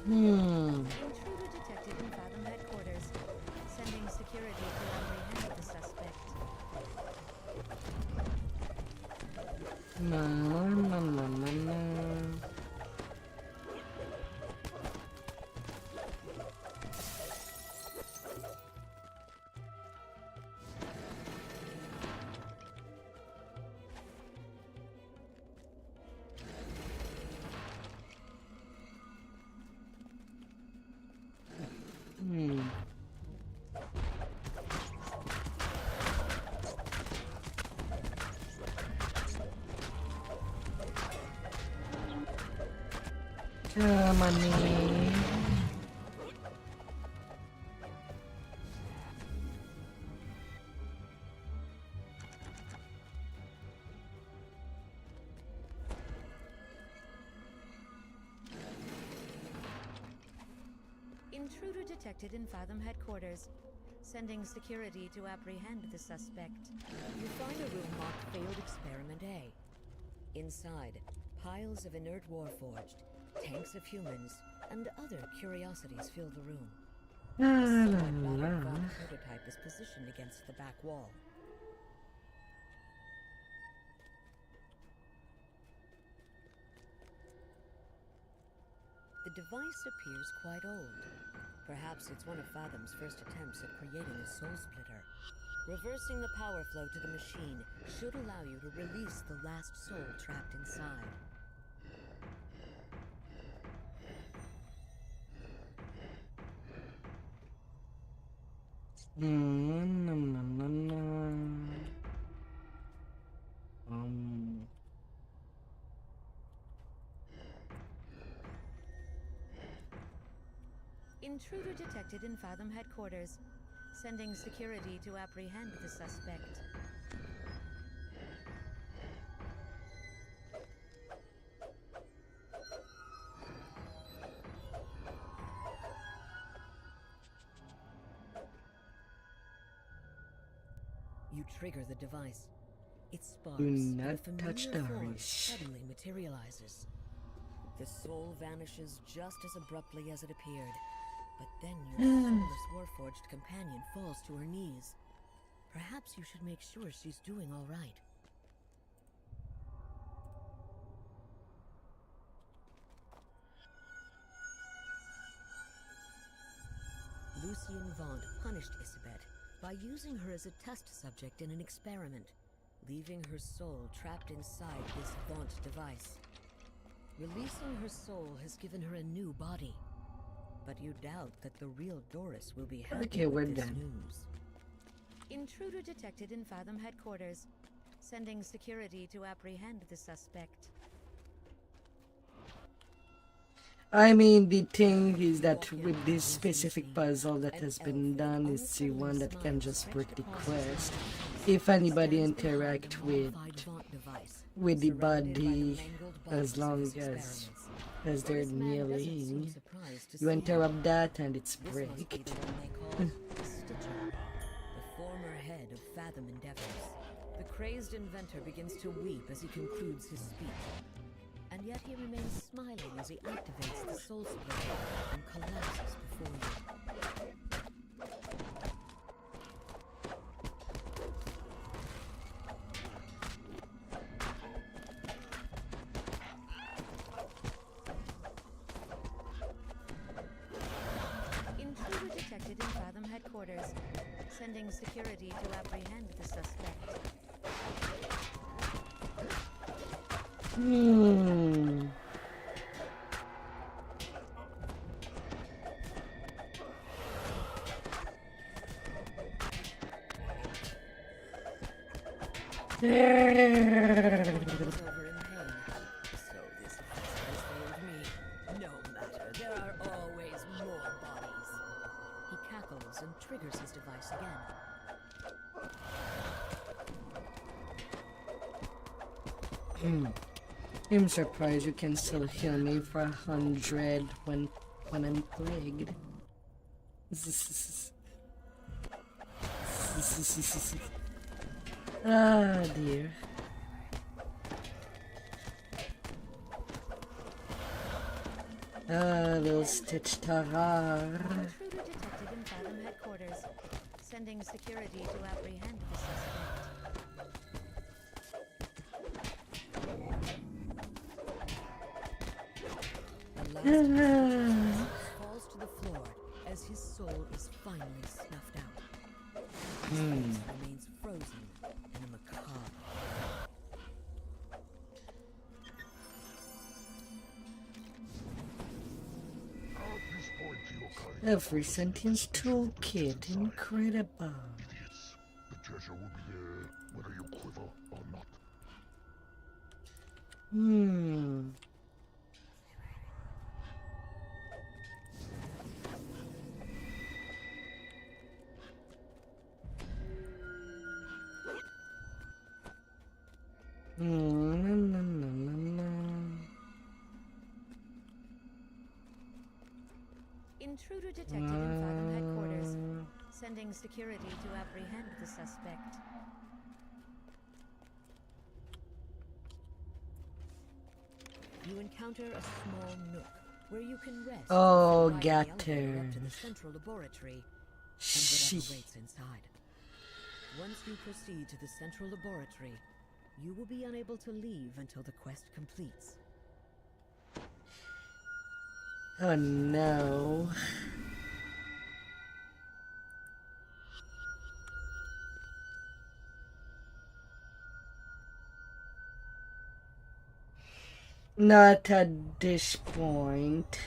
Intruder detected in Fathom headquarters. Sending security to apprehend the suspect. Na na na na na. Money. Intruder detected in Fathom headquarters. Sending security to apprehend the suspect. You find a room marked Failed Experiment A. Inside, piles of inert warforged, tanks of humans, and other curiosities fill the room. A somewhat battered Vought prototype is positioned against the back wall. The device appears quite old. Perhaps it's one of Fathom's first attempts at creating a soul splitter. Reversing the power flow to the machine should allow you to release the last soul trapped inside. Intruder detected in Fathom headquarters. Sending security to apprehend the suspect. You trigger the device. It sparks, Do and not a familiar touch the form wrist. suddenly materializes. The soul vanishes just as abruptly as it appeared. But then your soulless warforged companion falls to her knees. Perhaps you should make sure she's doing all right. Lucien Vaughn punished Isabet by using her as a test subject in an experiment, leaving her soul trapped inside this Vaughn device. Releasing her soul has given her a new body. But you doubt that the real Doris will be happy Okay, we're with this done. news. Intruder detected in Fathom headquarters. Sending security to apprehend the suspect. I mean, the thing is that with this specific puzzle that has been done is the one that can just break the quest. If anybody interact with the body, as long as they're kneeling, you interrupt that and it's break. The former head of Fathom Endeavors. The crazed inventor begins to weep as he concludes his speech. And yet he remains smiling as he activates the soul splitter and collapses before you. Intruder detected in Fathom headquarters. Sending security to apprehend the suspect. He cackles and triggers his device again. I'm surprised you can still heal me for 100 when I'm plagued. Ah dear. Ah, little Stitch Tarar. Intruder detected in Fathom headquarters. Sending security to apprehend the suspect. Falls to the floor as his soul is finally snuffed out. His Hmm. face remains frozen in a macabre. At this point, Yokai, Every sentience toolkit, incredible. idiots. The treasure will be there whether you quiver or not. Intruder detected in Fathom headquarters. Sending security to apprehend the suspect. You encounter a small nook where you can rest. Oh, before riding the got elevator her. up to the central laboratory and whatever waits inside. Once you proceed to the central laboratory, you will be unable to leave until the quest completes. Oh no. Not at this point.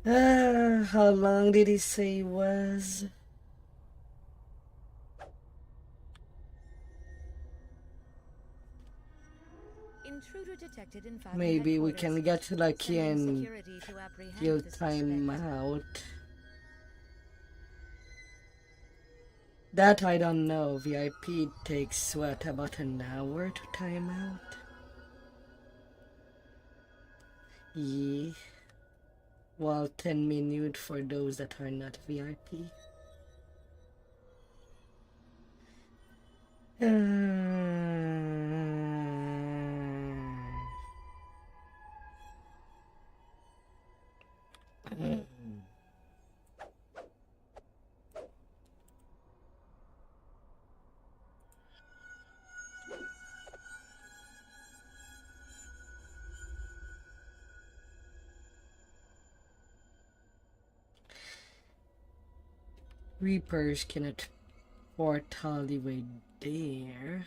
How long did he say it was? Intruder detected in Fathom Maybe we headquarters. can get lucky Sending and security to apprehend kill the time suspect. out. That I don't know. VIP takes what, about an hour to time out? Yeah. Well, 10 minutes for those that are not VIP. Reapers cannot port all the way there.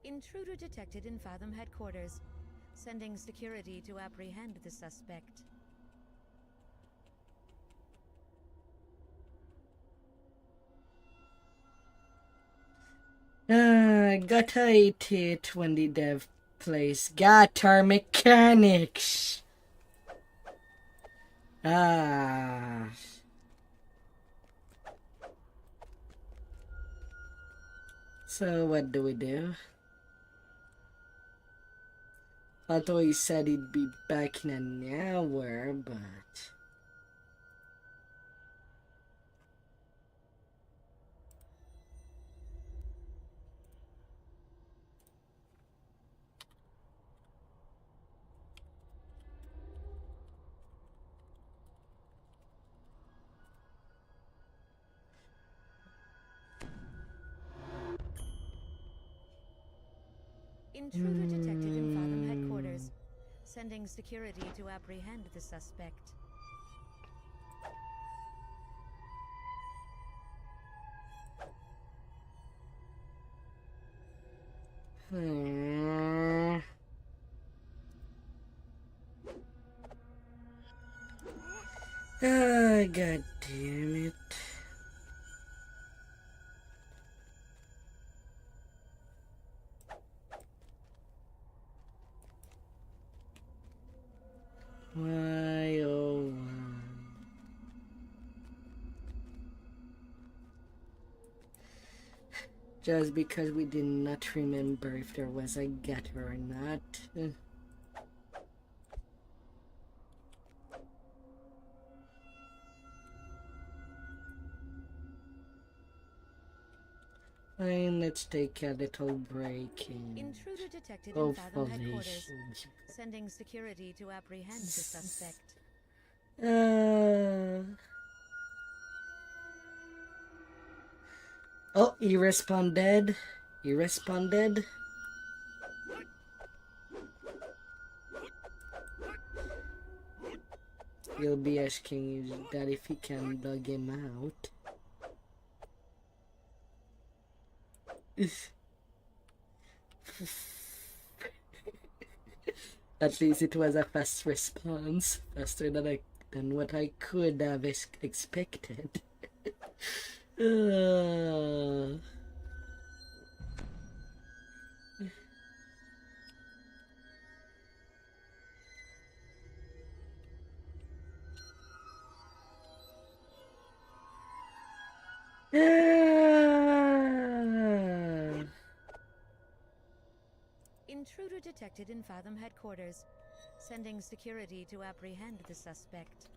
Intruder detected in Fathom headquarters. Sending security to apprehend the suspect. Gotta hate it when the dev plays guitar mechanics. Ah. So what do we do? Although he said he'd be back in an hour, but... Intruder detected in Fathom headquarters. Sending security to apprehend the suspect. Ah, god damn it. Why, oh, why? Just because we did not remember if there was a getter or not. Fine, let's take a little break and Intruder detected in Fathom hopefully. headquarters. Sending security to apprehend the suspect. Oh, he responded. He responded. He'll be asking you that if he can dug him out. At least it was a fast response, faster than what I could have expected. Intruder detected in Fathom headquarters. Sending security to apprehend the suspect.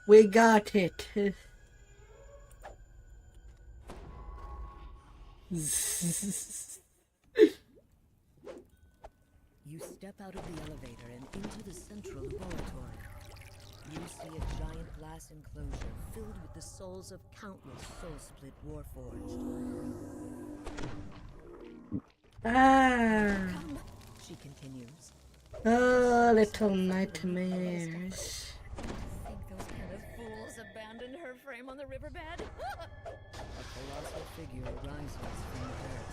We got it. You step out of the elevator and into the central laboratory. You see a giant glass enclosure filled with the souls of countless soul-split warforged. Come, she continues. Oh, little nightmares. Think those kind of fools abandoned her frame on the riverbed? A colossal figure rises from the dirt.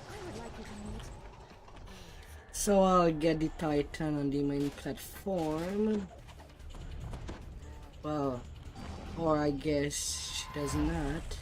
I would like you to meet. So I'll get the Titan on the main platform. Well, or I guess she does not.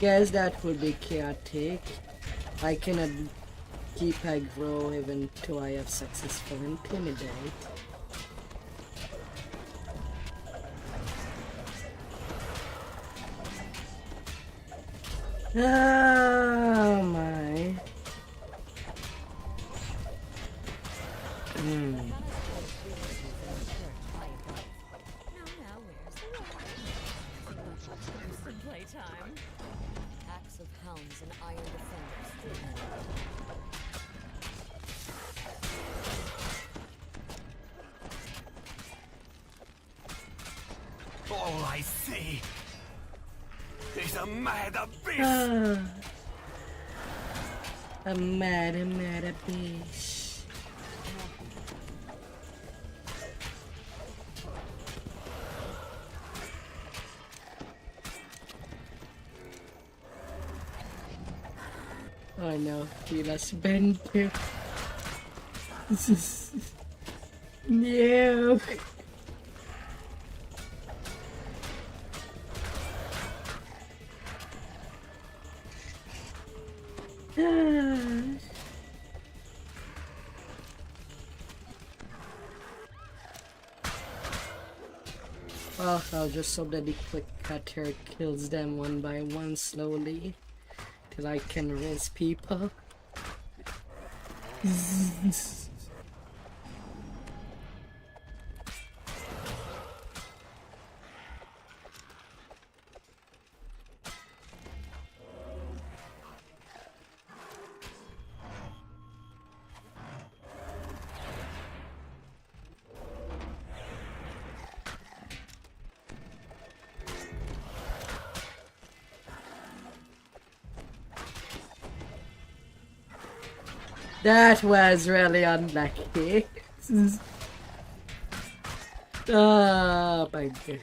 Guess that would be chaotic. I cannot keep aggro even though I have successful intimidate. Oh my. Playtime. Packs of hounds and iron defenders stood there. All I see is a mad abyss. A mad abyss. Oh no, he lost Bender. No. Well, I'll just hope that the quick cutter kills them one by one slowly. Till I can res people. That was really unlucky. Oh my god. The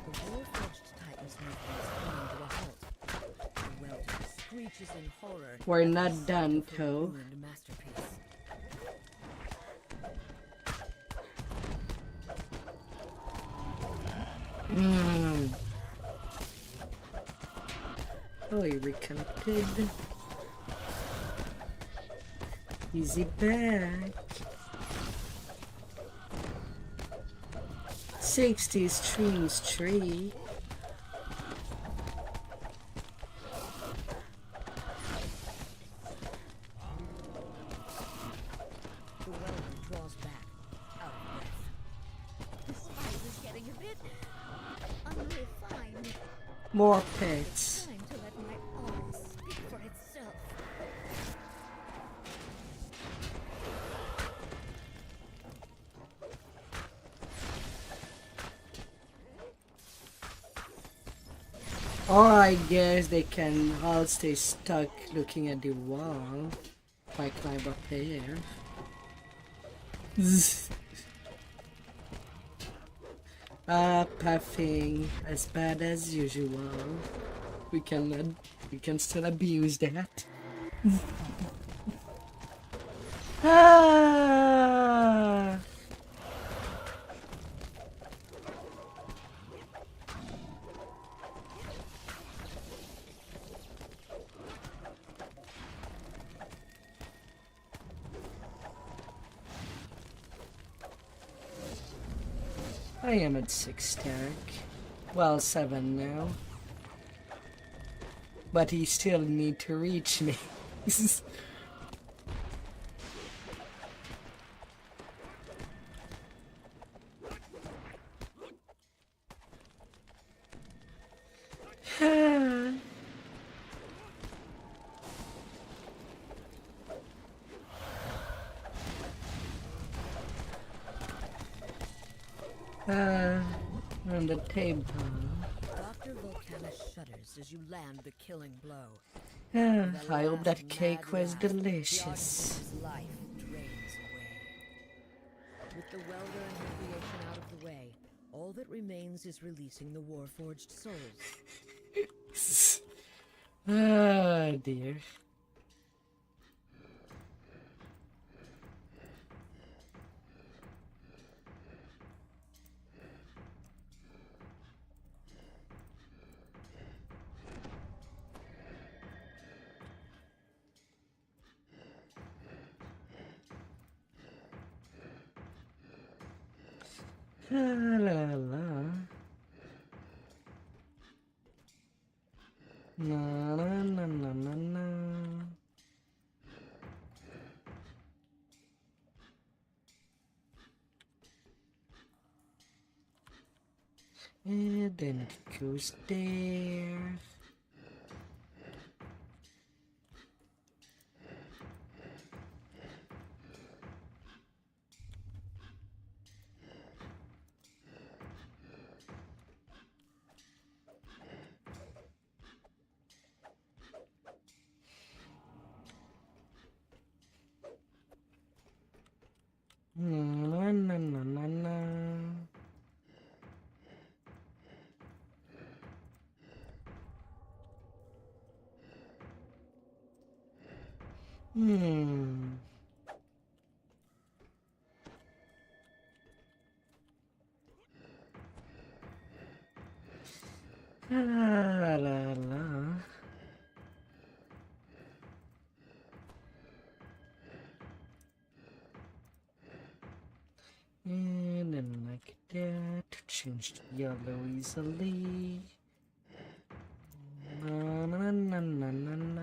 warforged Titan's movements come to a halt. The welter screeches in horror. We're not done, though. Ruined masterpiece. Oh, he reconnected. Easy back. 60 streams tree. The welder draws back, out of breath. This fight is getting a bit unrefined. More pets. Time to let my aura speak for itself. Or I guess they can all stay stuck looking at the wall if I climb up here. Pathing as bad as usual. We can still abuse that. Ah! I am at 6 stack. Well, 7 now. But he still need to reach me. On the table. Dr. Volcanus shudders as you land the killing blow. I hope that cake was delicious. His life drains away. With the welder and her creation out of the way, all that remains is releasing the warforged souls. Ah, dear. La la la. Na na na na na na. And then it goes there. Na na na na na. La la la. And then like that, change to yellow easily. Na na na na na na.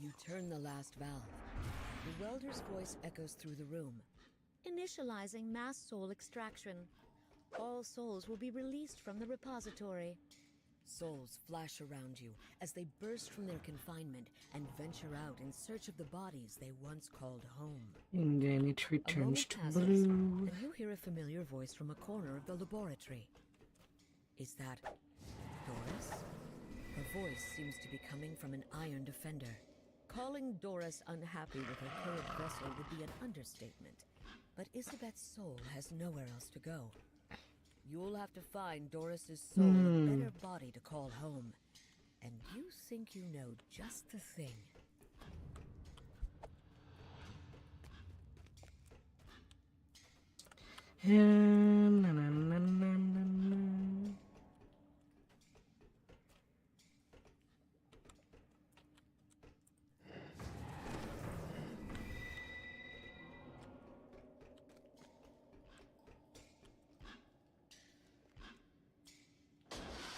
You turn the last valve. The welder's voice echoes through the room. Initializing mass soul extraction. All souls will be released from the repository. Souls flash around you as they burst from their confinement and venture out in search of the bodies they once called home. And then it returns to passes, blue. and you hear a familiar voice from a corner of the laboratory. Is that Doris? Her voice seems to be coming from an iron defender. Calling Doris unhappy with her current vessel would be an understatement, but Isabet's soul has nowhere else to go. You'll have to find Doris's soul a better body to call home, and you think you know just the thing. Na, na, na, na, na, na.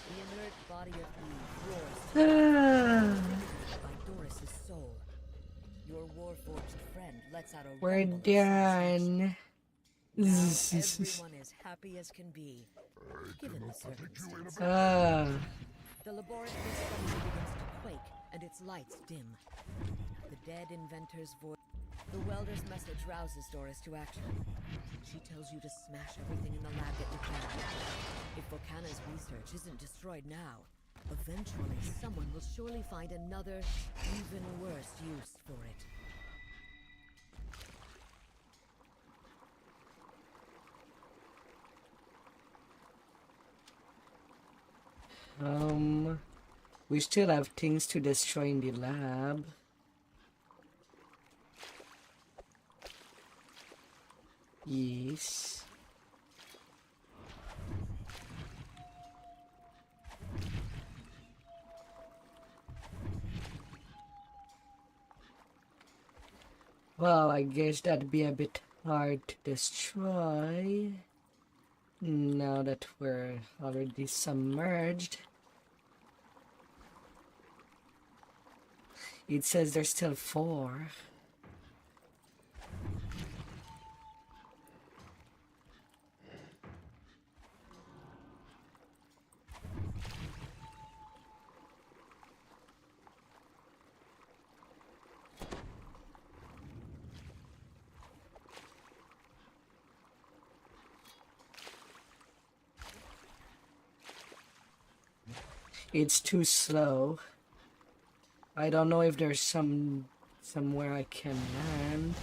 The inert body of Eve roars Ah, by Doris's soul. Your warforged friend lets out a we're rumble of satisfaction. done. Now everyone is happy as can be, given the circumstances. The laboratory suddenly begins to quake, and its lights dim. The dead inventor's voice. The welder's message rouses Doris to action. She tells you to smash everything in the lab that you can. If Volcana's research isn't destroyed now, eventually someone will surely find another, even worse use for it. We still have things to destroy in the lab. Yes. Well, I guess that'd be a bit hard to destroy now that we're already submerged. It says there's still 4. It's too slow. I don't know if there's somewhere I can land.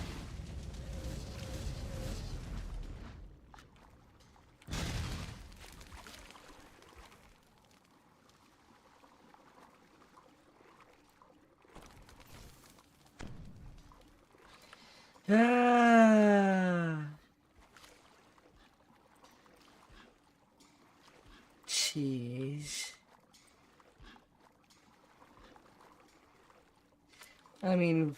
Jeez. I mean,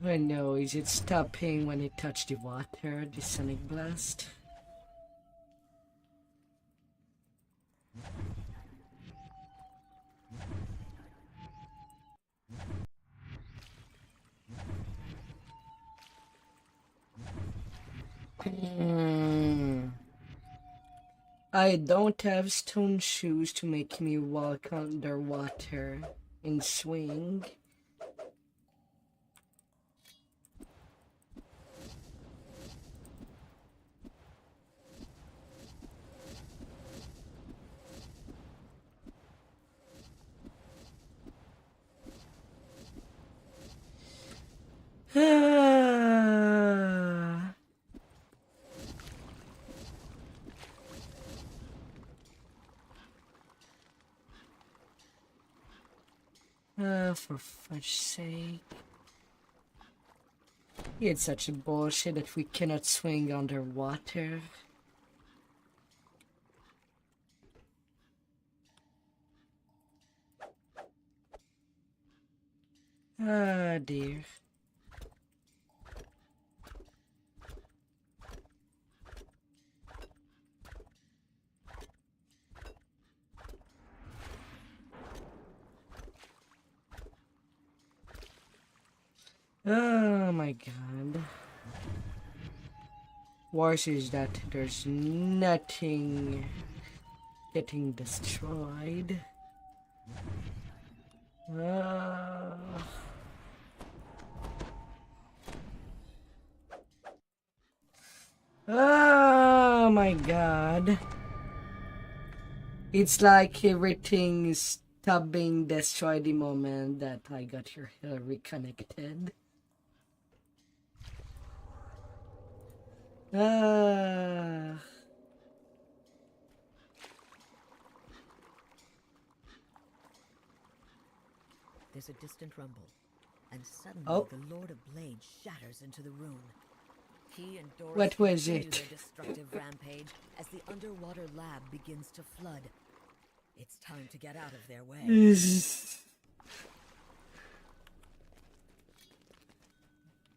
I know, is it stopping when it touched the water, the sonic blast? I don't have stone shoes to make me walk underwater and swing. For fudge's sake. It's such a bullshit that we cannot swing underwater. Ah, dear. Oh my god. Worse is that there's nothing getting destroyed. Oh my god. It's like everything stopped being destroyed the moment that I got here reconnected. Ah. There's a distant rumble, and suddenly Oh. the Lord of Blades shatters into the room. He and Doris What was continue it? their destructive rampage as the underwater lab begins to flood. It's time to get out of their way.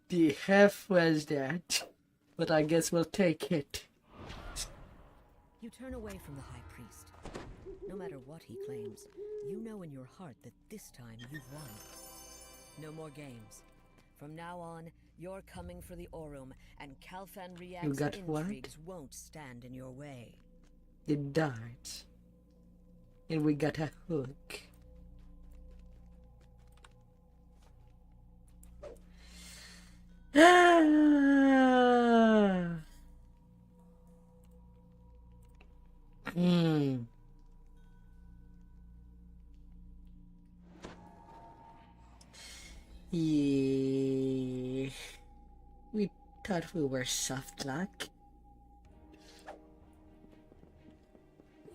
The F was that? But I guess we'll take it. You turn away from the High Priest. No matter what he claims, you know in your heart that this time you've won. No more games. From now on, you're coming for the Aurum, and Calfan You got Riak's what? intrigues won't stand in your way. The dart. And we got a hook. Ah. Hmm. Yeah. We thought we were soft luck.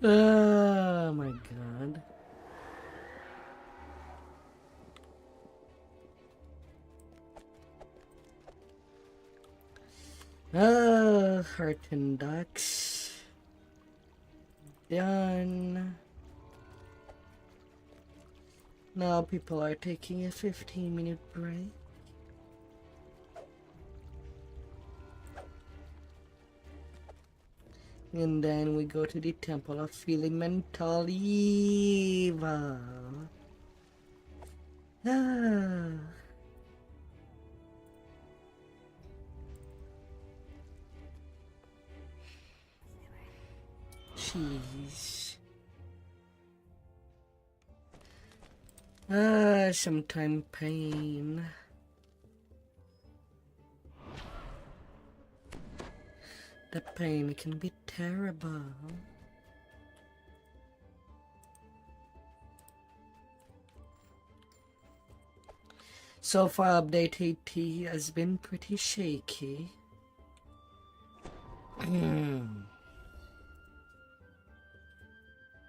Oh my god. Oh, heart and ducks. Done. Now people are taking a 15-minute break. And then we go to the Temple of Elemental Evil. Ah. Jeez. Ah, sometime pain. The pain can be terrible. So far, update 80 has been pretty shaky.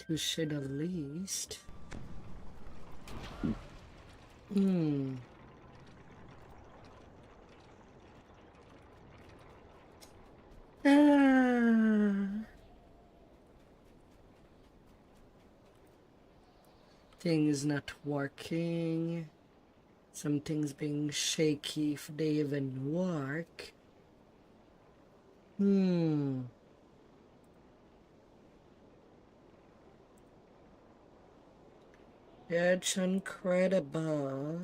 To say the least. Things not working. Some things being shaky if they even work. It's incredible.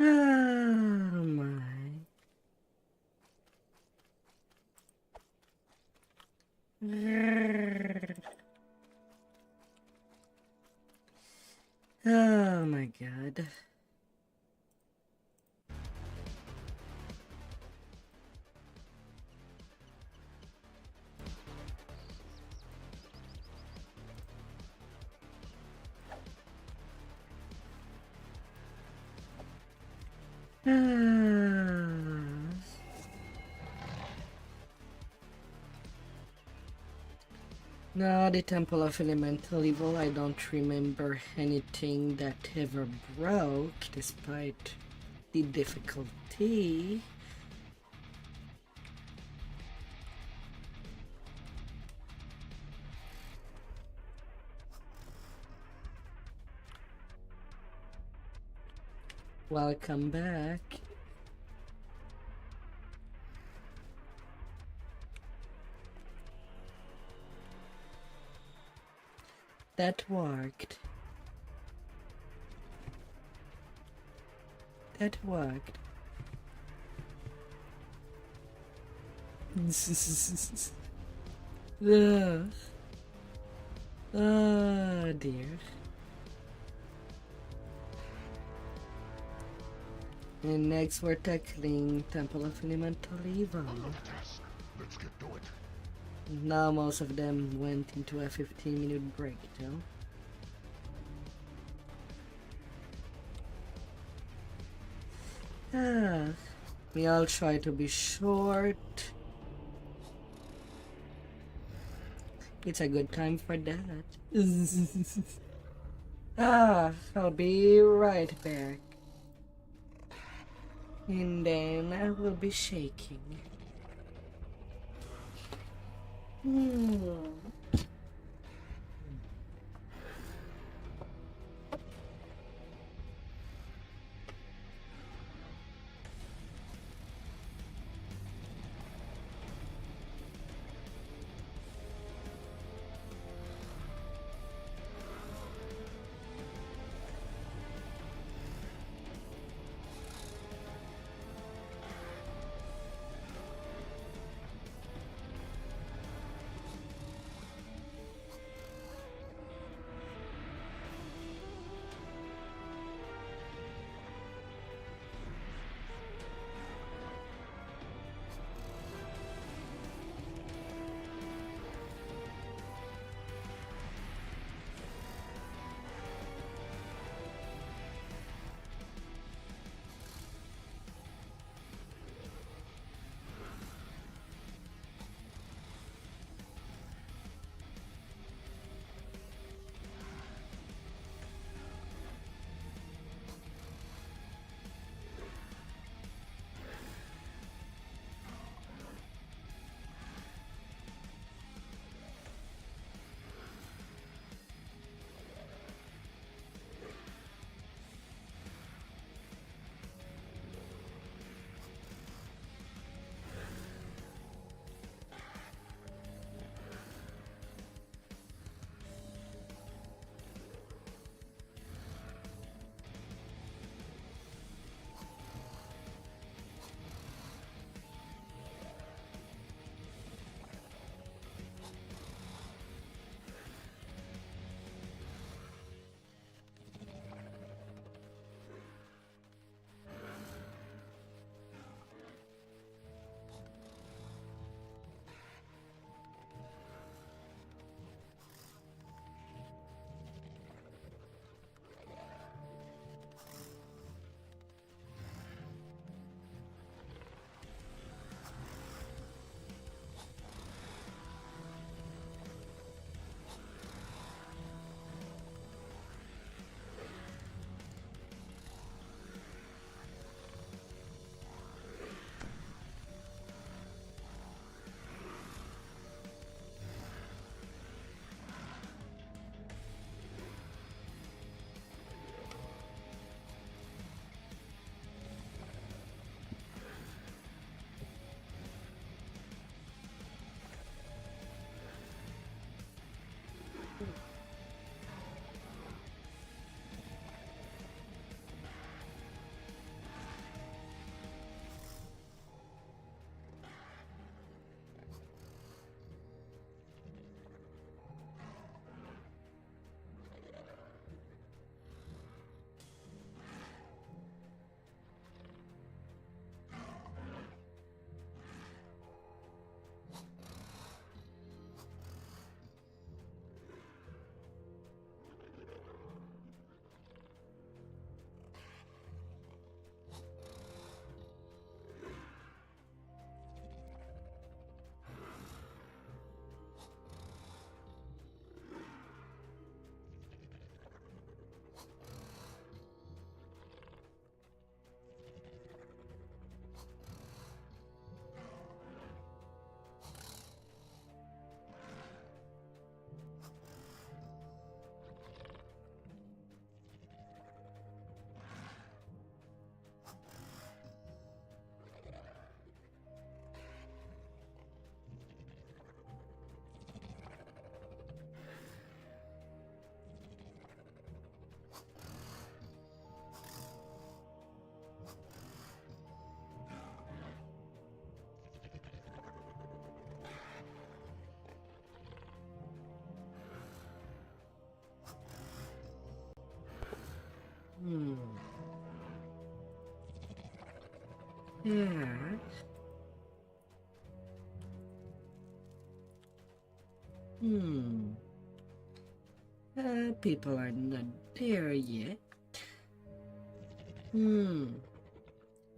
Oh my. Oh my god. Now the Temple of Elemental Evil, I don't remember anything that ever broke despite the difficulty. Welcome back. That worked. That worked. Ugh. Oh dear. And next we're tackling Temple of Elemental Evil. Let's get to it. Now most of them went into a 15-minute break, though. We all try to be short. It's a good time for that. I'll be right back. And then I will be shaking. Hmm. Yeah. Hmm. People are not there yet. Hmm.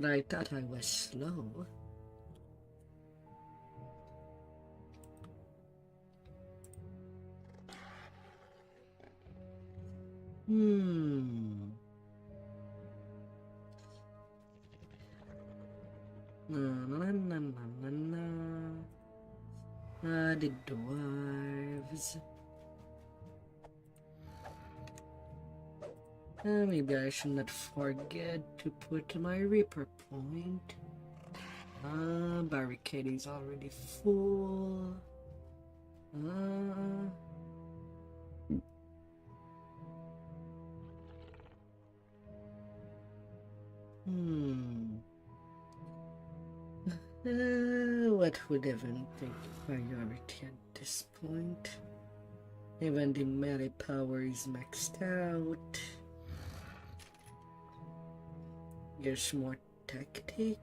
I thought I was slow. Hmm. Na. The dwarves. Maybe I should not forget to put my Reaper point. Barricade is already full. What would even take priority at this point? Even the melee power is maxed out. Here's more tactic.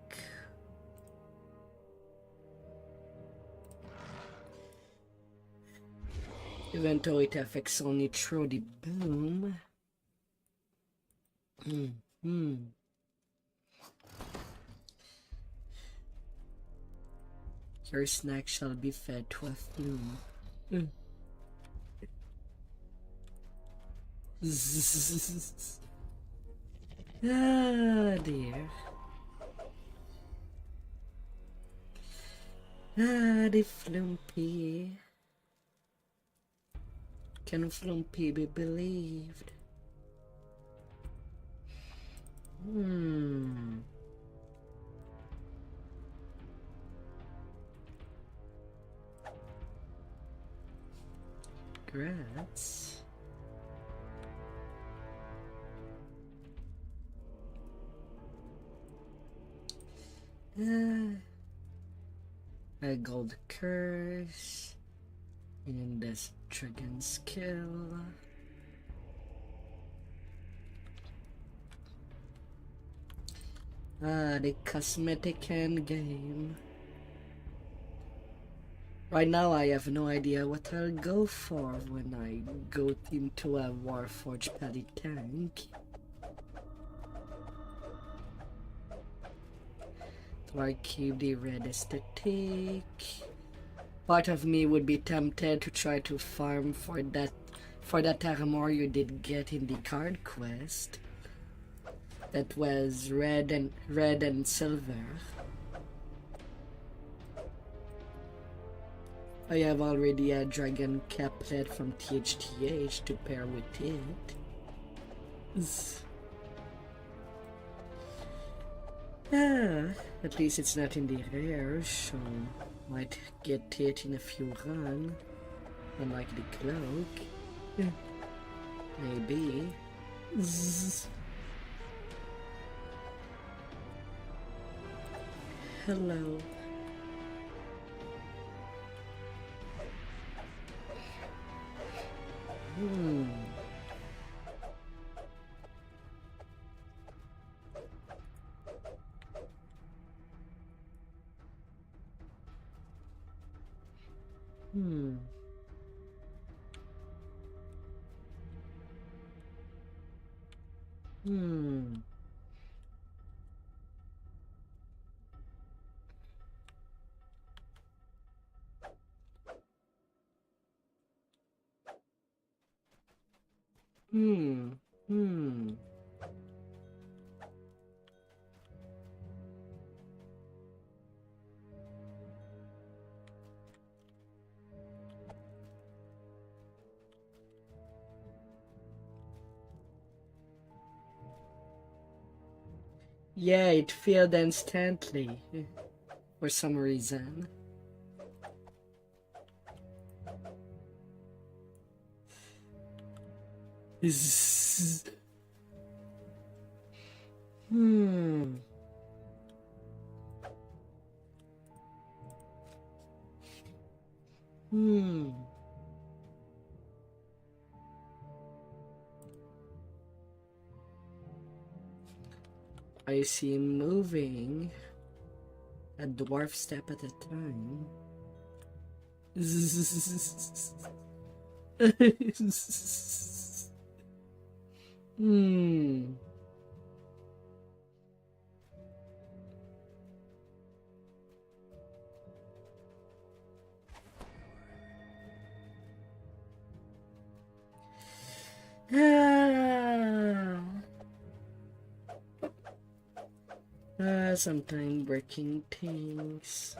Even though it affects only through the boom. Your snack shall be fed to a flume. Ah, dear. The Flumpy. Can Flumpy be believed? Congrats. A gold curse. And this dragon skill. The cosmetic end game. Right now I have no idea what I'll go for when I go into a Warforged Paddy tank. Do I keep the red aesthetic? Part of me would be tempted to try to farm for that armor you did get in the card quest. That was red and silver. I have already a dragon caplet from THTH to pair with it. At least it's not in the rare, so might get it in a few runs. Unlike the cloak. Maybe. Hello. Yeah, it failed instantly. For some reason. I see him moving. A dwarf step at a time. Hmm. Sometimes breaking things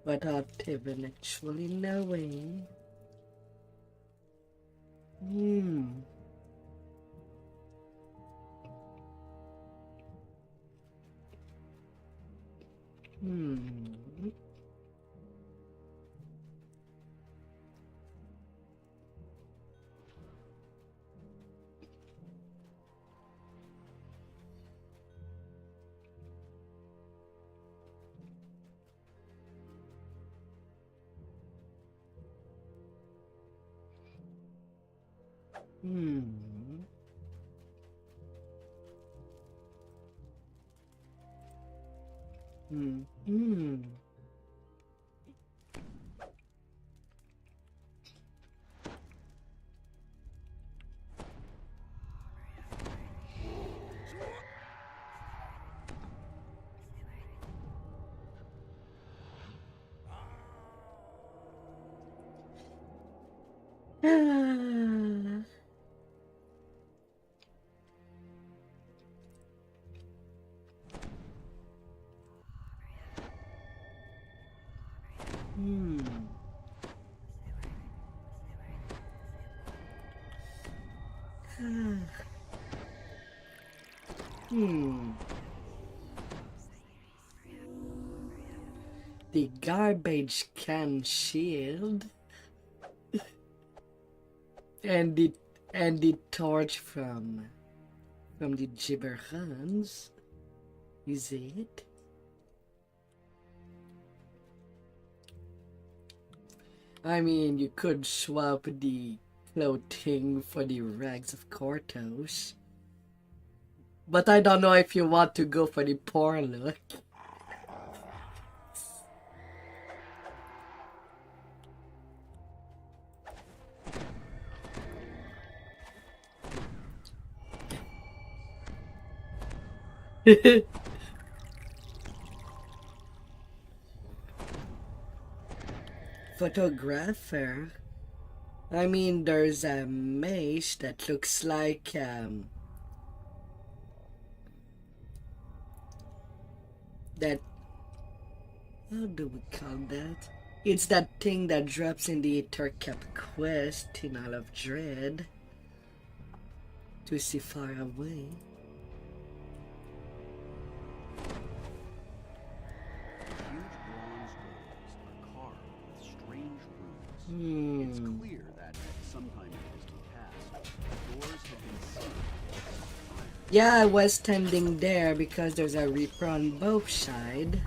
without even actually knowing. Hmm. Hmm. Hmm. Hmm. Ah. Hmm. Hmm. The garbage can shield and the torch from the gibber hands. Is it? I mean, you could swap the clothing for the rags of Kortos. But I don't know if you want to go for the poor look. Photographer? I mean, there's a maze that looks like, that, how do we call that? It's that thing that drops in the Ethercap quest in Isle of Dread to see far away. Huge bronze doors are carved with strange runes. It's clear that at some time in the distant past, doors have been sealed. Yeah, I was standing there because there's a Reaper on both sides.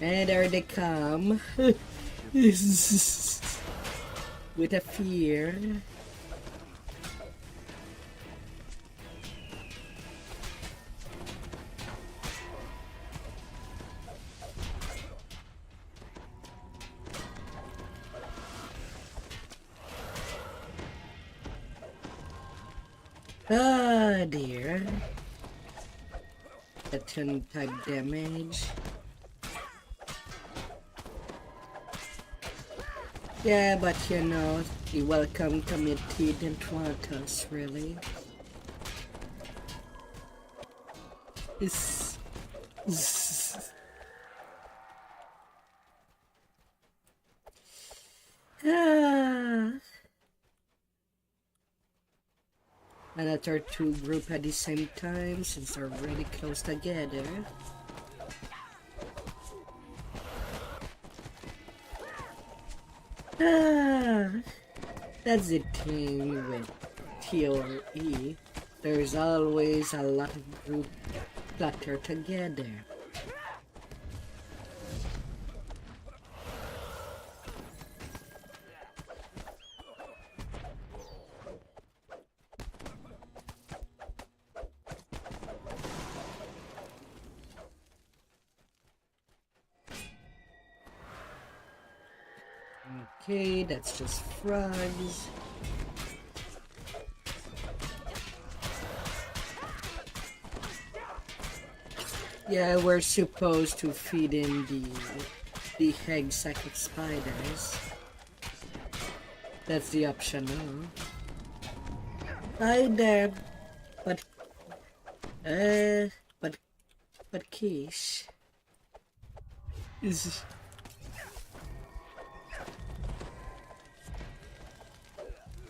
And there they come. With a fear. Ah, dear. A 10 type damage. Yeah, but you know, the welcome committee didn't want us, really. It's... Ah. Another two group at the same time since they're really close together. Ah, that's the thing with TOE. There's always a lot of group clutter together. Okay, that's just frogs. Yeah, we're supposed to feed in the egg sack of spiders. That's the optional. Hi there, but but Quiche is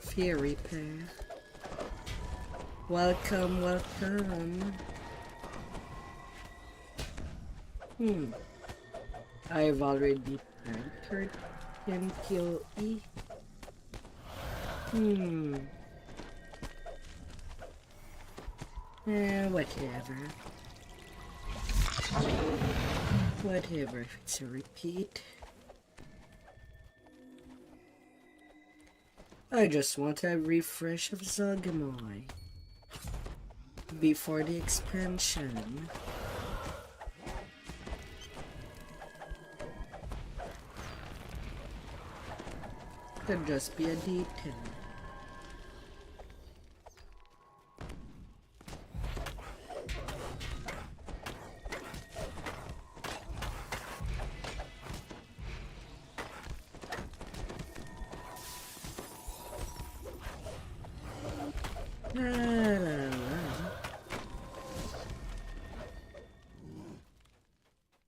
Fury pair. Welcome, welcome. I've already entered him kill E. Whatever. Whatever, if it's a repeat. I just want a refresh of Zogamoy before the expansion. Could just be a detail.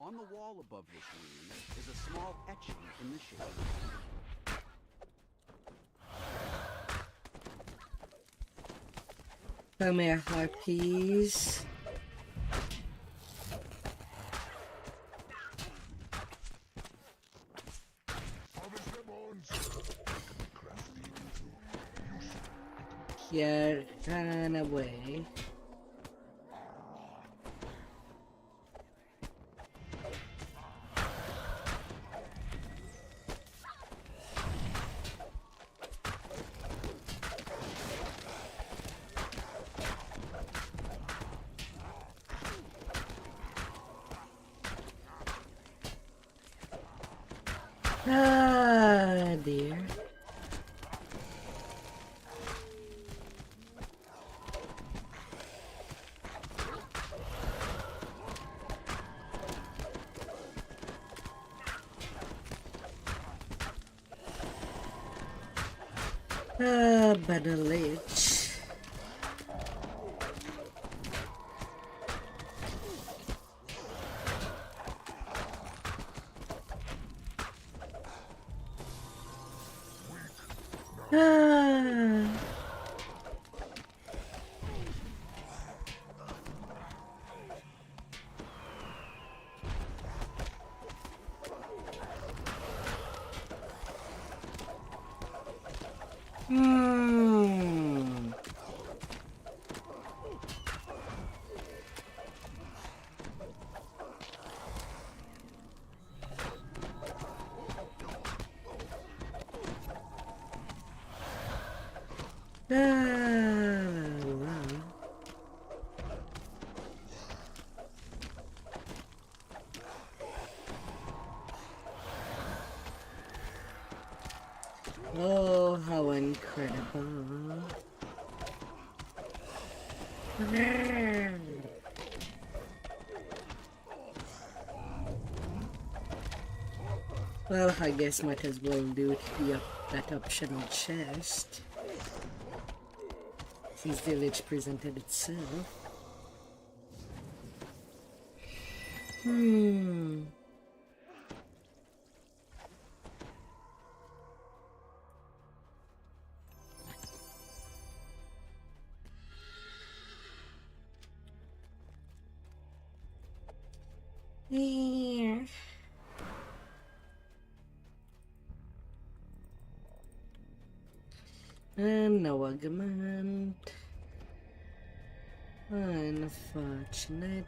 On the wall above this room is a small etching in the shape. Come here, harpies. Yeah, run away. Ah, dear. Ah, but a lich. Ah. Oh, how incredible. Well, I guess might as well do that optional chest, since the lich presented itself. Yeah. And no argument. Unfortunate.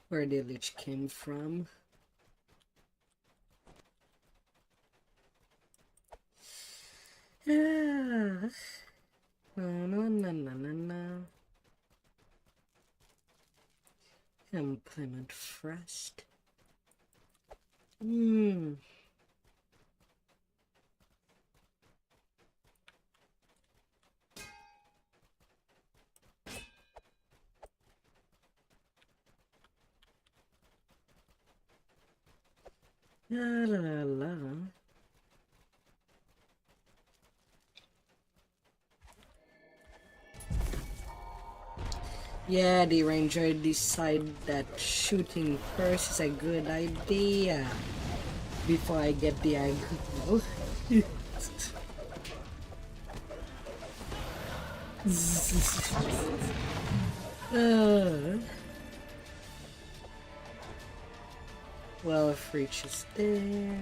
Where the lich came from. No. Implement first. La. Yeah, the ranger decided that shooting first is a good idea before I get the aggro. Well, if Reach is there.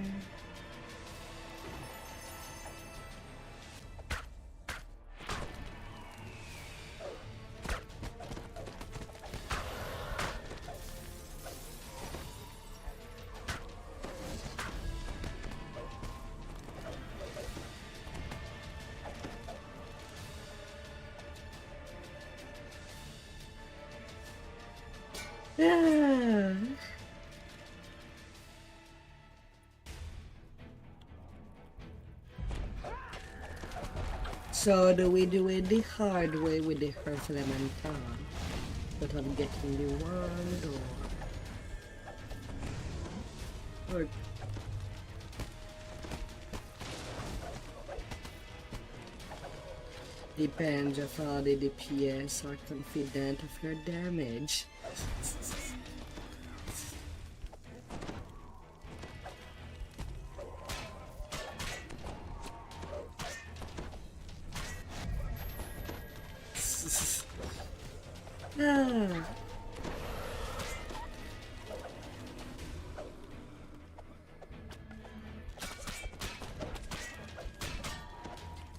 Yeah. So do we do it the hard way with the Earth Elemental without getting the wand, or depends if all the DPS are confident of your damage.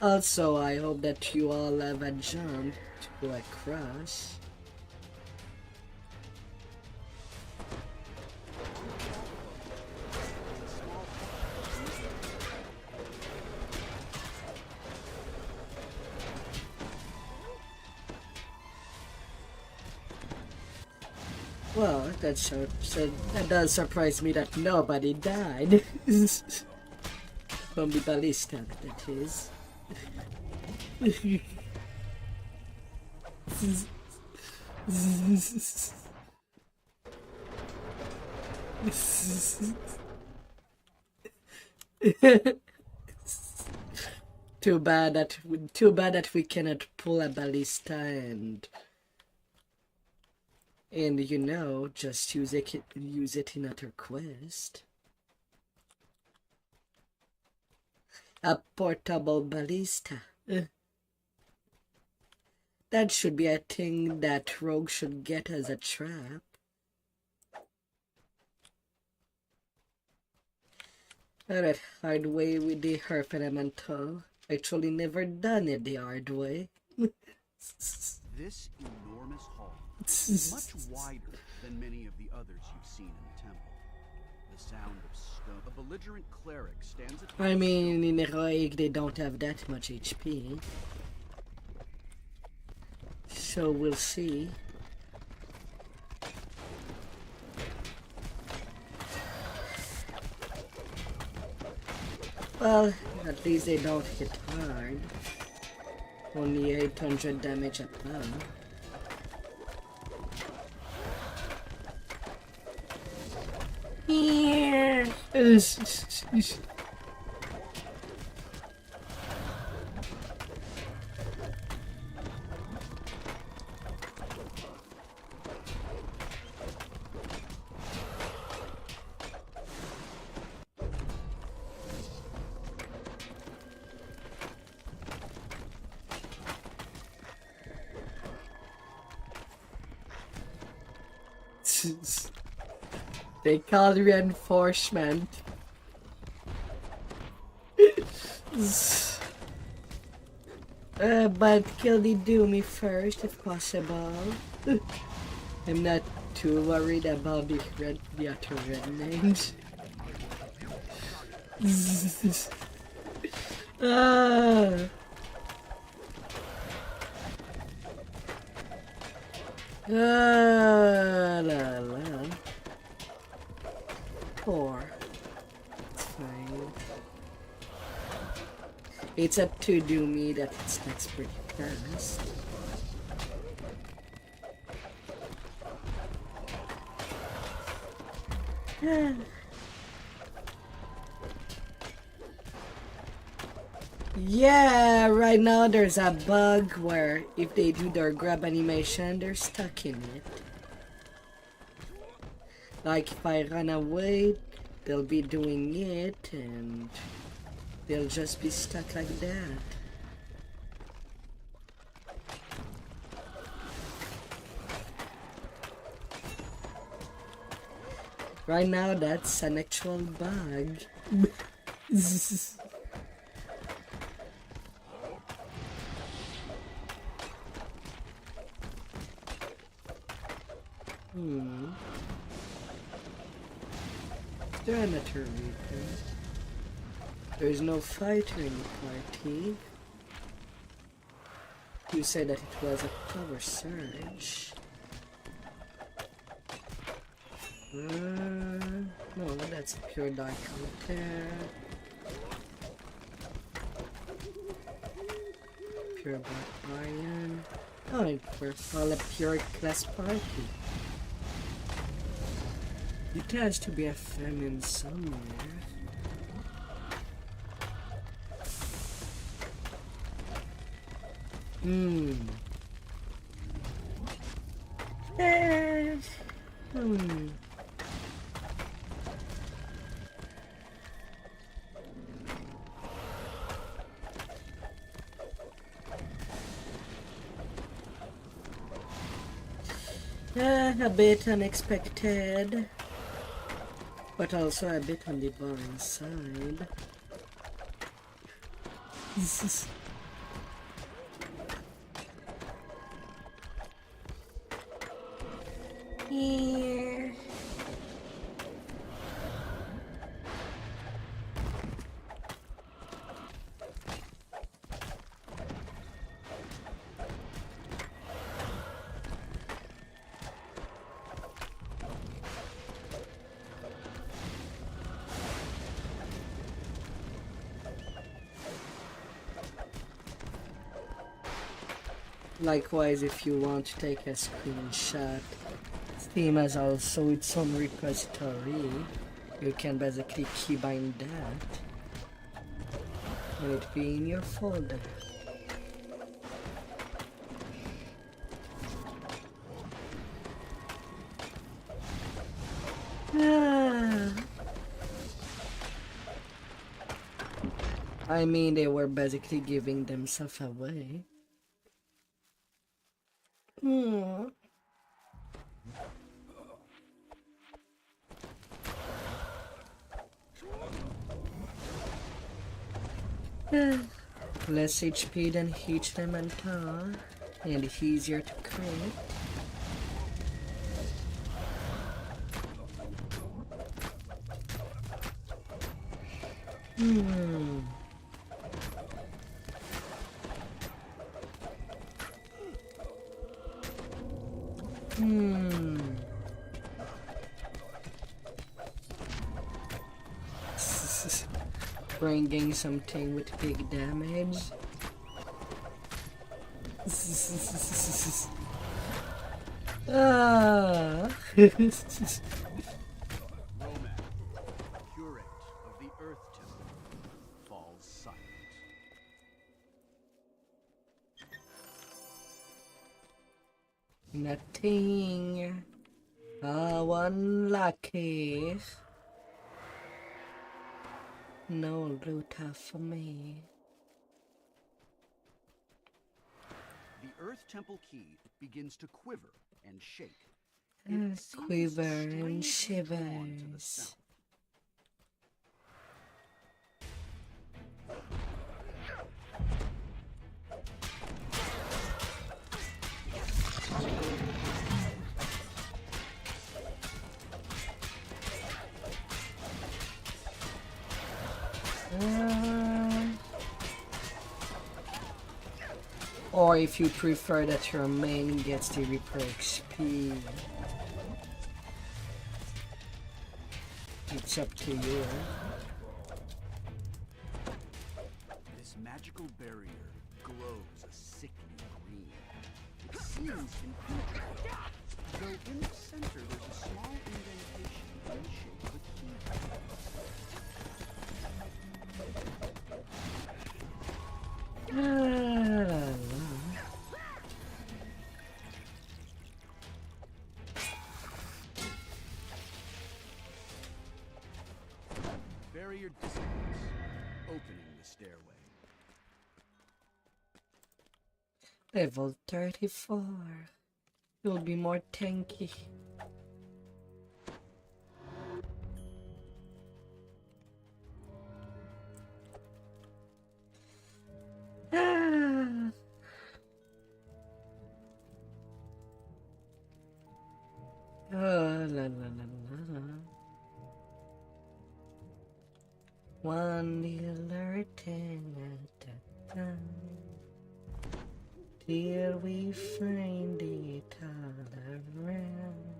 Also, I hope that you all have a jump to go across. Well, that does surprise me that nobody died. From the ballista, that is. Too bad that we cannot pull a ballista and you know, just use it in other quest. A portable ballista. That should be a thing that Rogue should get as a trap. Alright, hard way with the Earth Elemental. Actually never done it the hard way. This enormous hall is much wider than many of the others you've seen in the temple. The sound of stone. A belligerent cleric stands at. I mean, in Heroic they don't have that much HP. So we'll see. Well, at least they don't hit hard. Only 800 damage at them. Yeah. They call reinforcement. But kill the Doomy first if possible. I'm not too worried about the other red names. La la. 4. It's fine. It's up to Doomy that it stacks pretty fast. Yeah, right now there's a bug where if they do their grab animation, they're stuck in it. Like if I run away, they'll be doing it and they'll just be stuck like that. Right now, that's an actual bug. Janitor Reaper. There's no fighter in the party. You said that it was a power surge. No, that's a pure dark counter. Pure black iron. Oh, we're all a pure class party. It has to be a famine somewhere. A bit unexpected, but also a bit on the boring side. Here. Likewise, if you want to take a screenshot, Steam has also its own repository. You can basically keybind that and it be in your folder. I mean, they were basically giving themselves away. Less HP than H them and Tar, and easier to crit. Bringing something with big damage. Roman, curate of the Earth Temple, falls silent. Nothing. Unlucky. No loot for me. The Earth Temple key begins to quiver and shake. Quiver and shivers. Or if you prefer that your main gets the repair XP. It's up to you. This magical barrier glows a sickly green. It seems impenetrable, though in the center there's a small indentation in the shape of a key. Barrier dissipates, opening the stairway. Level 34. You'll be more tanky. Oh, la la la la. One little thing at a time, till we find it all around.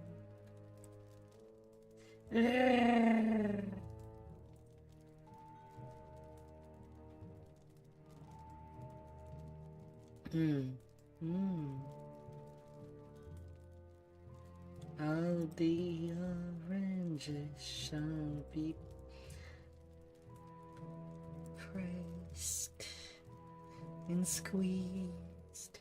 All the oranges shall be pressed and squeezed.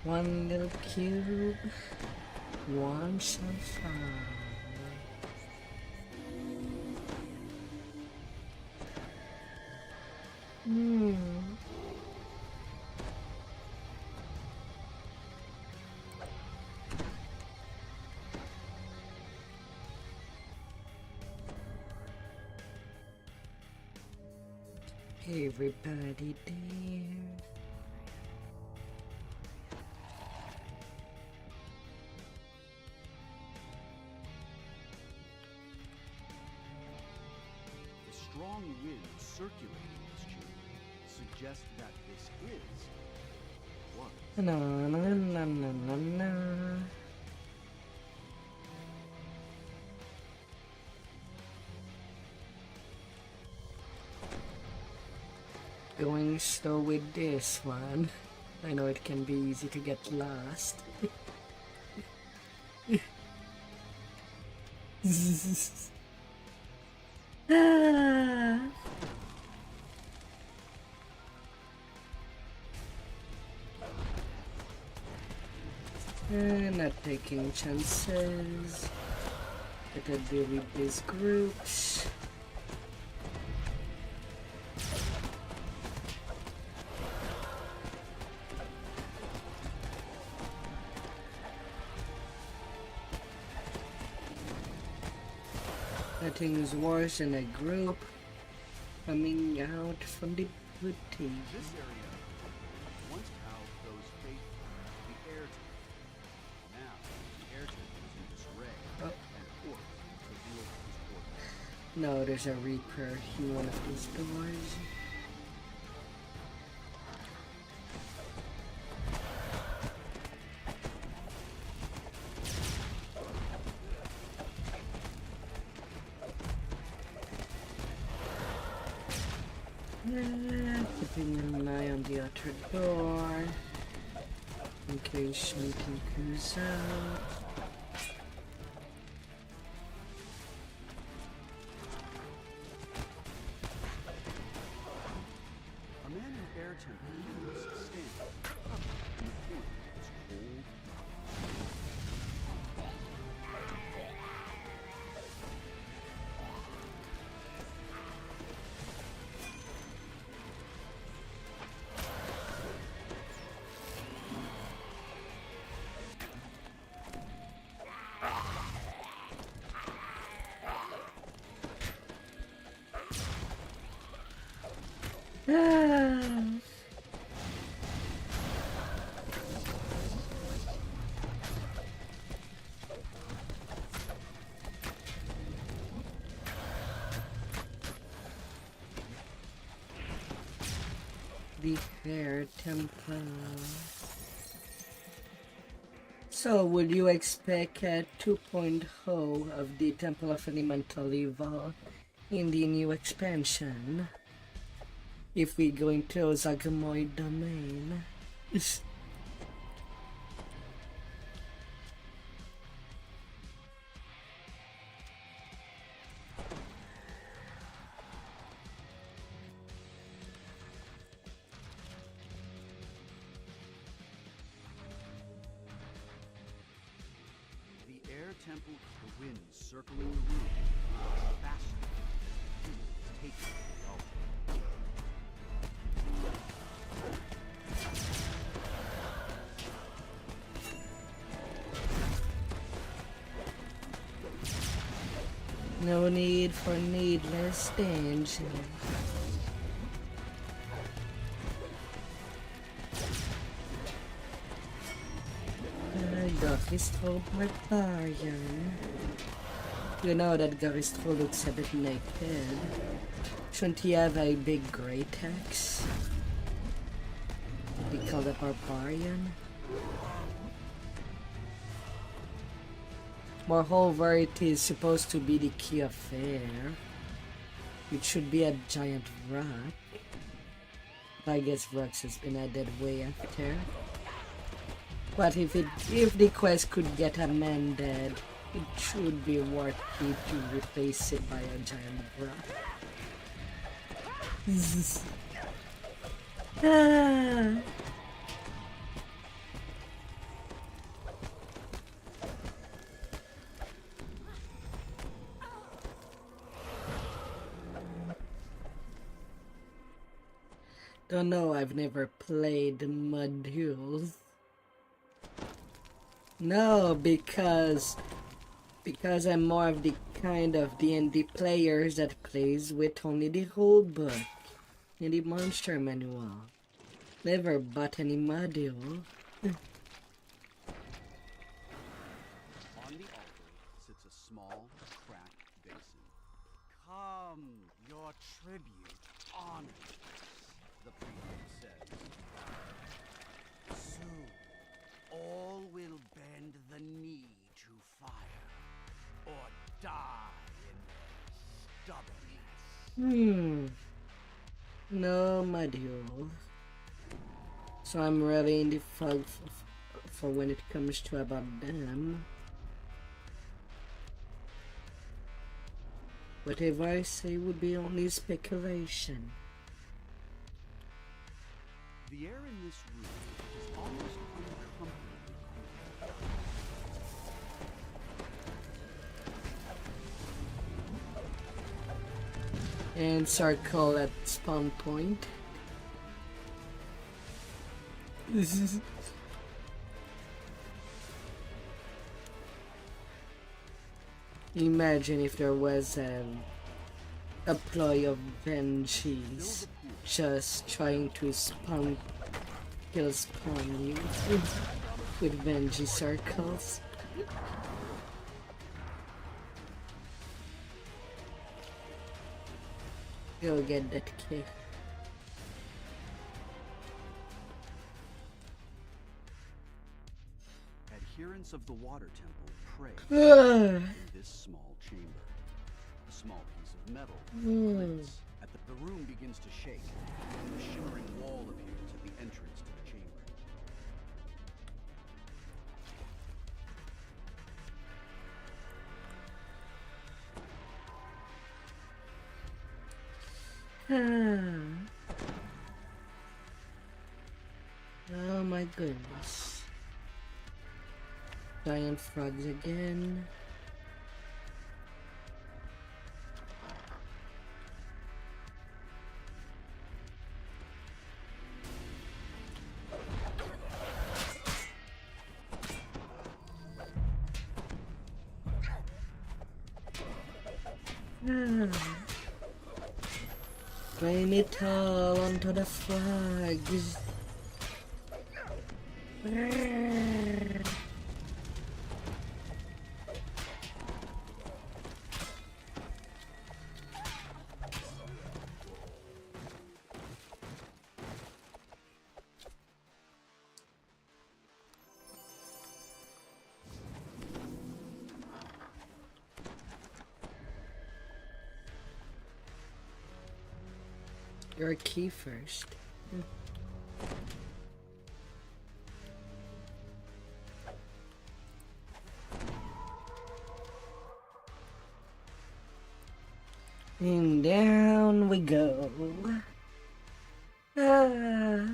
One little cube, one shall fall. Everybody there. The strong wind circulating this tube suggests that this is one. Na na na na na na. Going slow with this one. I know it can be easy to get lost. Not taking chances. Gotta deal with these groups. Nothing is worse than a group coming out from the booty. This area once housed those faithful, the R10. Now, the R10 is in disarray, and orcs revealed his portal. No, there's a Reaper in one of these doors. Keeping an eye on the outer door in case something comes out. Ah. The Fair Temple. So, would you expect a 2.0 of the Temple of Elemental Evil in the new expansion? If we go into Zagamoid domain. The air temple is the wind circling the room. Faster. Taking the altar. No need for needless danger. Garistro Barbarian. You know that Garistro looks a bit naked. Shouldn't he have a big grey text? They call it Barbarian. Moreover, it is supposed to be the key of air. It should be a giant rock. I guess rocks has been added way after. But if the quest could get amended, it should be worth it to replace it by a giant rock. Ah. Don't know, I've never played modules. No, because I'm more of the kind of D&D players that plays with only the whole book and the monster manual. Never bought any module. On the altar sits a small, cracked basin. Come, your tribute honors, the prefect says. Soon, all will bend the knee to fire, or die in their stubbornness. No module. So I'm really in the fog for when it comes to about them. Whatever I say would be only speculation. The air in this room is almost uncomfortably cold. And circle at spawn point. Imagine if there was a ploy of Benjis just trying to kill spawn you with Benji circles. Go get that kick. Adherents of the water temple pray in this small chamber. A small piece of metal clicks. The room begins to shake, and a shimmering wall appears at the entrance to the chamber. Oh my goodness. Giant frogs again. Flame it all onto the flags. Your key first. And down we go. Ah.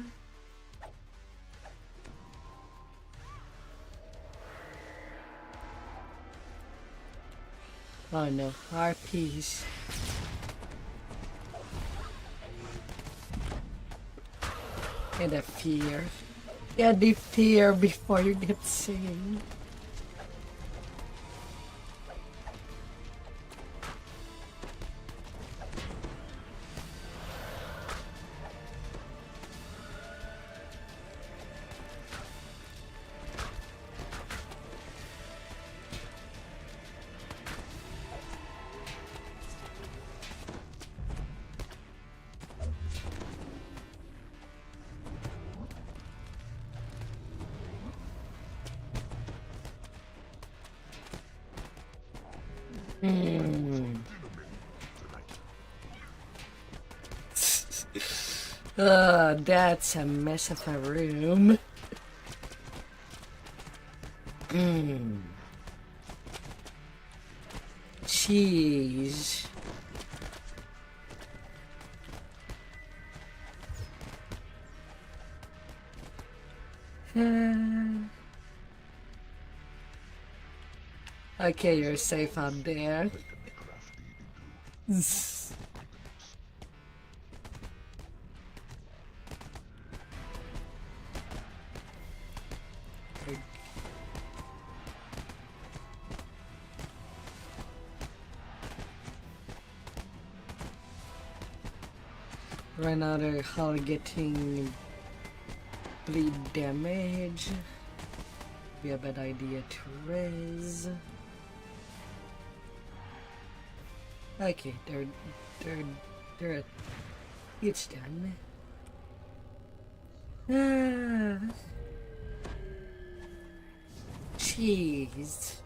Oh no, harpies. Get a fear. Get the fear before you get seen. That's a mess of a room. Cheese. Okay, you're safe out there. Right now they're all getting bleed damage. Be a bad idea to raise. Okay, they're it's done. Jeez.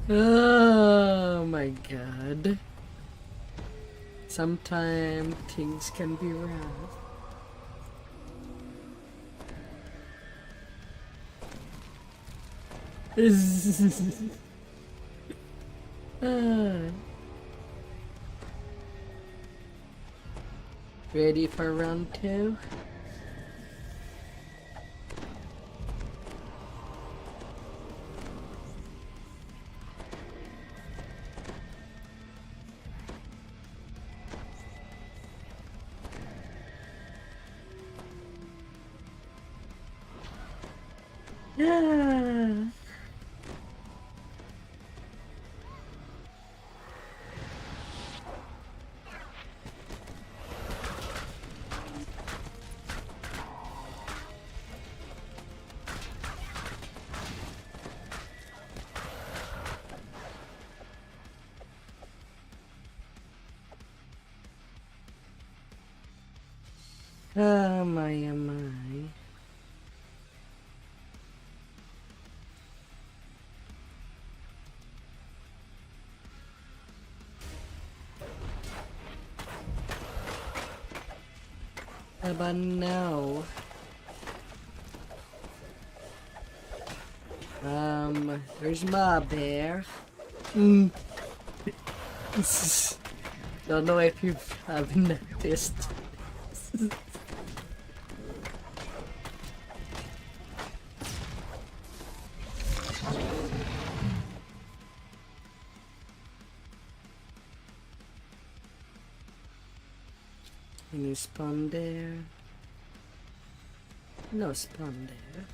Oh my god. Sometimes things can be rough. Ready for round 2? Yeah. Oh my, oh my. How about now? There's my bear. Don't know if you have noticed. Any spawn there? No spawn there.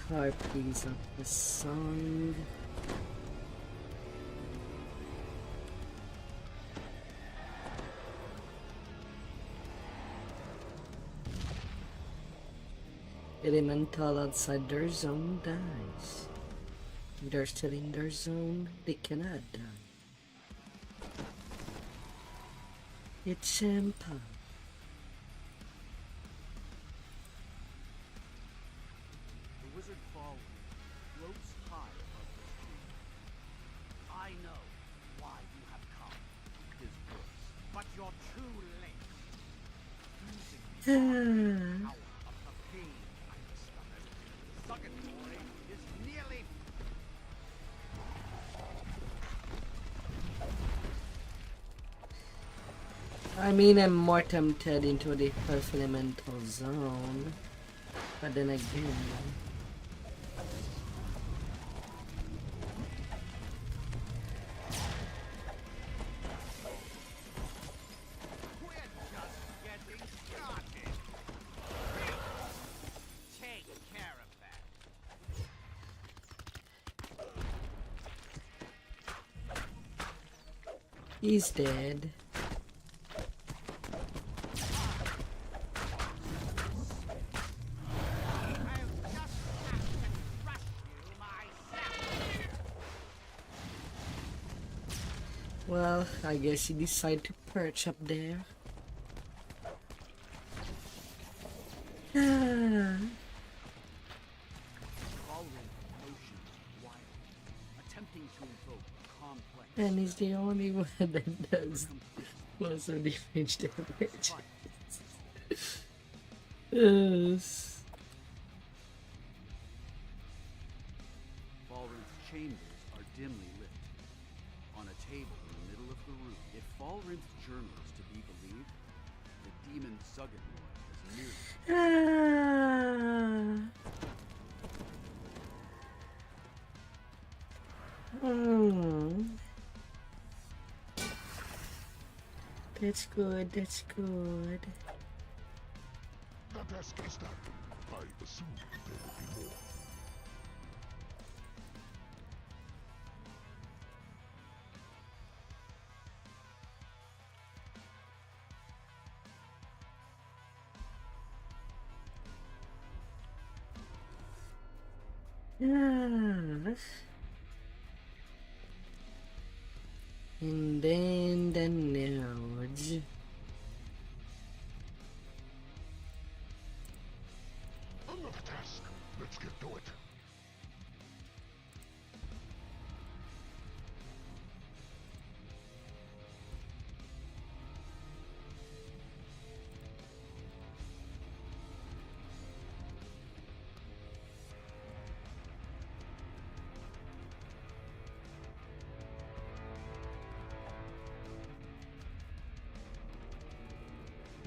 Harpies of the song. Elemental outside their zone dies. If they're still in their zone, they cannot die. It's simple. The wizard fallen floats high above this tree. I know why you have come. His words. But you're too late. Using the power of the pain I discovered, Suggatory is nearly I mean, I'm more tempted into the first elemental zone, but then again, he's dead. Well, I guess he decided to perch up there. And he's the only one that does most of the damage. Yes. Falrin's chambers are dimly lit. On a table in the middle of the room, if Falrin's journal is to be believed, the demon Suggatory has nearly... That's good, that's good. The task is done. I assumed there would be more. And then the nodes. Another task. Let's get to it.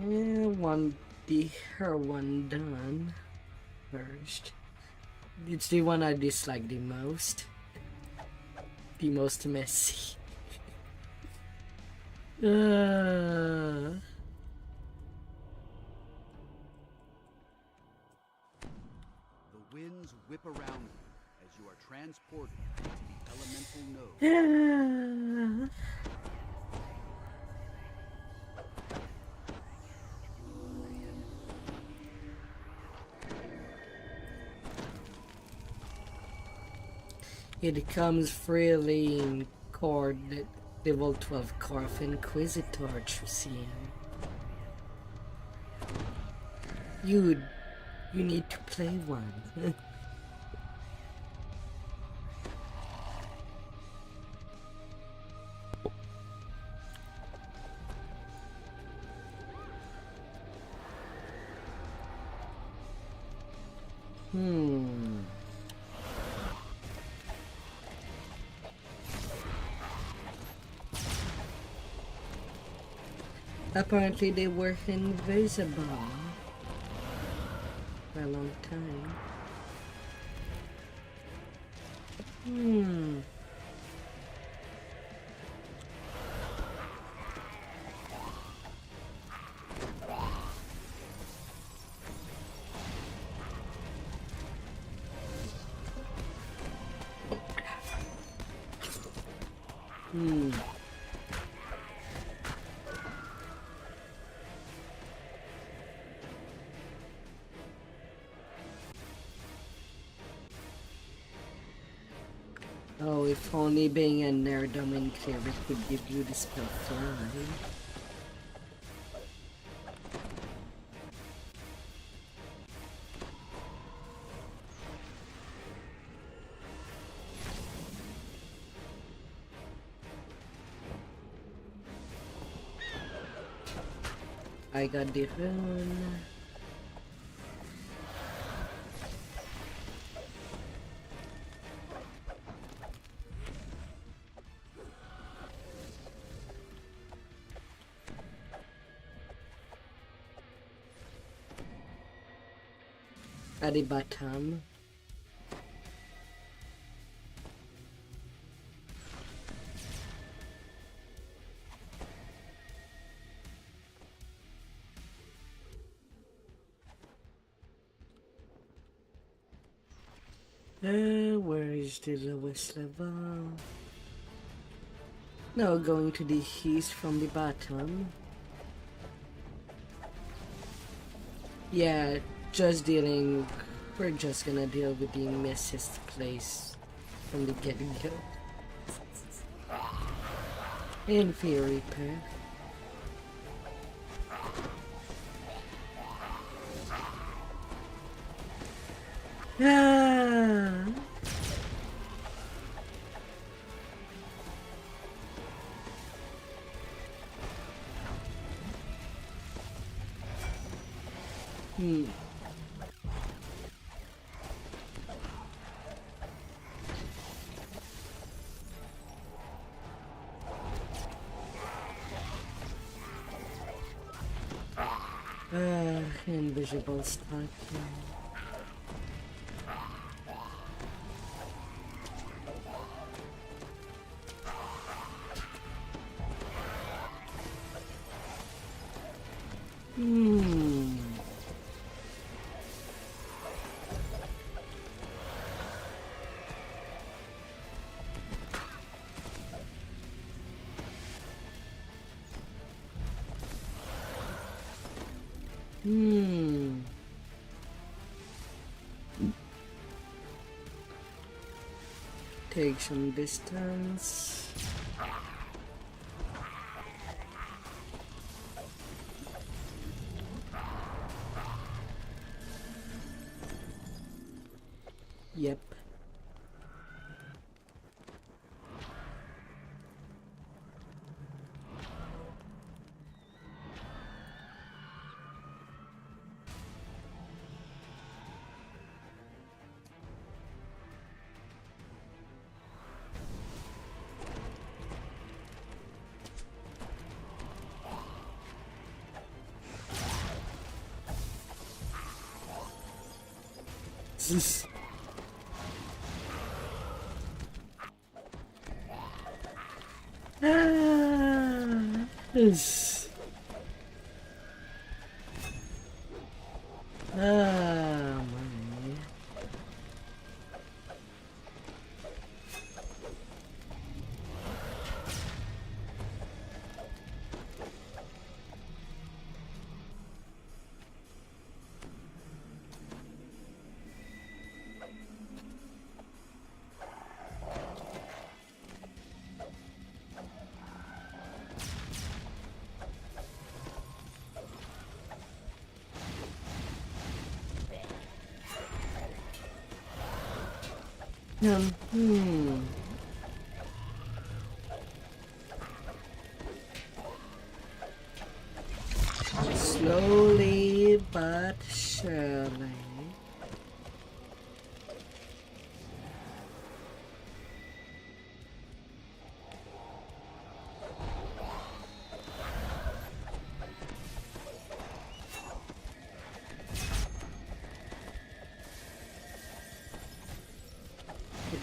I want her one done first. It's the one I dislike the most. The most messy. The winds whip around you as you are transported to the elemental node. It comes freely in core level 12 core of Inquisitor Trucian. You need to play one. Apparently they were invisible for a long time. Oh, if only being a nerdum in cleric could give you the spell fly. I got the rune. At the bottom. Where is the lowest level? Now going to the east from the bottom. Yeah, we're just gonna deal with the messiest place from the get-go. In theory, path. Ah. Invisible stacking. Take some distance. Yep. This. My. Slowly but surely.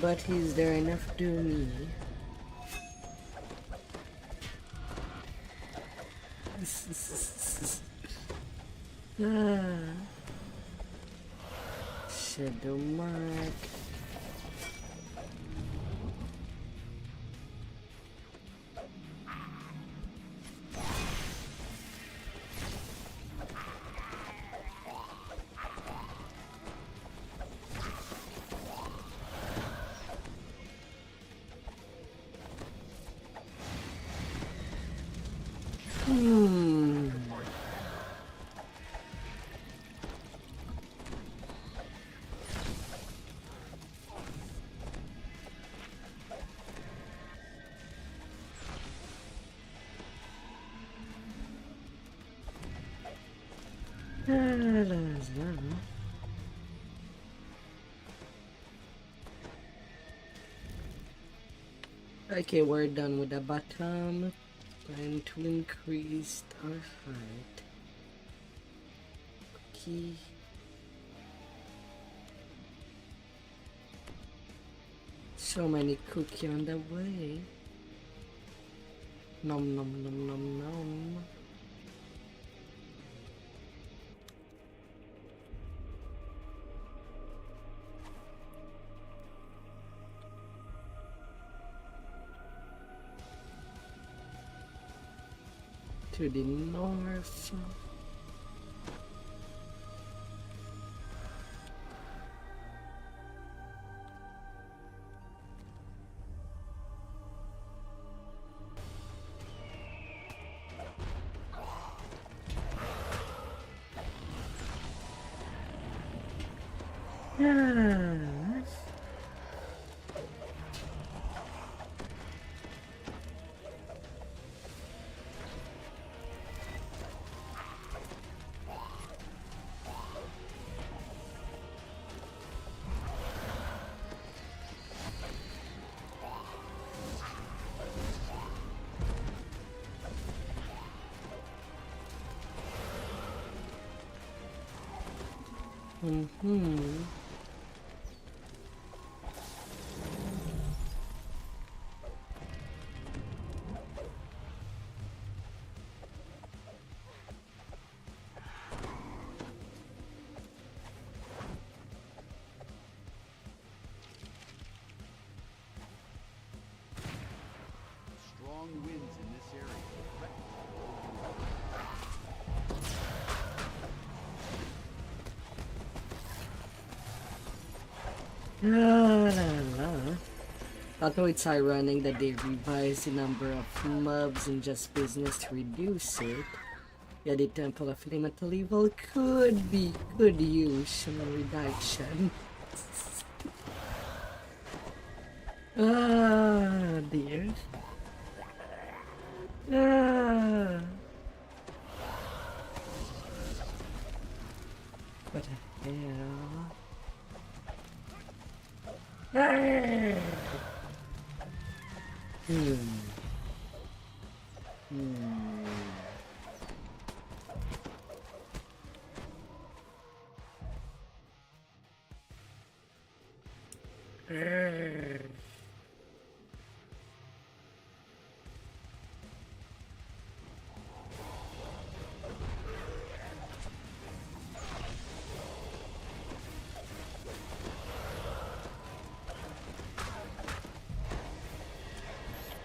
but he's there enough to me. Shadow mark. Okay, we're done with the bottom. Time to increase our height. Okay. So many cookie on the way. Nom nom nom nom nom. To the north. Strong winds in this area. Although it's ironic that they revised the number of mobs in just business to reduce it, yet the Temple of Elemental Evil could use some reduction. Ah, dear. Ah. What the hell? Ah.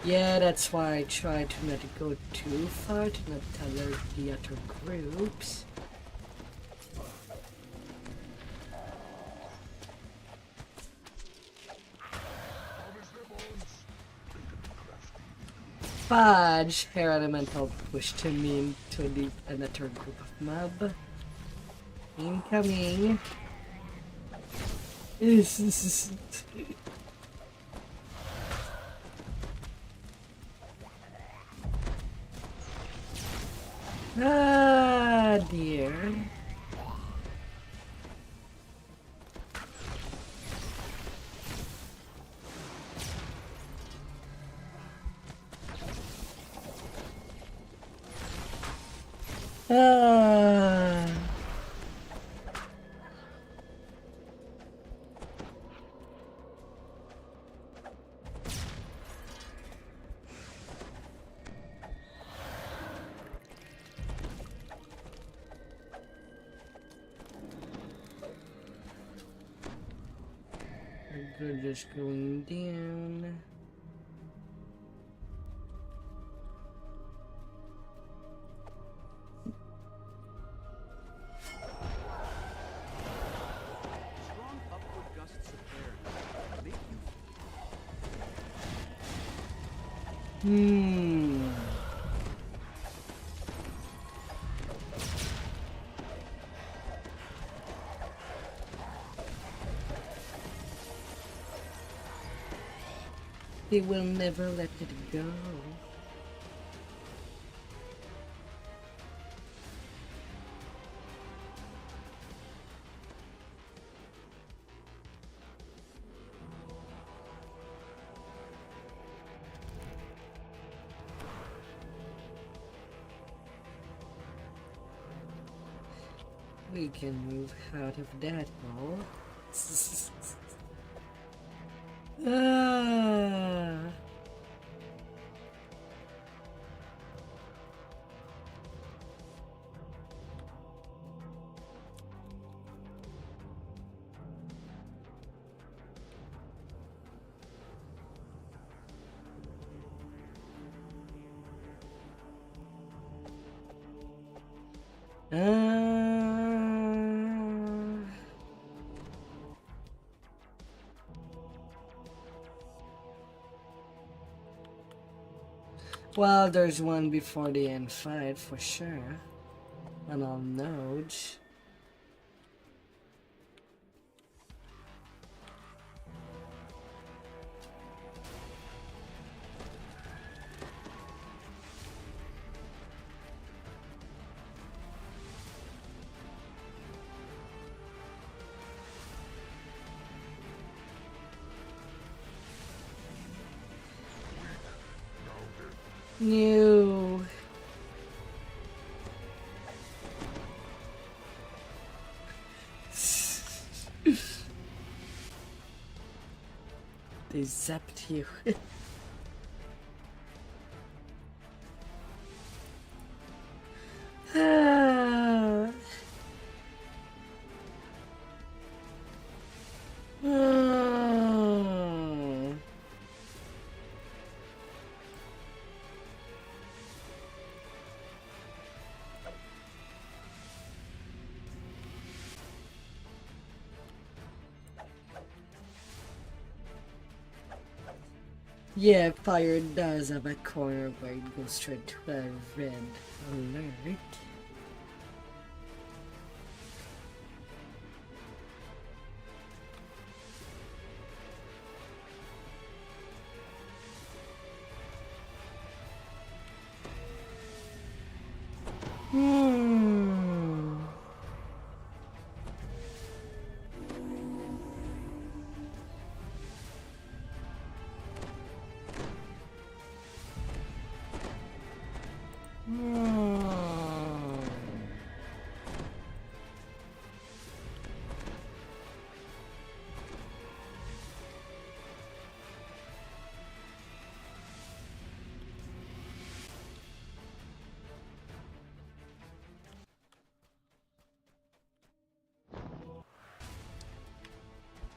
Yeah, that's why I try to not go too far, to not alert the other groups. Fudge! Hair Elemental pushed him into another group of mob. Incoming! Ah, dear. Ah. We're just going down. Strong upward gusts of air make you They will never let it go. We can move out of that hole. Ah. Well, there's one before the end fight for sure. And I'll note. No. They zapped you. Ah. Ah. Yeah, fire does have a corner where it goes straight to a red alert.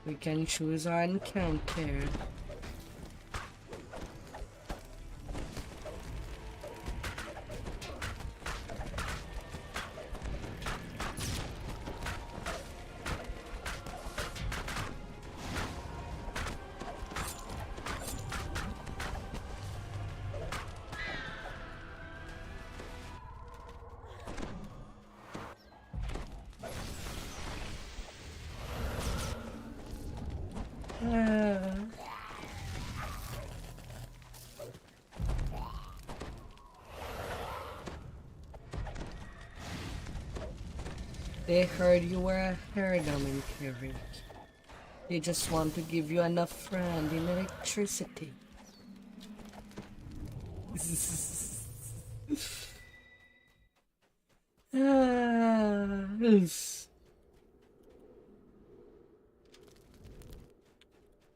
We can choose our encounter. They heard you were a Harridaman critic. They just want to give you enough friend in electricity.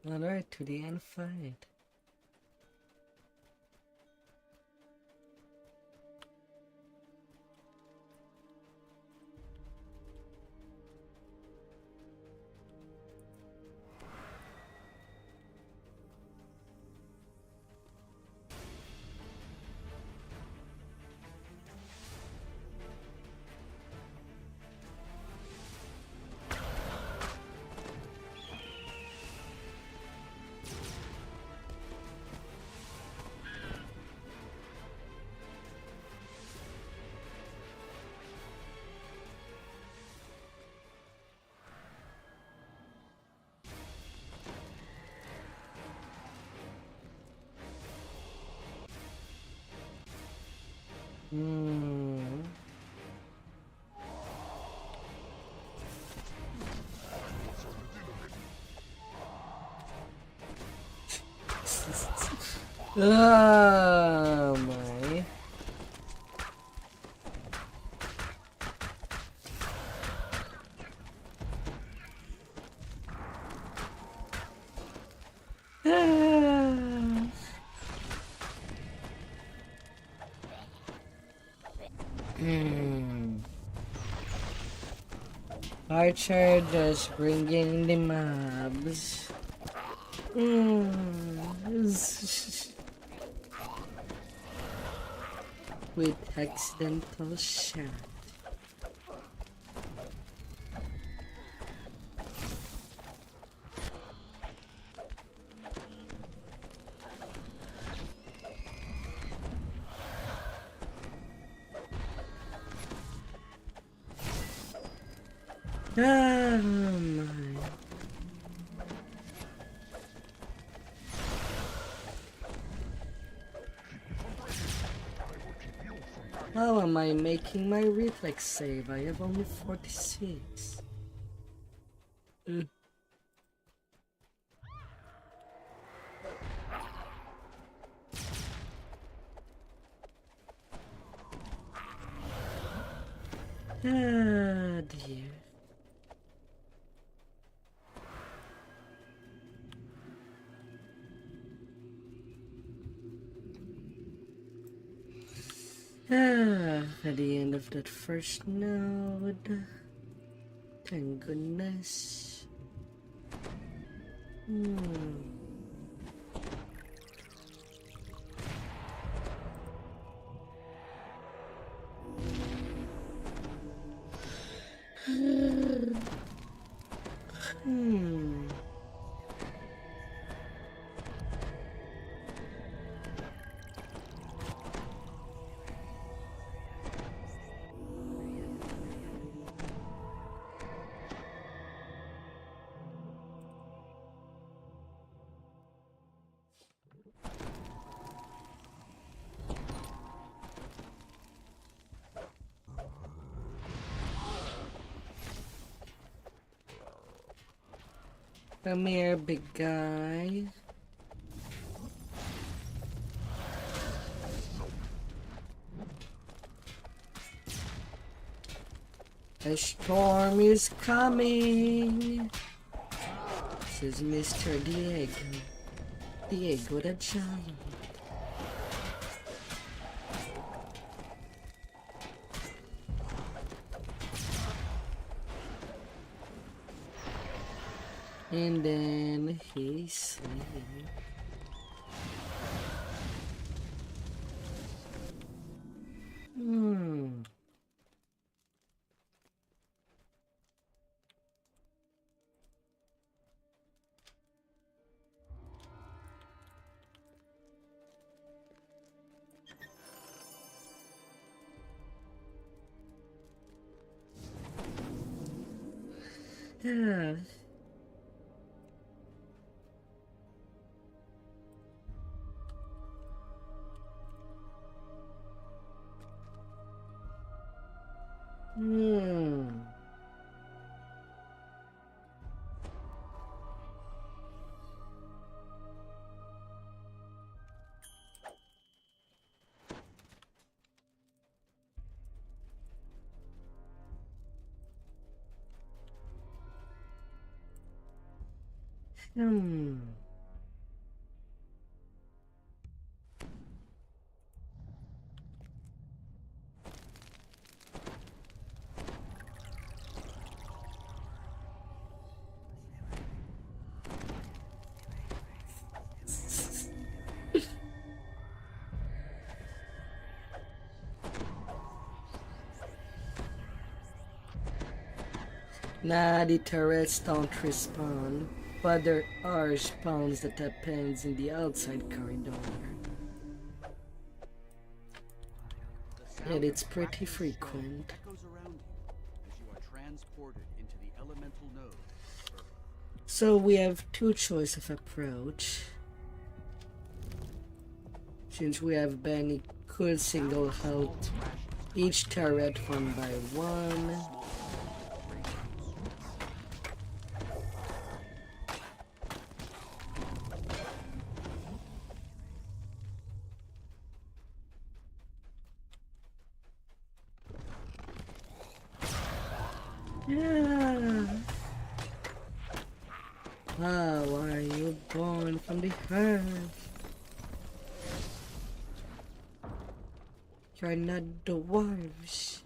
Alright, to the end fight. Hmm. Oh my. Archer just bringing the mobs. With accidental shot. Oh my. How am I making my reflex save? I have only 46. Ah dear. At the end of that first node. Thank goodness. Come here, big guy. A storm is coming, says Mr. Diego. Diego the Giant. And then he's sleeping. Yeah. Nah, the turrets don't respawn, but there are spawns that happens in the outside corridor. And it's pretty frequent. So we have two choices of approach. Since we have Benny could single health each turret one by one. Yeah. How are you born from the earth? You're not dwarves.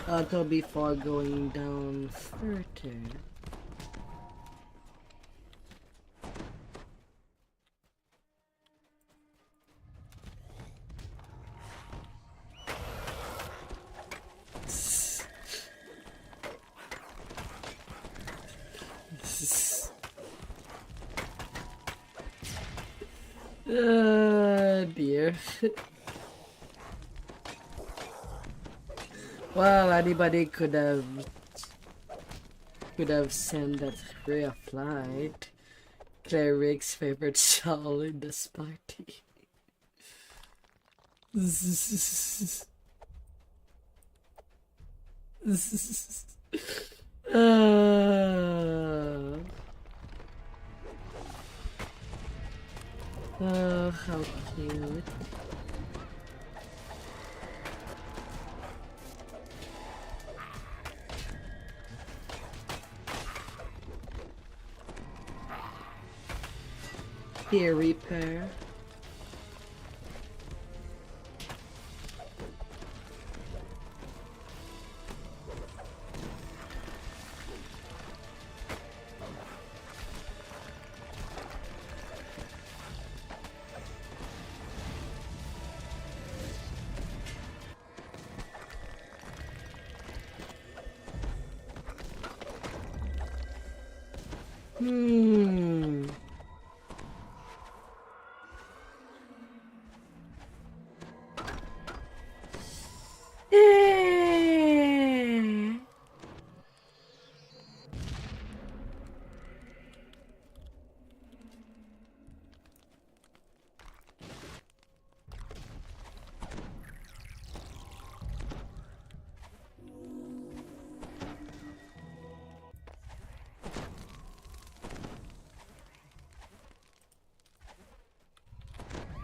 Auto before going down further. Dear. Well, anybody could have sent that ray of light. Cleric's favorite soul in this party. Oh, how cute. Here, repair.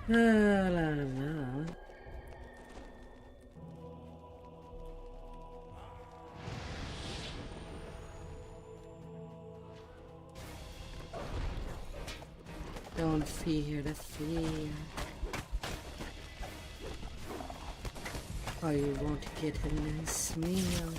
La la la. Don't fear the fear, or you won't get a nice meal.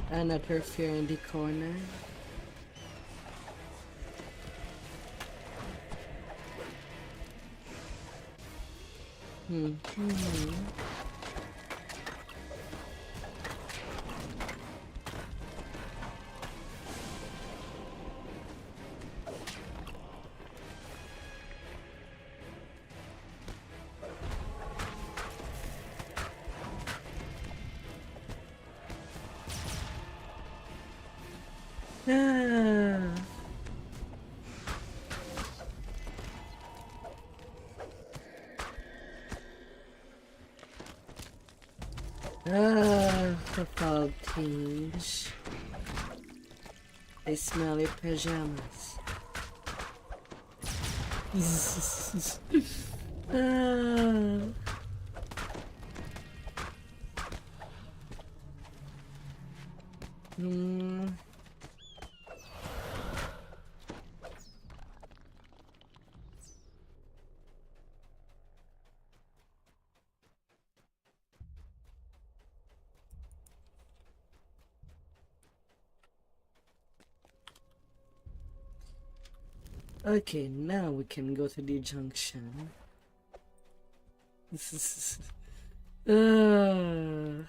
Another fear in the corner. The fall tinge. They smell your pajamas. Okay, now we can go to the junction. Hmm.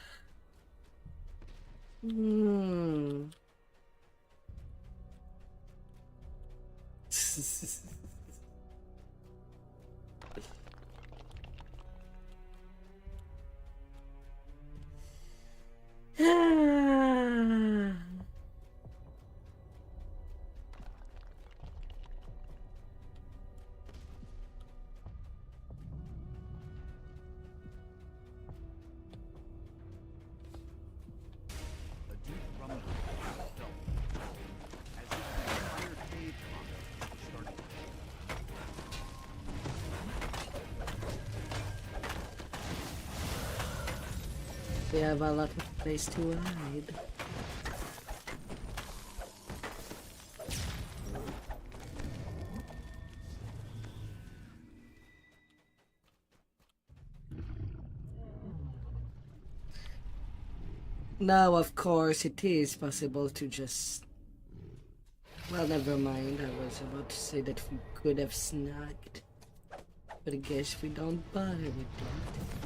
A deep rumble was felt, as if the entire cave concept was starting to We have a lot of place to hide. Now, of course, it is possible to just... Well, never mind. I was about to say that we could have snagged. But I guess we don't bother with that.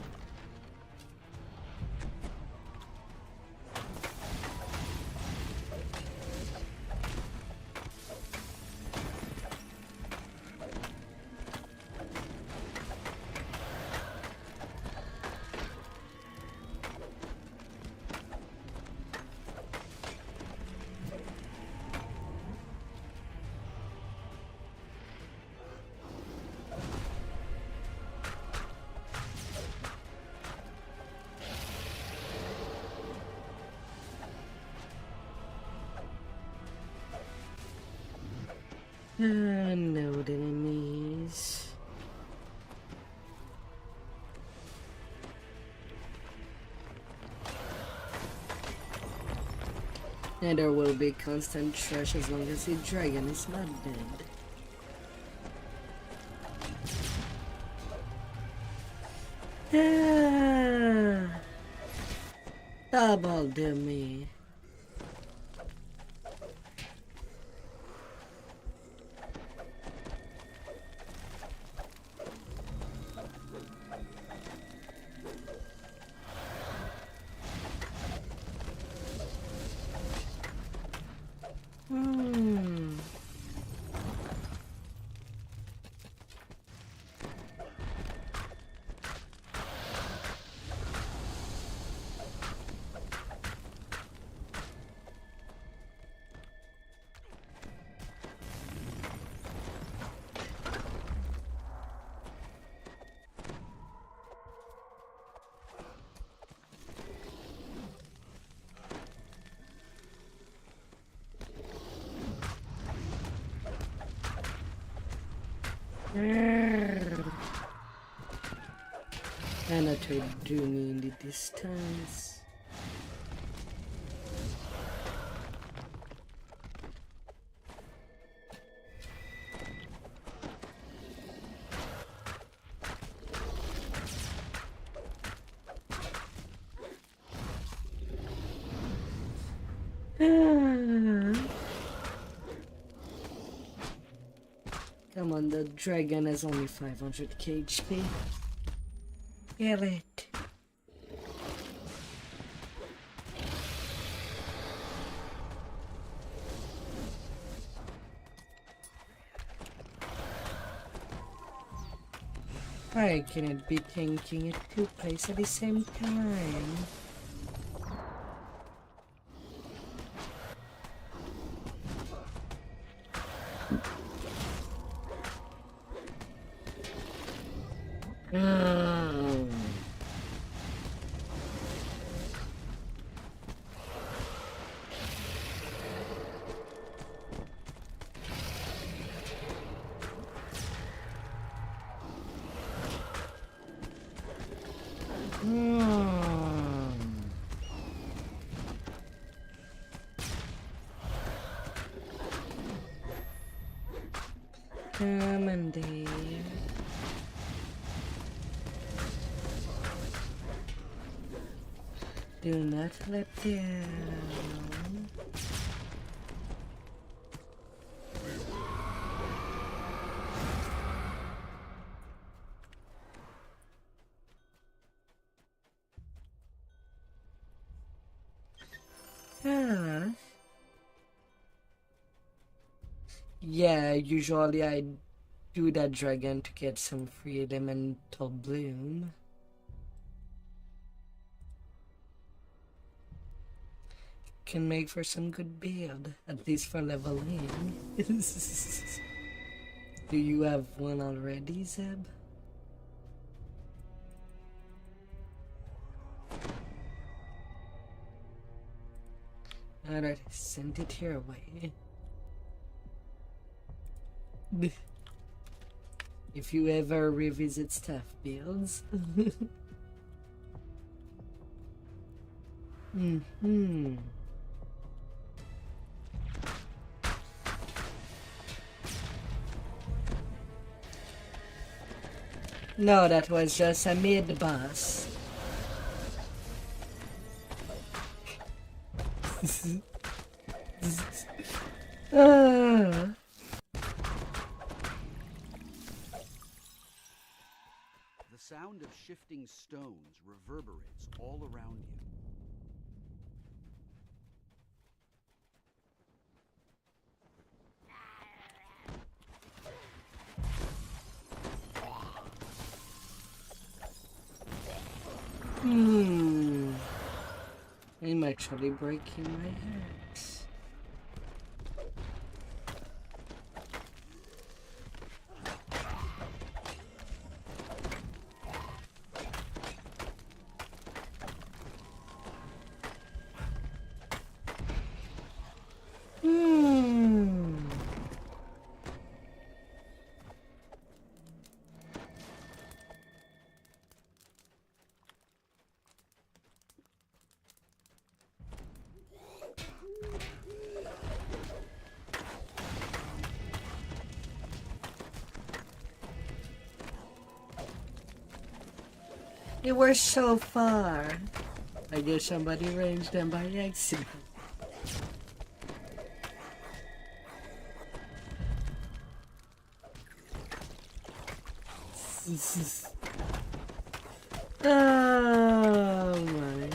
No enemies. And there will be constant trash as long as the dragon is not dead. Double do me. And I tried doing in the distance. Come on, the dragon has only 500 HP. Kill it. I cannot be thinking at two places at the same time. Come on, Dave. Do not let down. Yeah, usually I do that dragon to get some free elemental bloom. Can make for some good build, at least for leveling. Do you have one already, Zeb? Alright, send it your way. If you ever revisit staff builds. Mm-hmm. No, that was just a mid-boss. Ah. The sound of shifting stones reverberates all around you. I'm actually breaking my hands. You were so far. I guess somebody ranged them by accident. Oh my.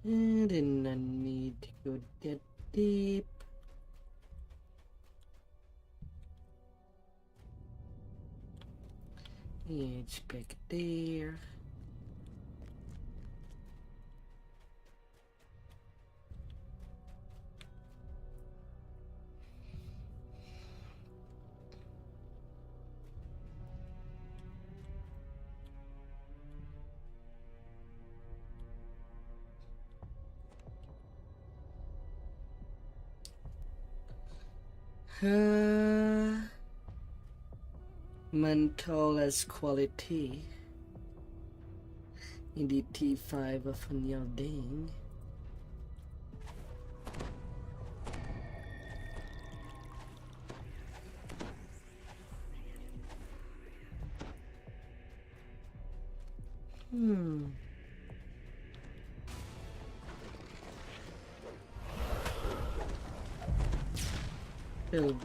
I did not need to go that deep. It's back there. Mental as quality in the T5 of Unyalding.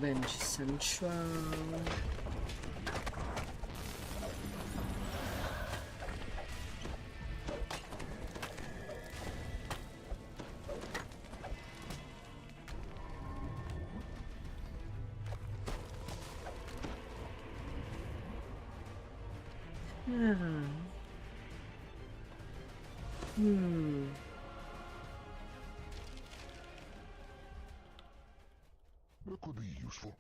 Bench Central. That could be useful.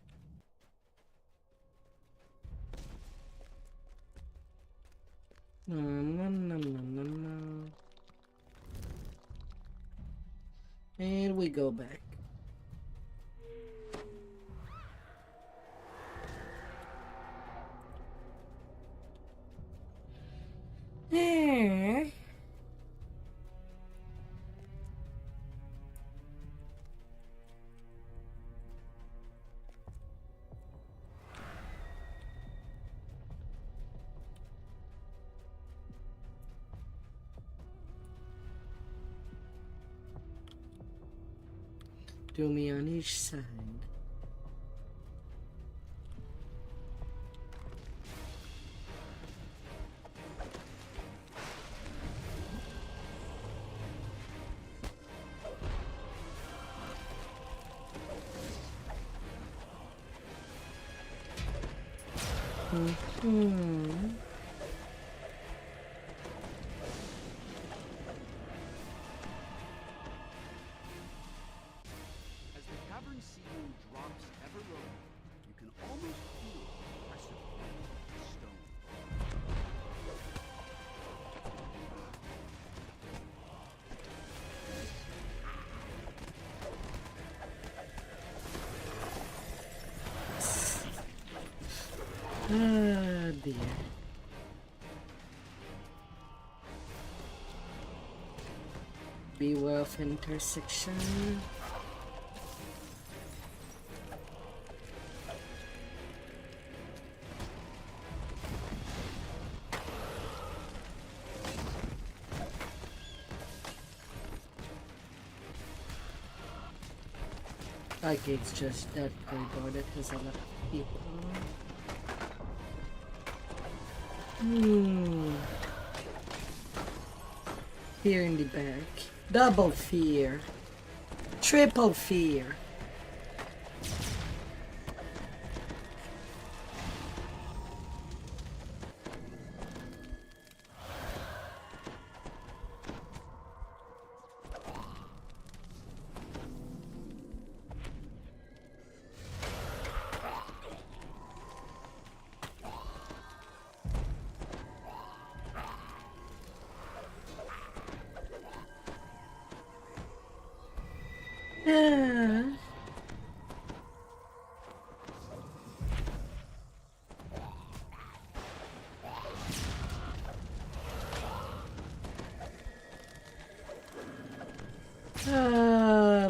No. And we go back. to me on each side. As the cavern ceiling drops ever lower, you can almost feel the pressure of stone. Ah, dear. Beware of intersection. Like it's just that corridor that has a lot of people. Fear in the back. Double fear. Triple fear.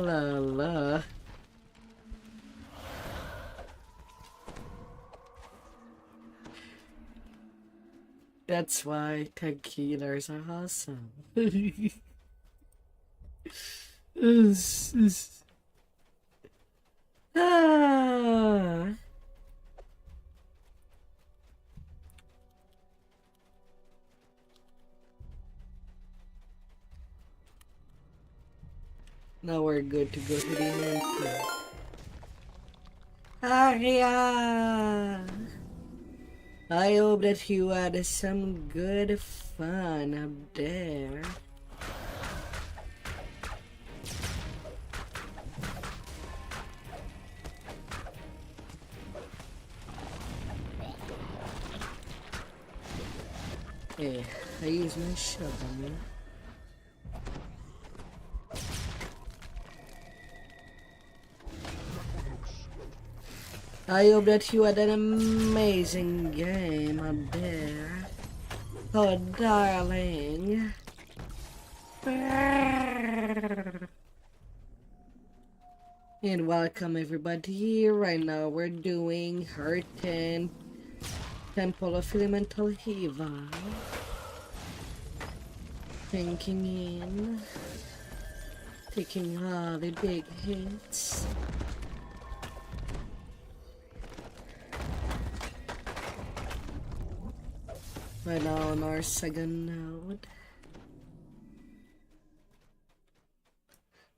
La la. That's why tech healers are awesome. Ah. Now we're good to go to the end. Aria! I hope that you had some good fun up there. Hey, I use my shovel. I hope that you had an amazing game up there. Oh, darling. And welcome everybody. Right now we're doing R10 Temple of Elemental Eva. Thinking in. Taking all the big hits. Right now on our second node.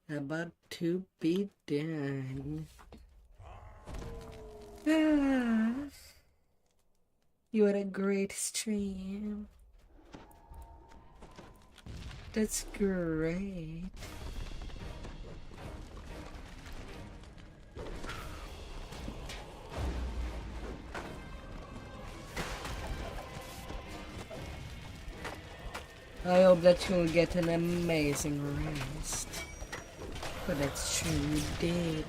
About to be done. Ah, you had a great stream. That's great. I hope that you'll get an amazing rest. But that's true, you did.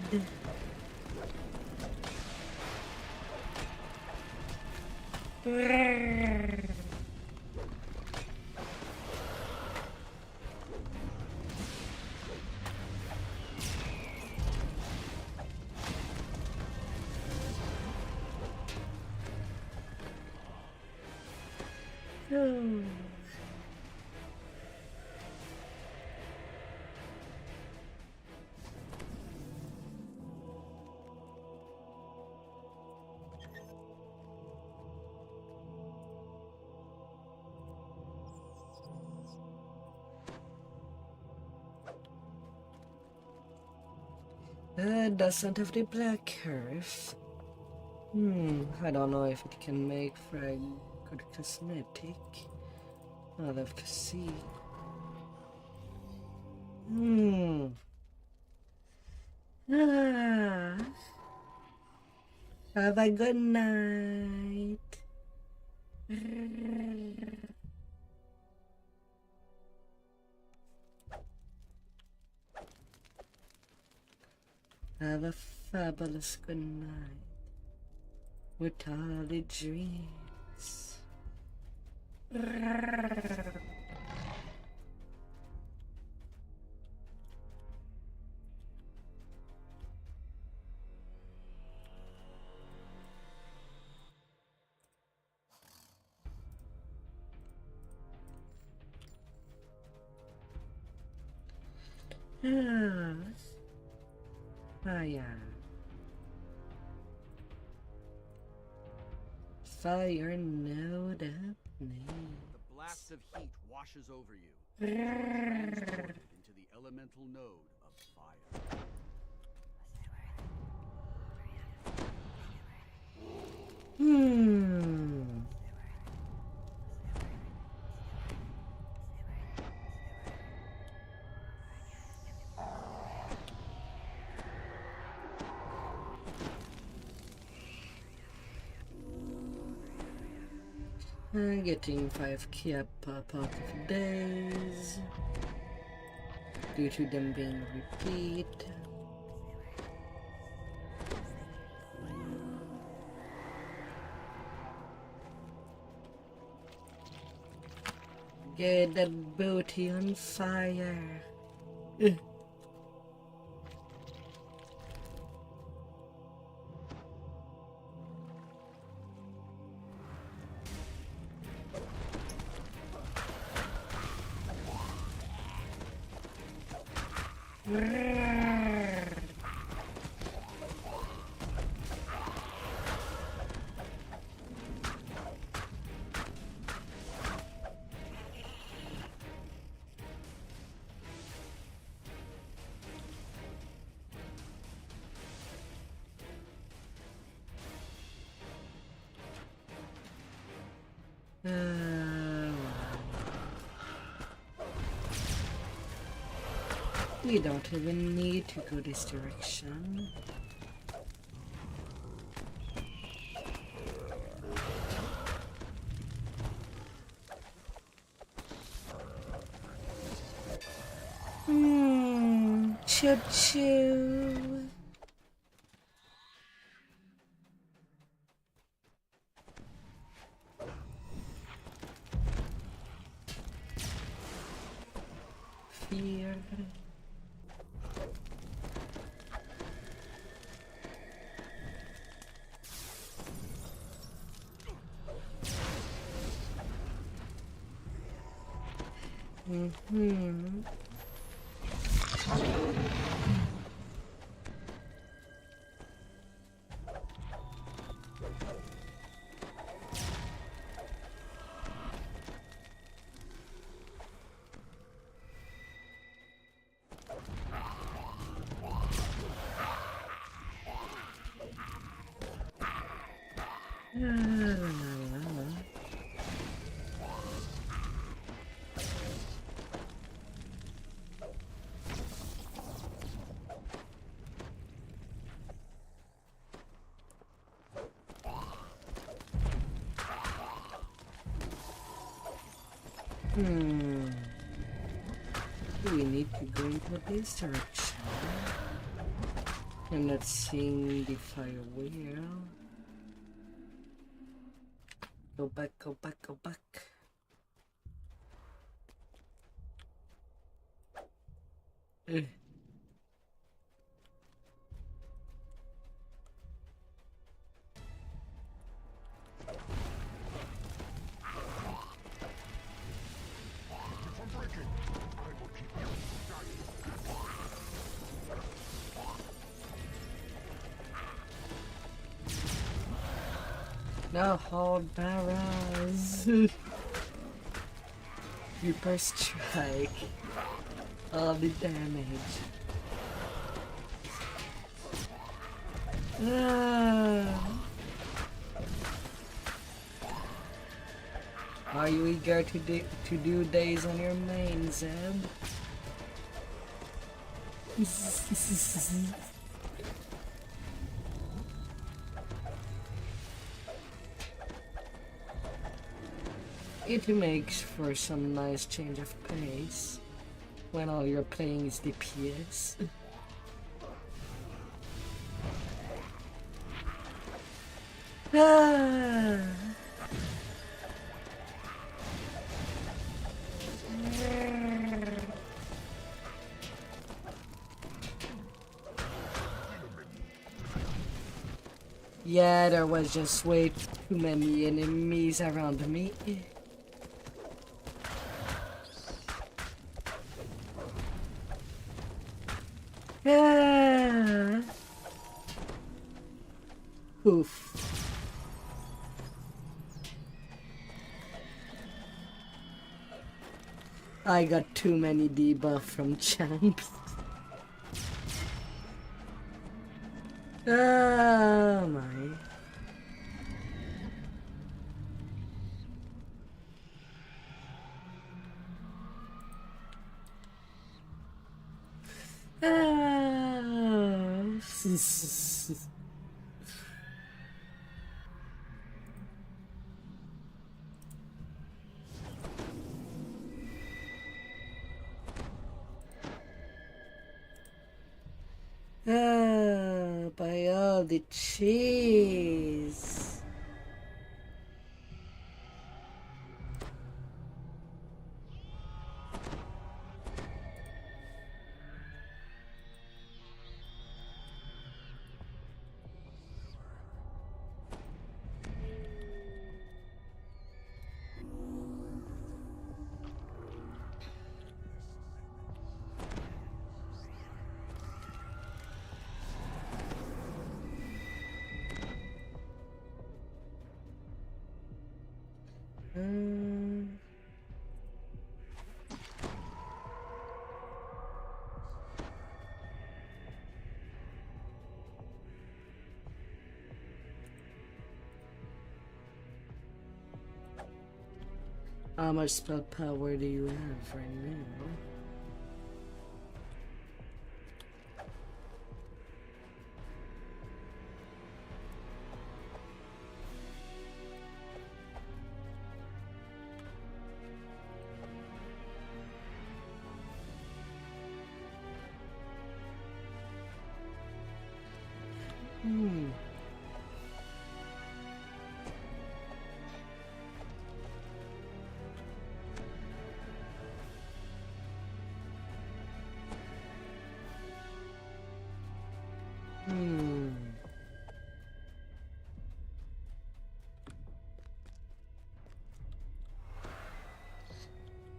Oh. Doesn't have the black earth. I don't know if it can make for a good cosmetic. I'll have to see. Have a good night. Have a fabulous good night with all the dreams. Fire. Fire node up me. The blast of heat washes over you, transported into the elemental node of fire. Getting 5k up out of days due to them being repeat. Get that booty on fire. We don't even need to go this direction. Choo choo. Fear. We need to go into this direction. I'm not seeing the fire wheel. Go back, go back, go back. No hold barrels. Reaper strike. All the damage. Are you eager to do days on your main, Zeb? It makes for some nice change of pace when all you're playing is DPS. Yeah, there was just way too many enemies around me. Oof. I got too many debuff from champs. Oh my. By all the cheese. How much spell power do you have right now?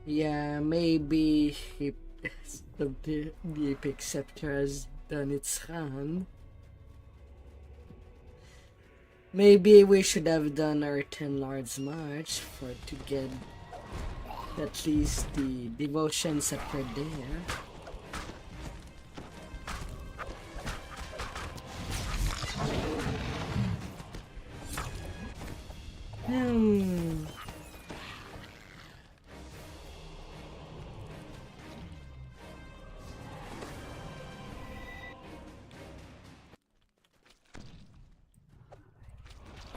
Yeah, maybe the Epic Scepter has done its run. Maybe we should have done R10 Lord's March to get at least the devotions that were there.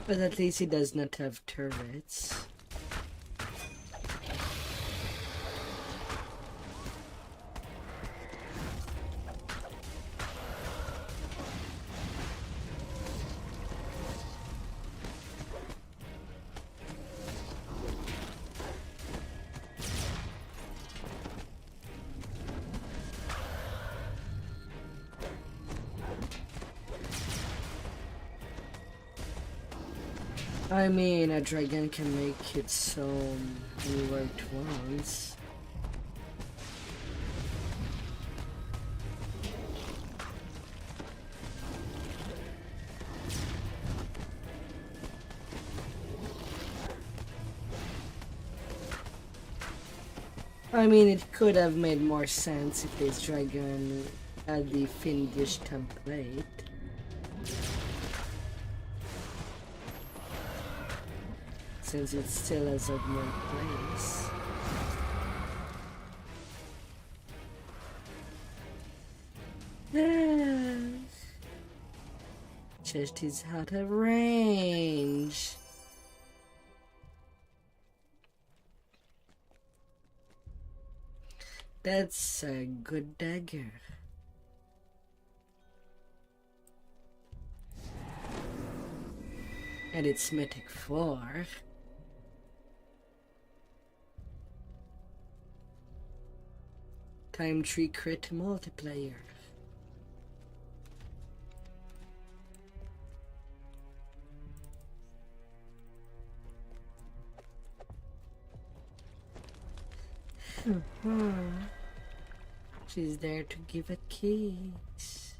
But at least he does not have turrets. I mean, a dragon can make its own anywhere it wants. I mean, it could have made more sense if this dragon had the Finnish template. since it still has a great place. Just is out of range. That's a good dagger. And it's Mythic 4. Time 3 crit multiplayer. She's there to give a kiss.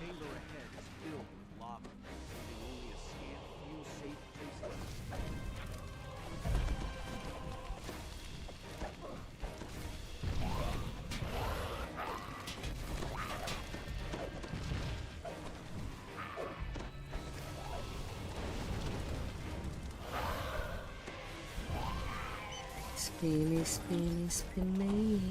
Chamber ahead is filled with lava, leaving only a scant few safe places. Spinny, spinny, spinny.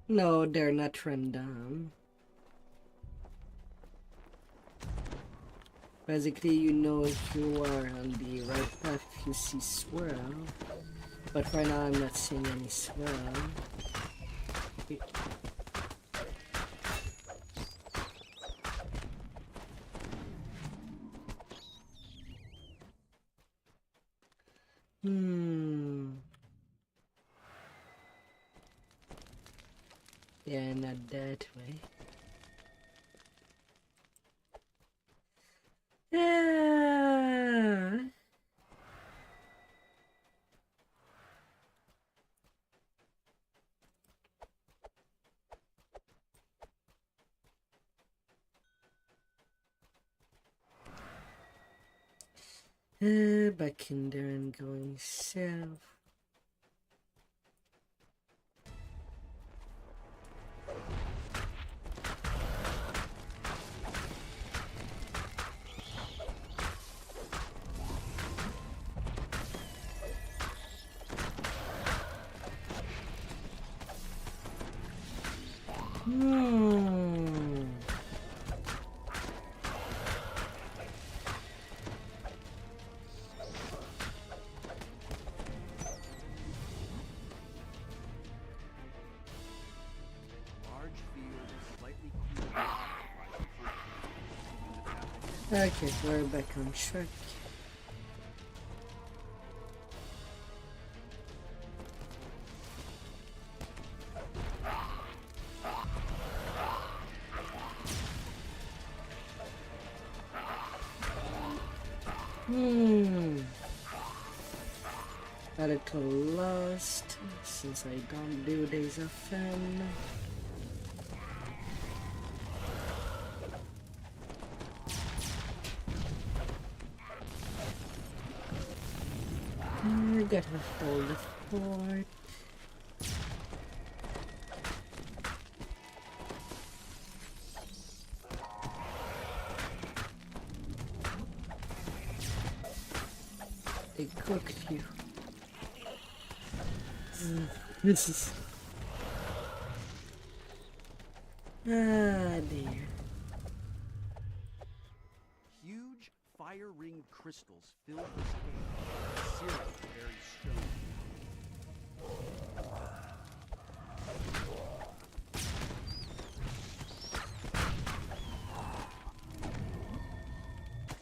No, they're not random. Basically, you know if you are on the right path if you see swirl. But right now I'm not seeing any swirl. Yeah, not that way. Yeah. Back in there and going south. Okay, we're back on track. A little lost since I don't do this often. I gotta hold the fort. They cooked you. This is... Ah, dear. Huge fire-ringed crystals fill this cave, searing the very stone.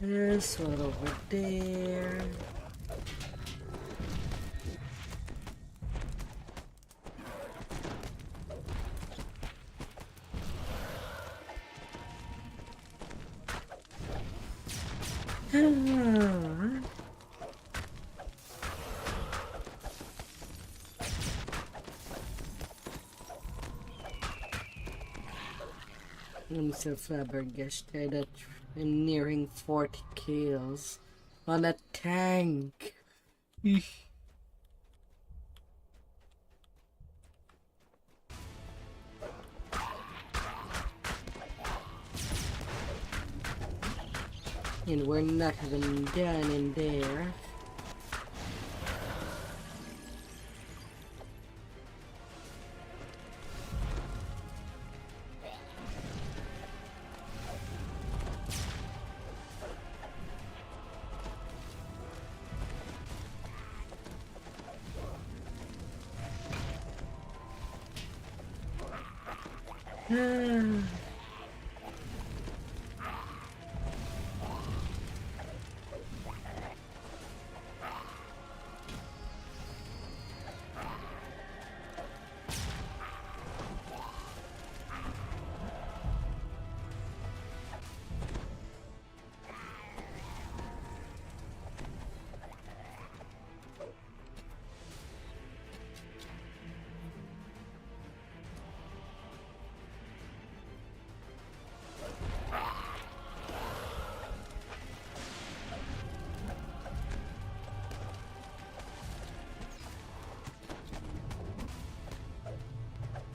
There's one over there. I'm so flabbergasted that I'm nearing 40 kills on a tank. And we're not even done in there.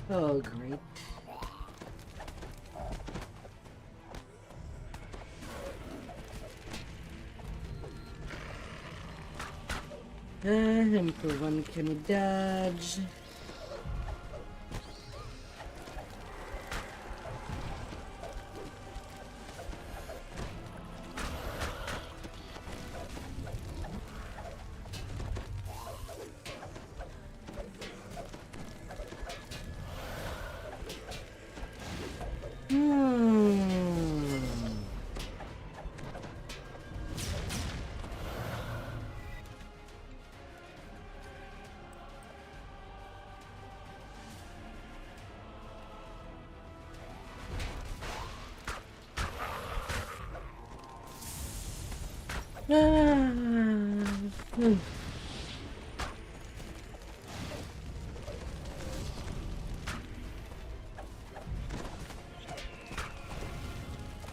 Oh, great. Emperor one can dodge.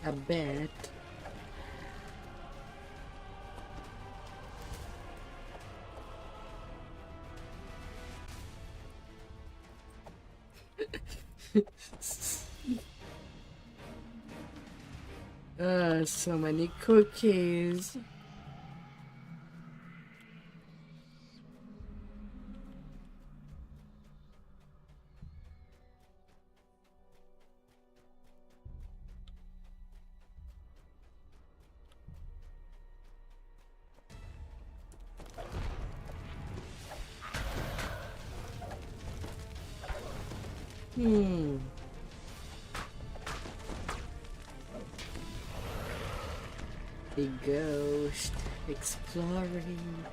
I bet. So many cookies. A ghost exploring.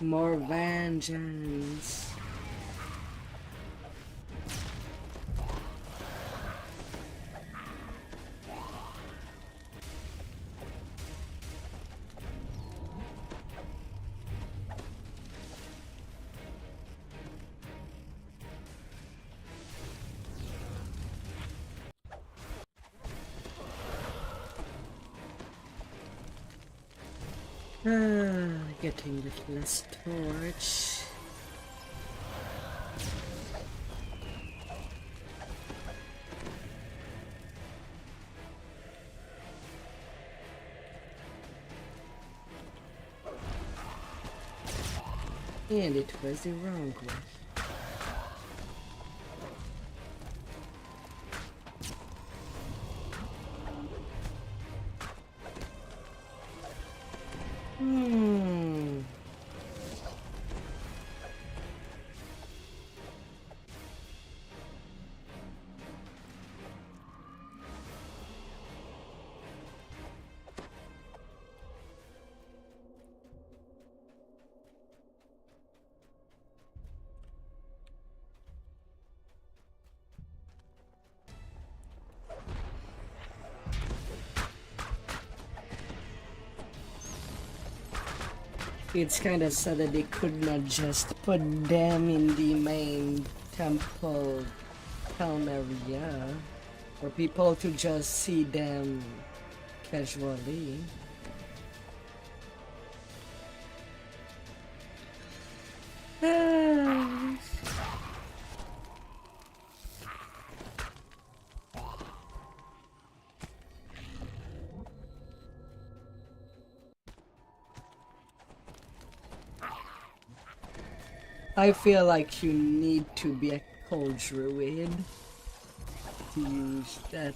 More vengeance. Getting with less torch. And it was the wrong way. It's kind of sad that they could not just put them in the main temple town area for people to just see them casually. I feel like you need to be a cold druid to use that.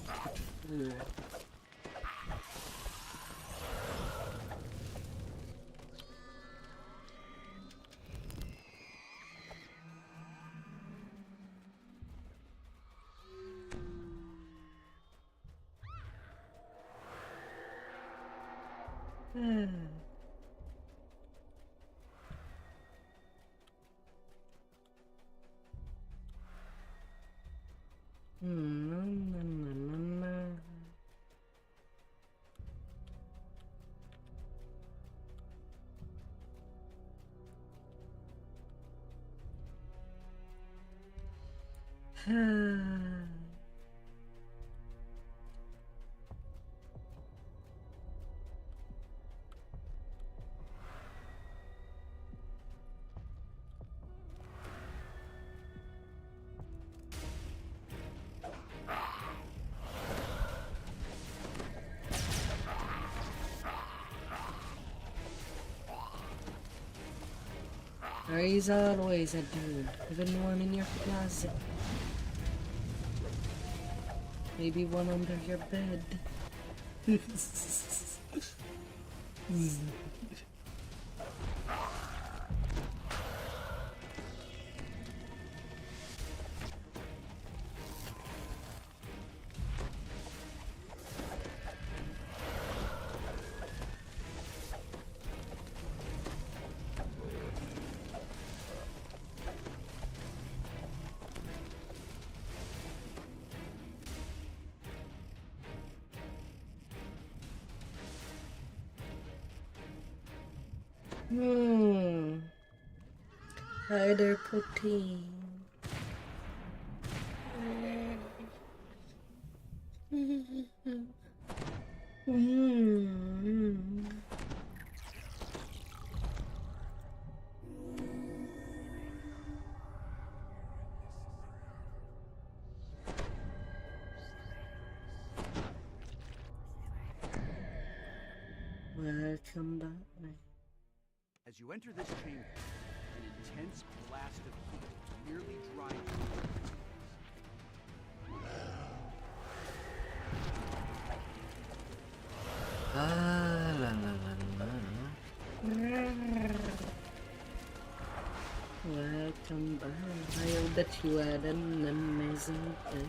There is always a dude, even one in your closet. Maybe one under your bed. Hi there, Poutine. Welcome back. As you enter this chamber, an intense blast of heat nearly dries you. Welcome back. I hope that you had an amazing day.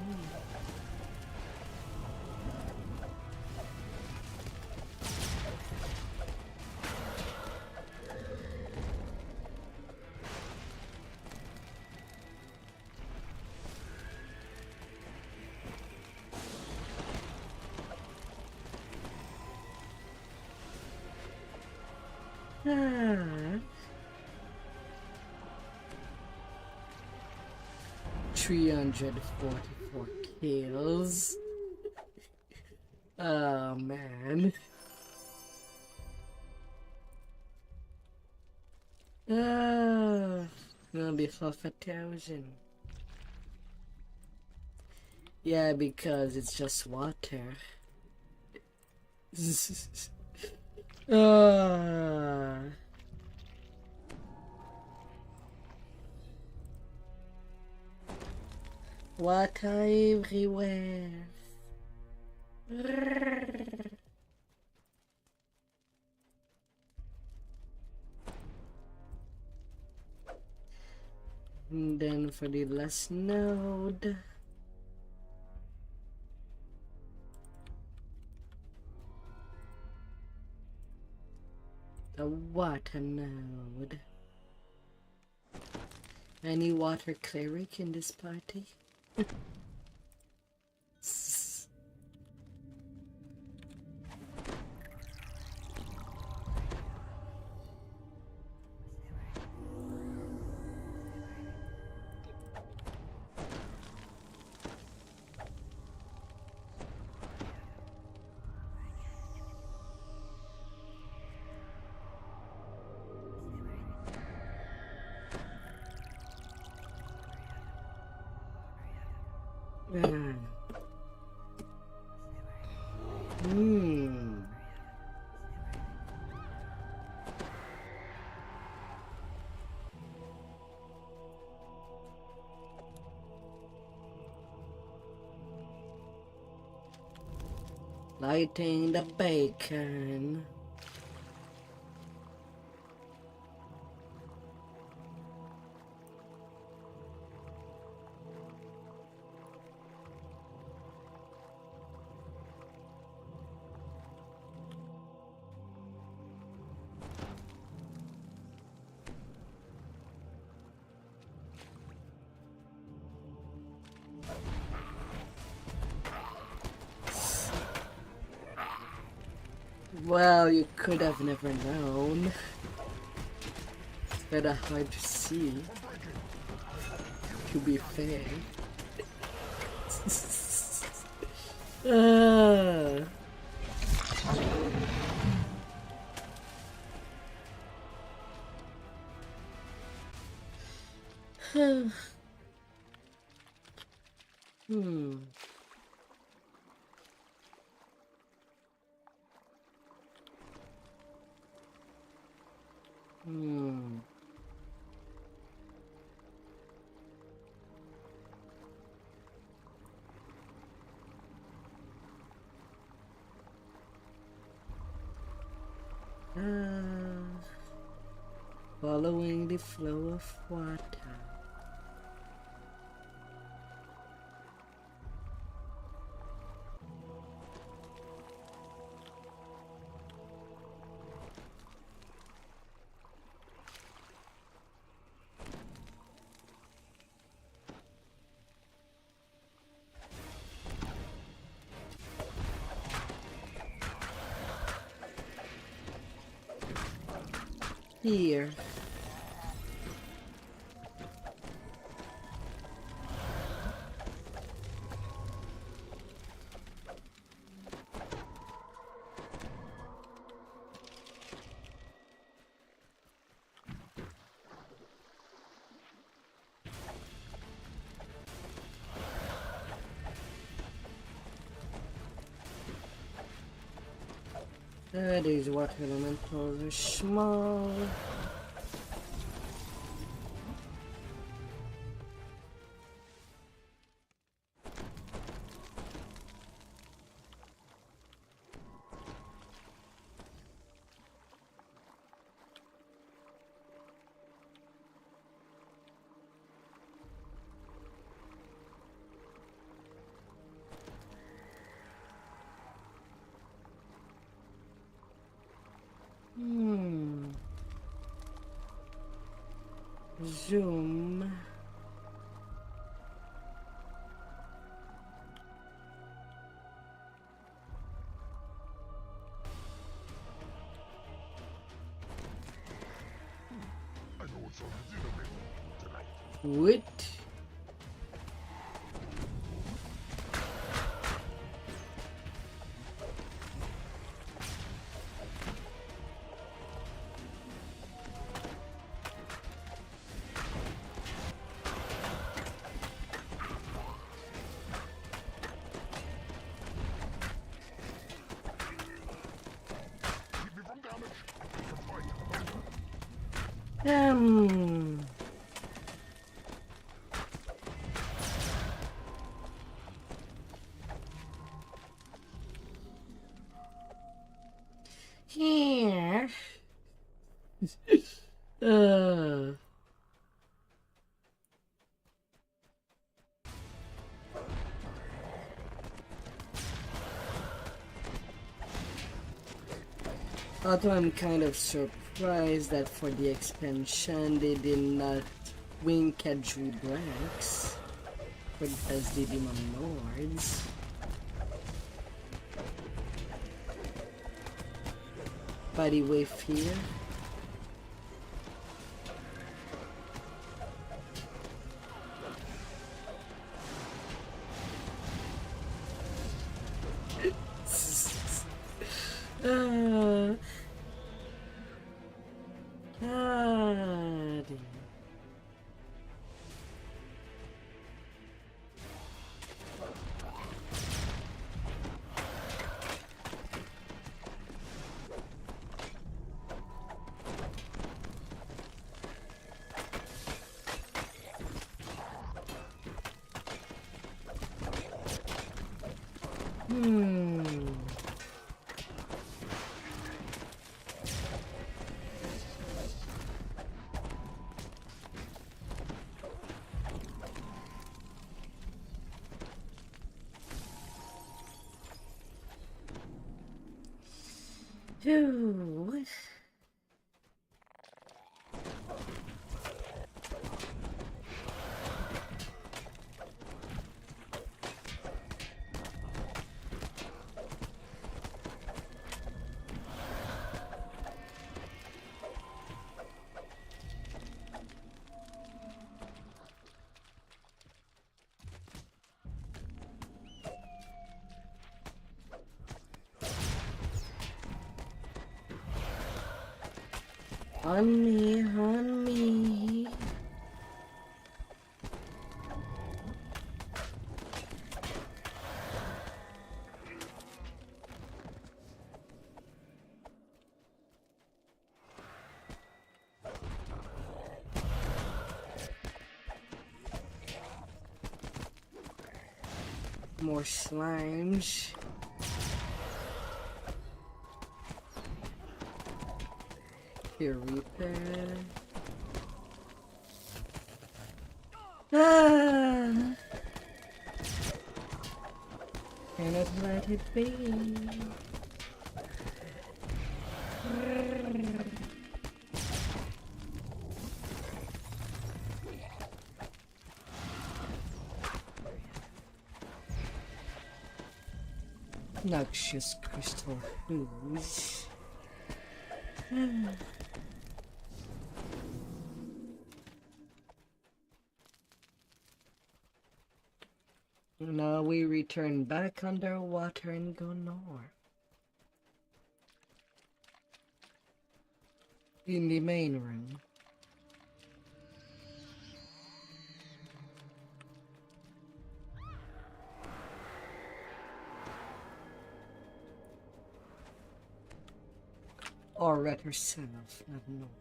Ah. 344 kills. Oh man. Gonna be half 1,000. Yeah, because it's just water. Ah. Water everywhere. And then for the last node, the water node. Any water cleric in this party? Lighting the bacon. Well, you could have never known. It's kinda hard to see, to be fair. Following the flow of water. Here. These water elementals are small. Zoom. I know what's on the dinner menu tonight. What? Um. Yeah. uh. Although I'm kind of surprised that for the expansion they did not wink at Drew Blanks as the Demon Lords. By the way, Fear. God. Phew. On me. More slimes. Here, repair. Ah! Cannot let it be. Noxious crystal ooze. Now we return back underwater and go north. In the main room. Or rather south, not north.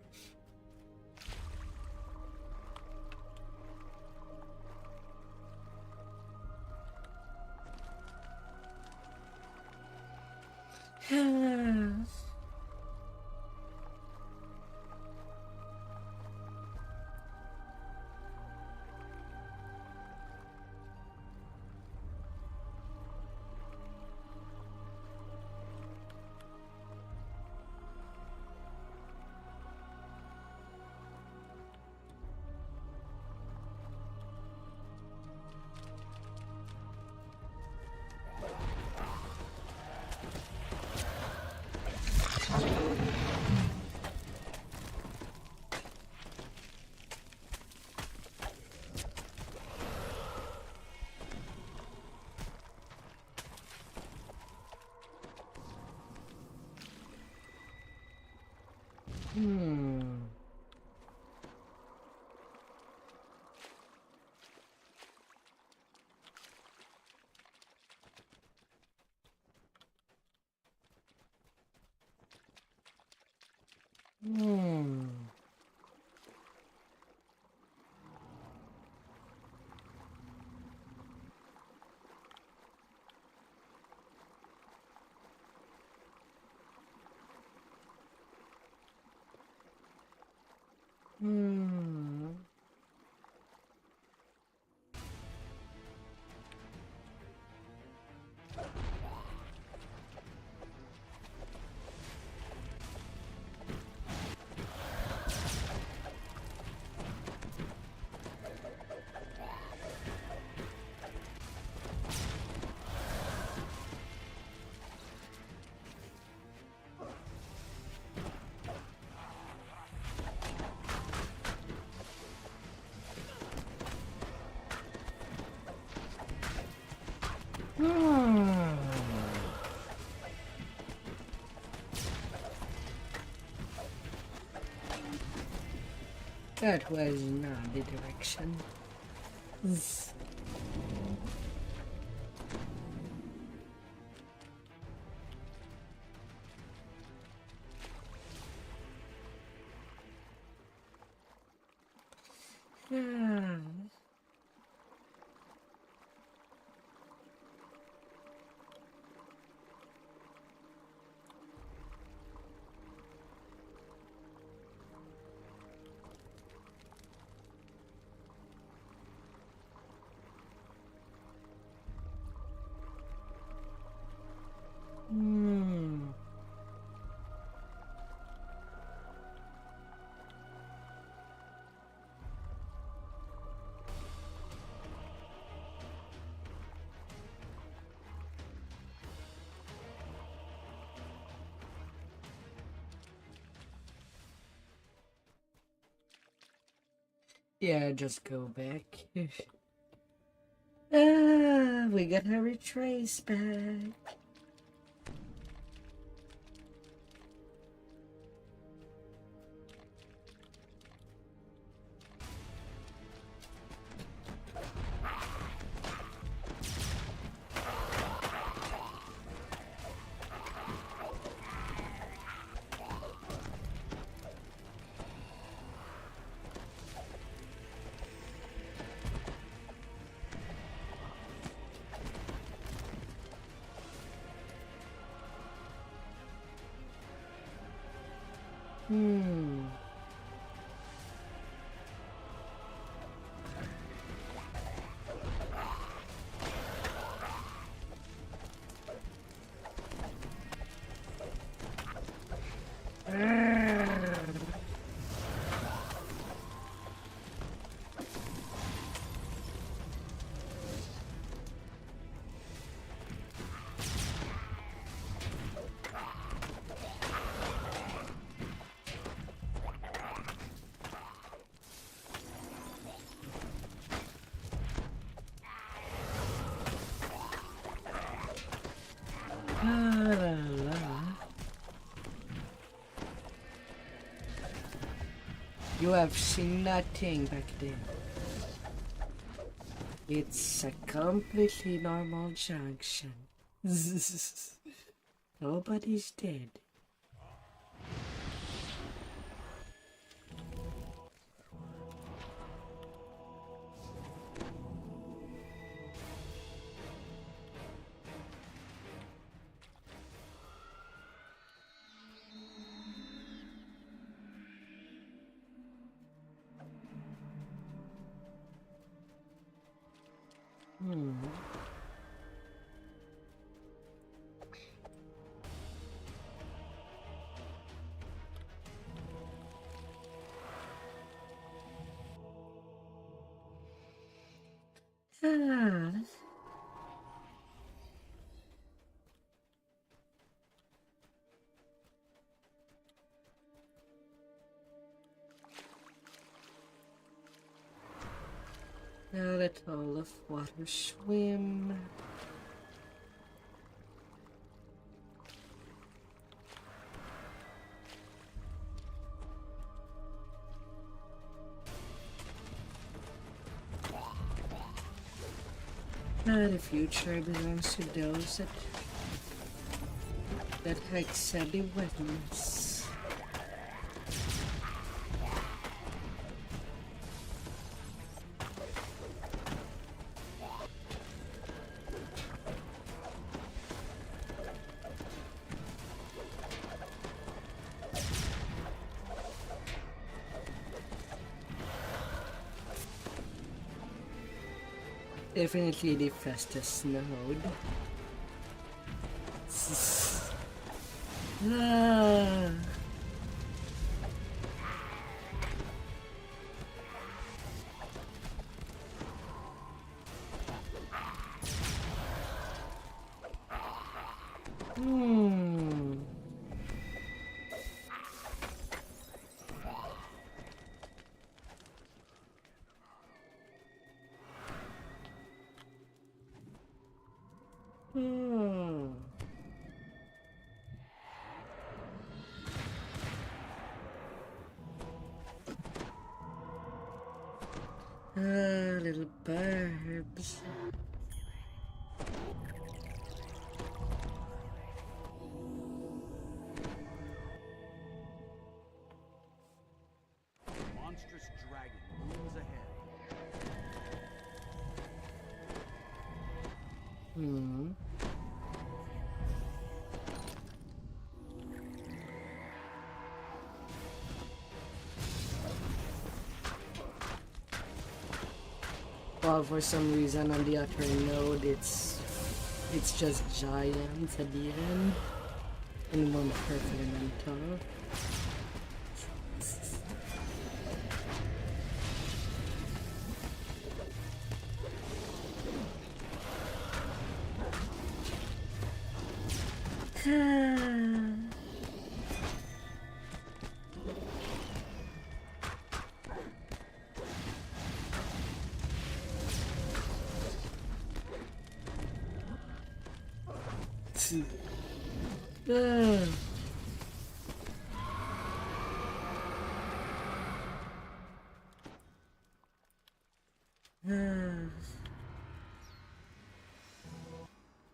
Hmm. That was not the direction. Yeah, just go back. We got a retrace back. You have seen nothing back then. It's a completely normal junction. Nobody's dead. Now let all of water swim. Now the future belongs to those that accept the witness. Definitely the fastest node. Ah. Hmm. Hmm. Little birds. Monstrous dragon looms ahead. Hmm. Well, for some reason on the other node, it's just giants at the end, and one perfect elemental.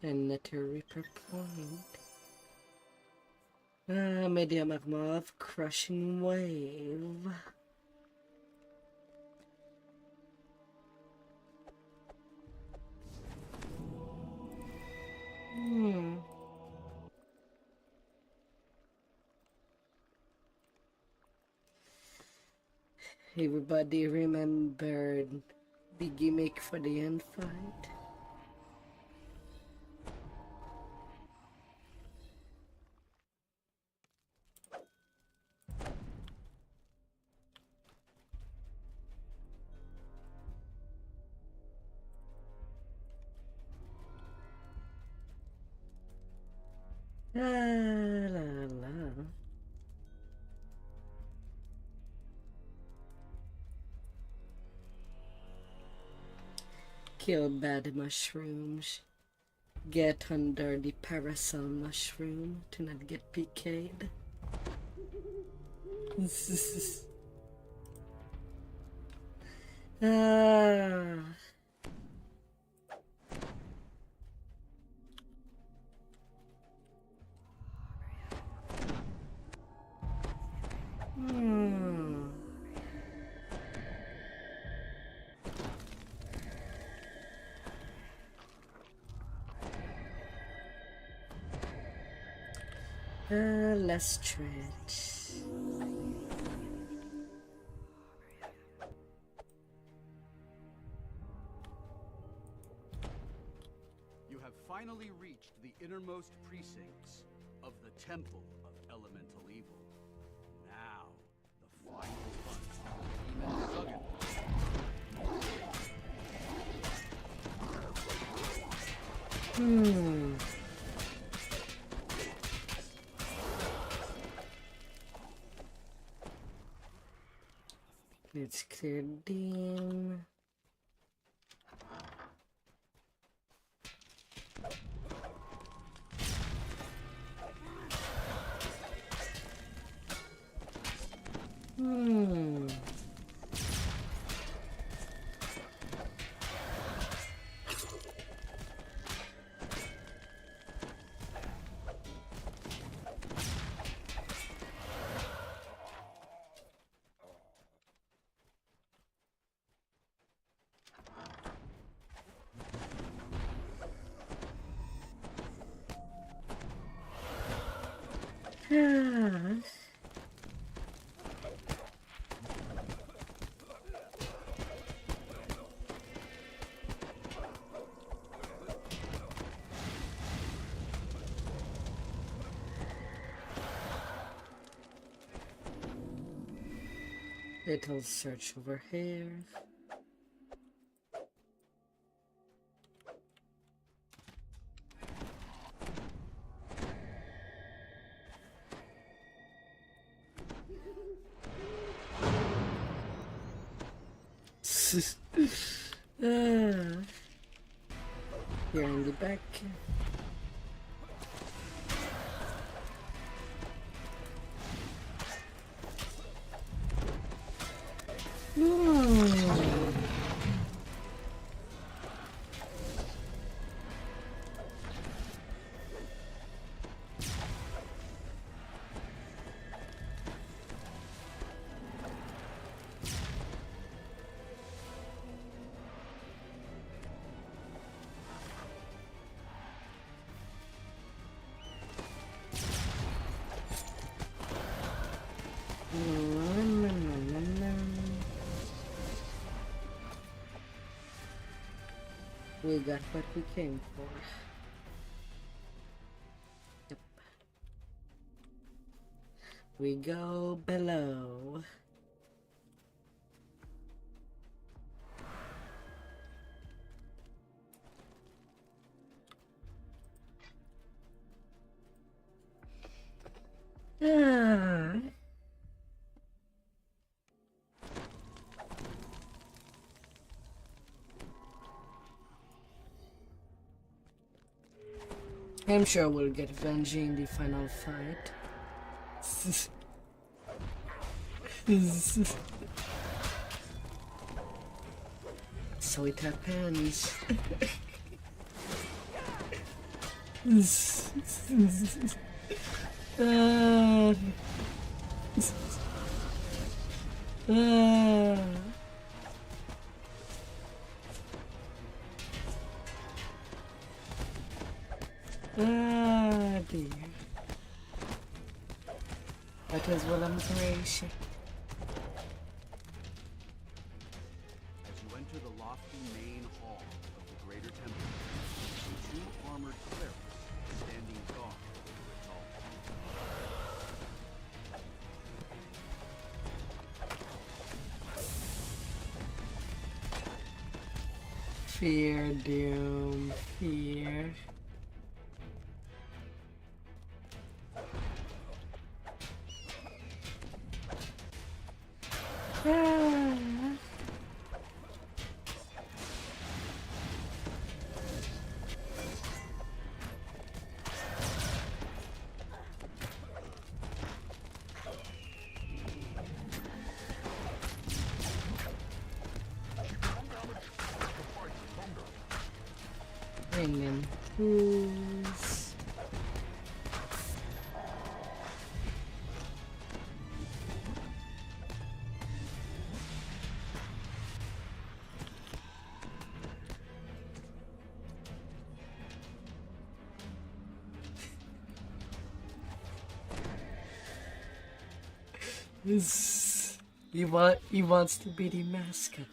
Another Reaper point. Medium Magma of Crushing Wave. Everybody remembered the gimmick for the end fight? La la. Kill bad mushrooms. Get under the parasol mushroom to not get PK'd. Let's stretch. You have finally reached the innermost precincts of the Temple of Elemental Evil. Now, the final hunt on Demon Juggernaut. Let's clear them. Little search over here. Here in the back. We got what we came for. Yep. We go below. Ah. I'm sure we'll get Venji in the final fight. So it happens. Dear. That is what I'm crazy. As you enter the lofty main hall of the Greater Temple, see two armored clerics standing guard over its altar. Fear, doom, fear. Bring them fools. He wants to be the mascot.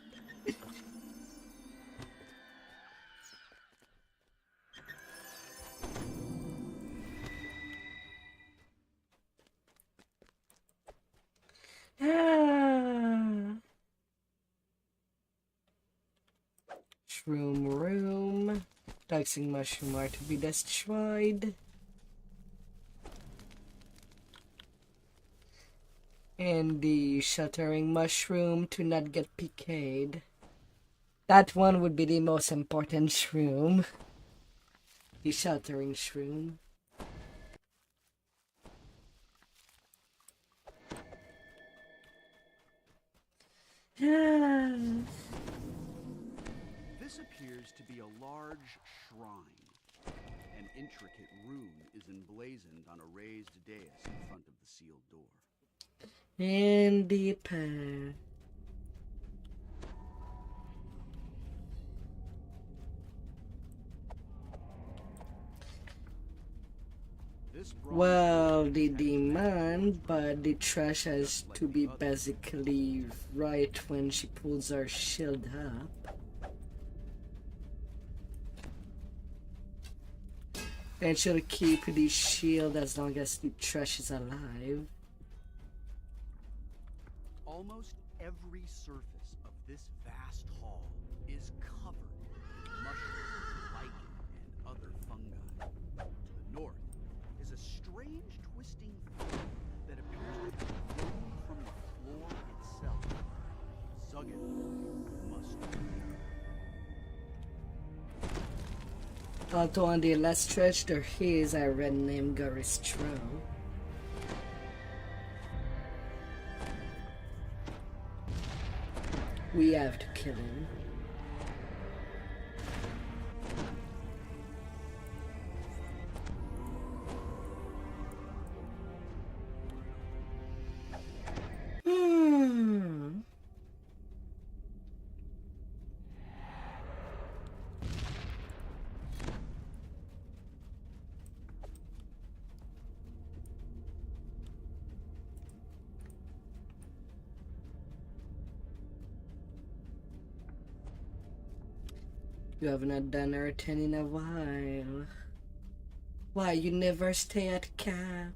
Shroom room. Toxic mushroom are to be destroyed. And the shattering mushroom to not get PK'd. That one would be the most important shroom. The shattering shroom. This appears to be a large shrine. An intricate rune is emblazoned on a raised dais in front of the sealed door. And the path. Well, the demand, but the trash has to be basically right when she pulls her shield up. And she'll keep the shield as long as the trash is alive. Almost every surface of this vast hall is covered with mushrooms, lichen, and other fungi. To the north is a strange twisting thing that appears to have grown from the floor itself. Zugget must be. Although on the last stretch there is a red named Garistro. We have to kill him. You have not done R10 in a while. Why you never stay at camp?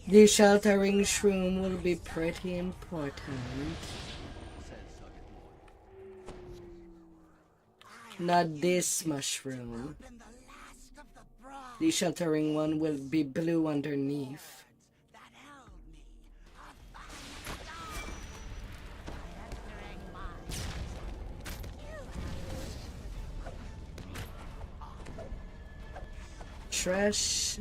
The sheltering shroom will be pretty important. Not this mushroom. The sheltering one will be blue underneath. Trash.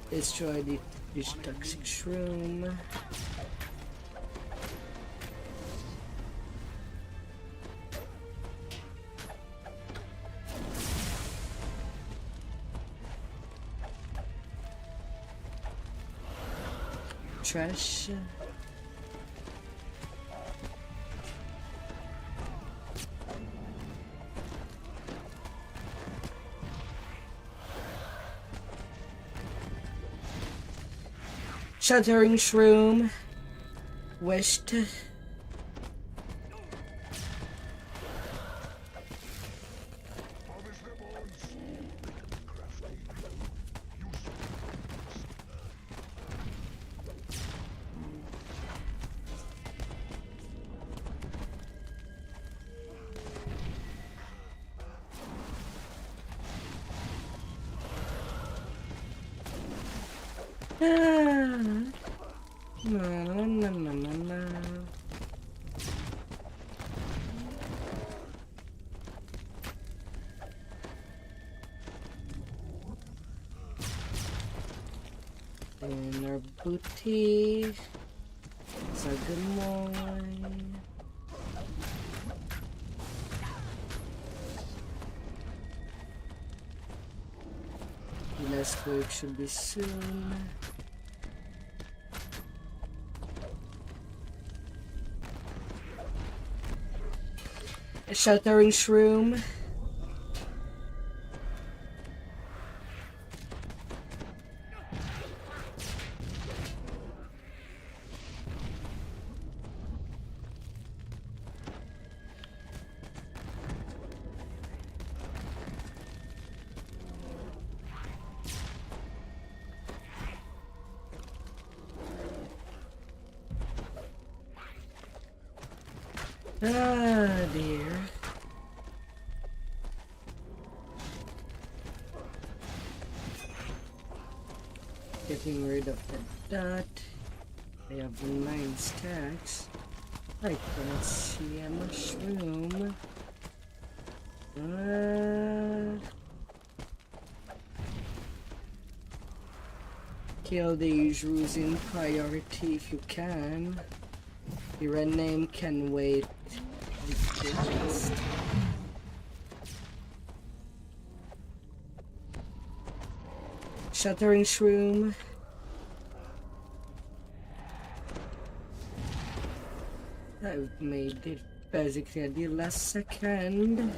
Destroy this toxic shroom. Trash. Sheltering shroom. Wished. And our booty. It's a good one. The last wave should be soon. A sheltering shroom. Ah, dear. Getting rid of the dot. I have 9 stacks. I cannot see a mushroom. Kill the Ijrus in priority if you can. Your name can wait. Shattering Shroom. I've made it basically at the last second.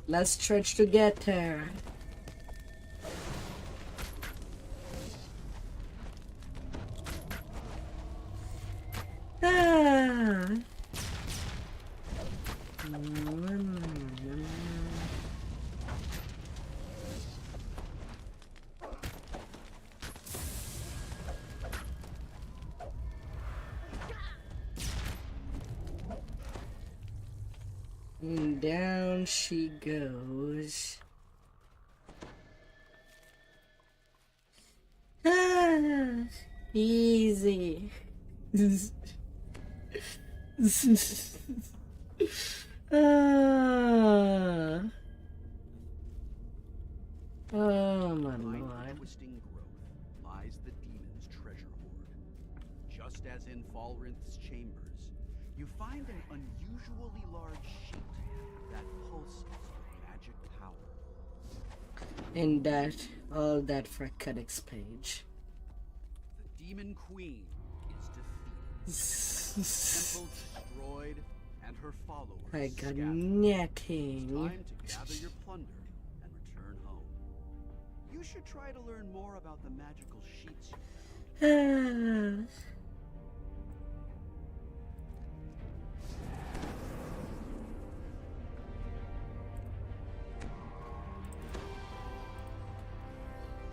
Let's stretch to get there. And down she goes. Easy. Oh my lord. Twisting growth lies the demon's treasure hoard. Just as in Falrinth's chambers, you find an unusually large sheet that pulses with magic power. And that, all that for Critic's page. The Demon Queen is defeated, temple destroyed, and her followers I got scattered. nothing. Time to gather your plunder and return home. You should try to learn more about the magical sheets you found.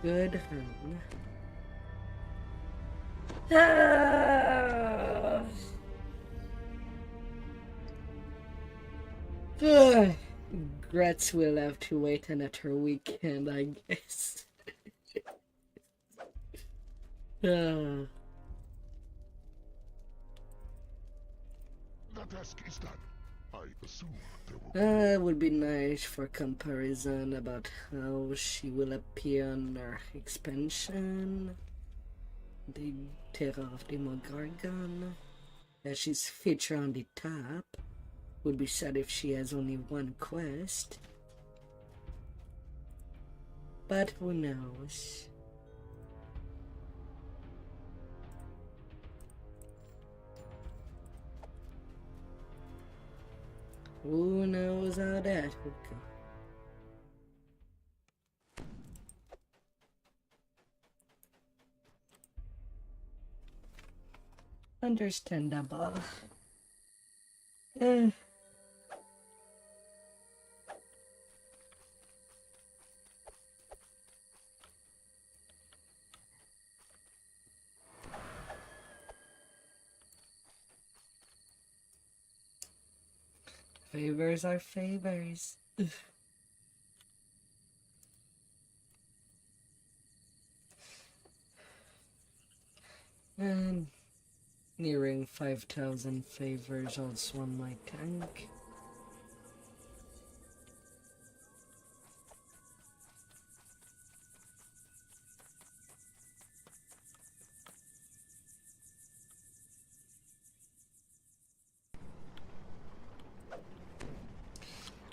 Good Gretz will have to wait another weekend, I guess. The task is done. I assume there will be It would be nice for comparison about how she will appear on her expansion. The Terror of the Demogorgon. As she's featured on the top. Would be sad if she has only one quest. But who knows? Who knows how that would go? Understandable. Favors are favors. And nearing 5,000 favors also on my tank.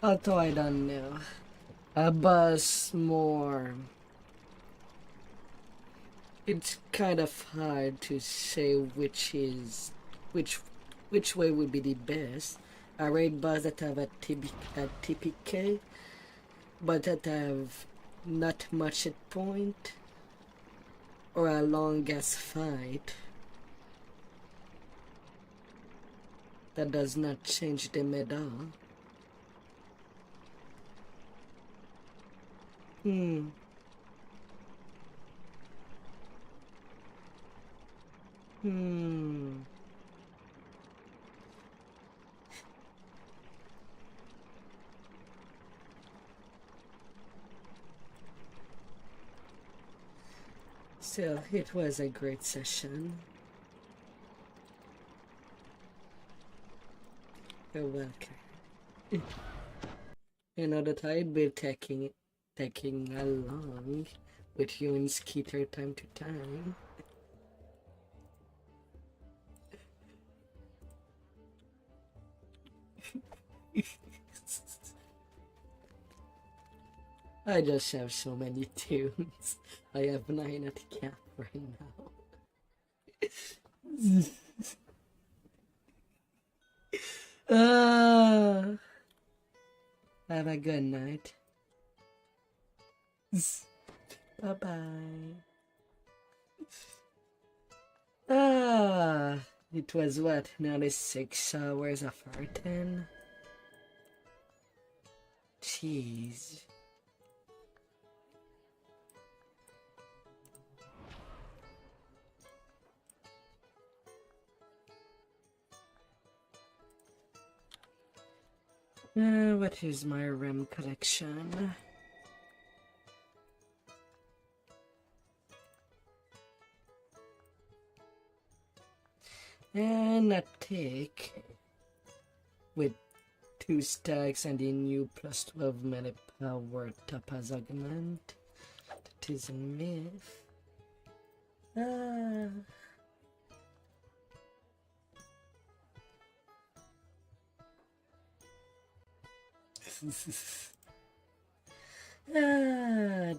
Although I don't know. A bus more. It's kind of hard to say which way would be the best. A raid bus that have a TPK, but that have not much hit point, or a long gas fight that does not change them at all. still, it was a great session. You're welcome. You know that I'd be taking along with you in Skeeter time to time. I just have so many tunes. I have 9 at the cap right now. Have a good night. Bye-bye. It was what? Nearly 6 hours of R10? Jeez. What is my RAM collection? And a tick with 2 stacks and a new plus 12 melee power topaz augment. That is a myth.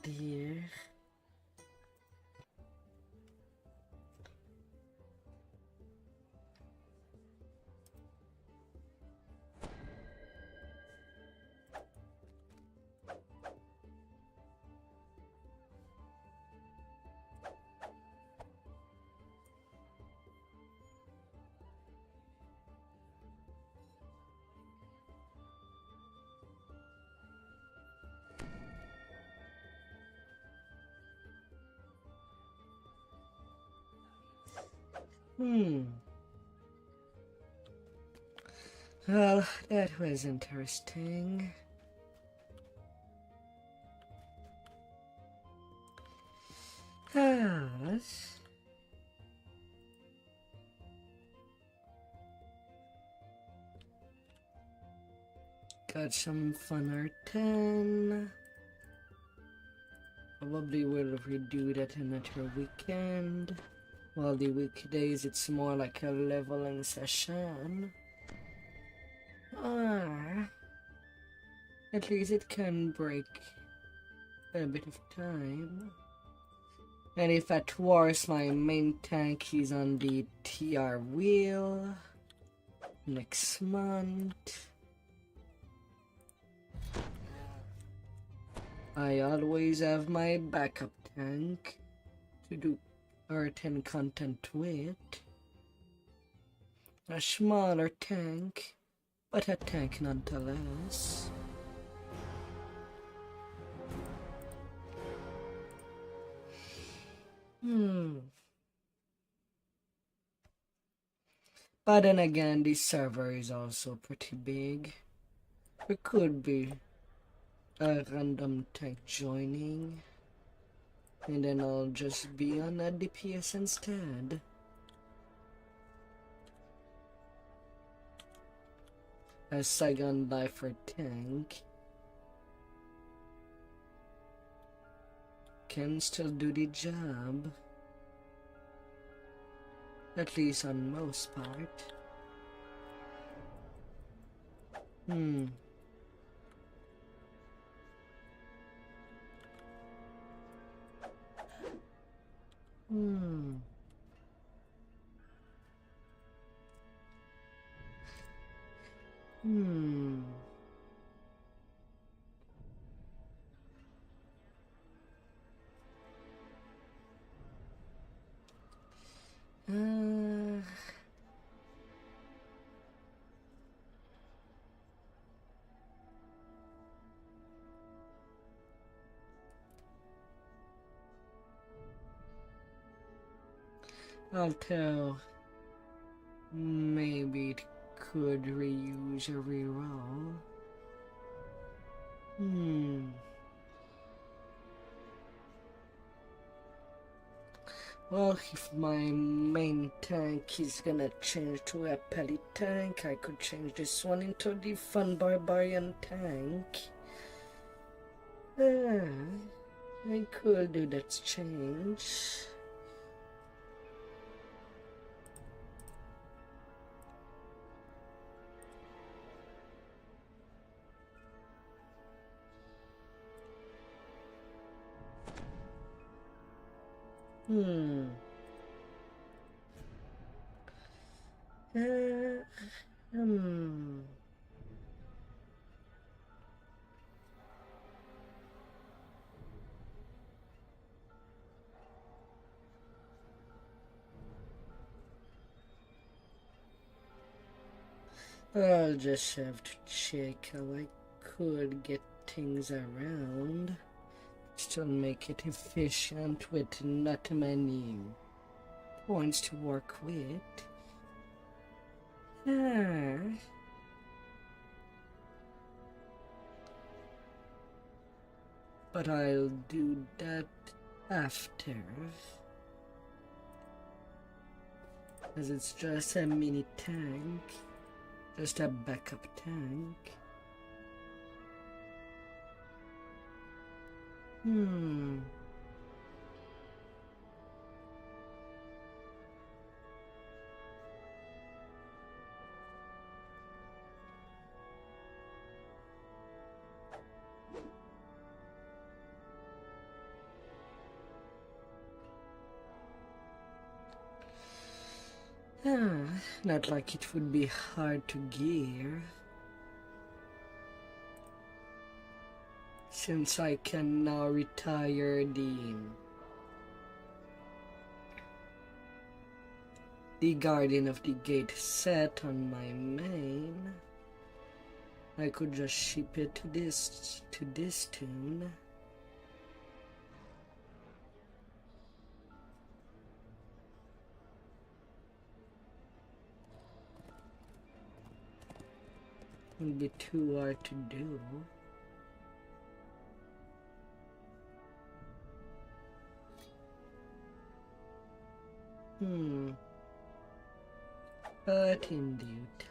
Dear. Well, that was interesting. Got some fun R10. Probably will redo that another weekend. While the weekdays it's more like a leveling session. At least it can break a bit of time. And if at worst my main tank is on the TR wheel next month, I always have my backup tank to do R10 content with. A smaller tank, but a tank nonetheless. But then again, the server is also pretty big. There could be a random tank joining, and then I'll just be on a DPS instead. A second lifer tank can still do the job, at least on most part. Although, maybe it could reuse a reroll. Well, if my main tank is gonna change to a pally tank, I could change this one into the fun barbarian tank. I could do that change. Hmm. Hmm. I'll just have to check how I could get things around. Still make it efficient with not many points to work with. But I'll do that after. As it's just a mini tank. Just a backup tank. Not like it would be hard to gear. Since I can now retire the Guardian of the Gate set on my main, I could just ship it to this tune. Would be too hard to do. But in due time.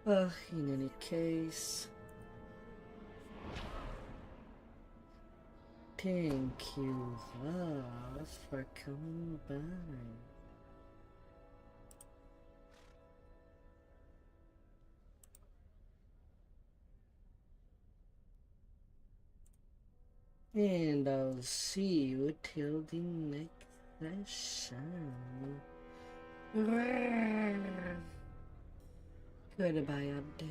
Well, in any case, thank you all for coming by. And I'll see you till the next session. Goodbye out there.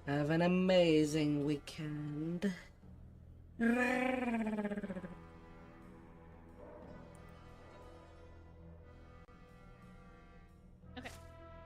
Have an amazing weekend.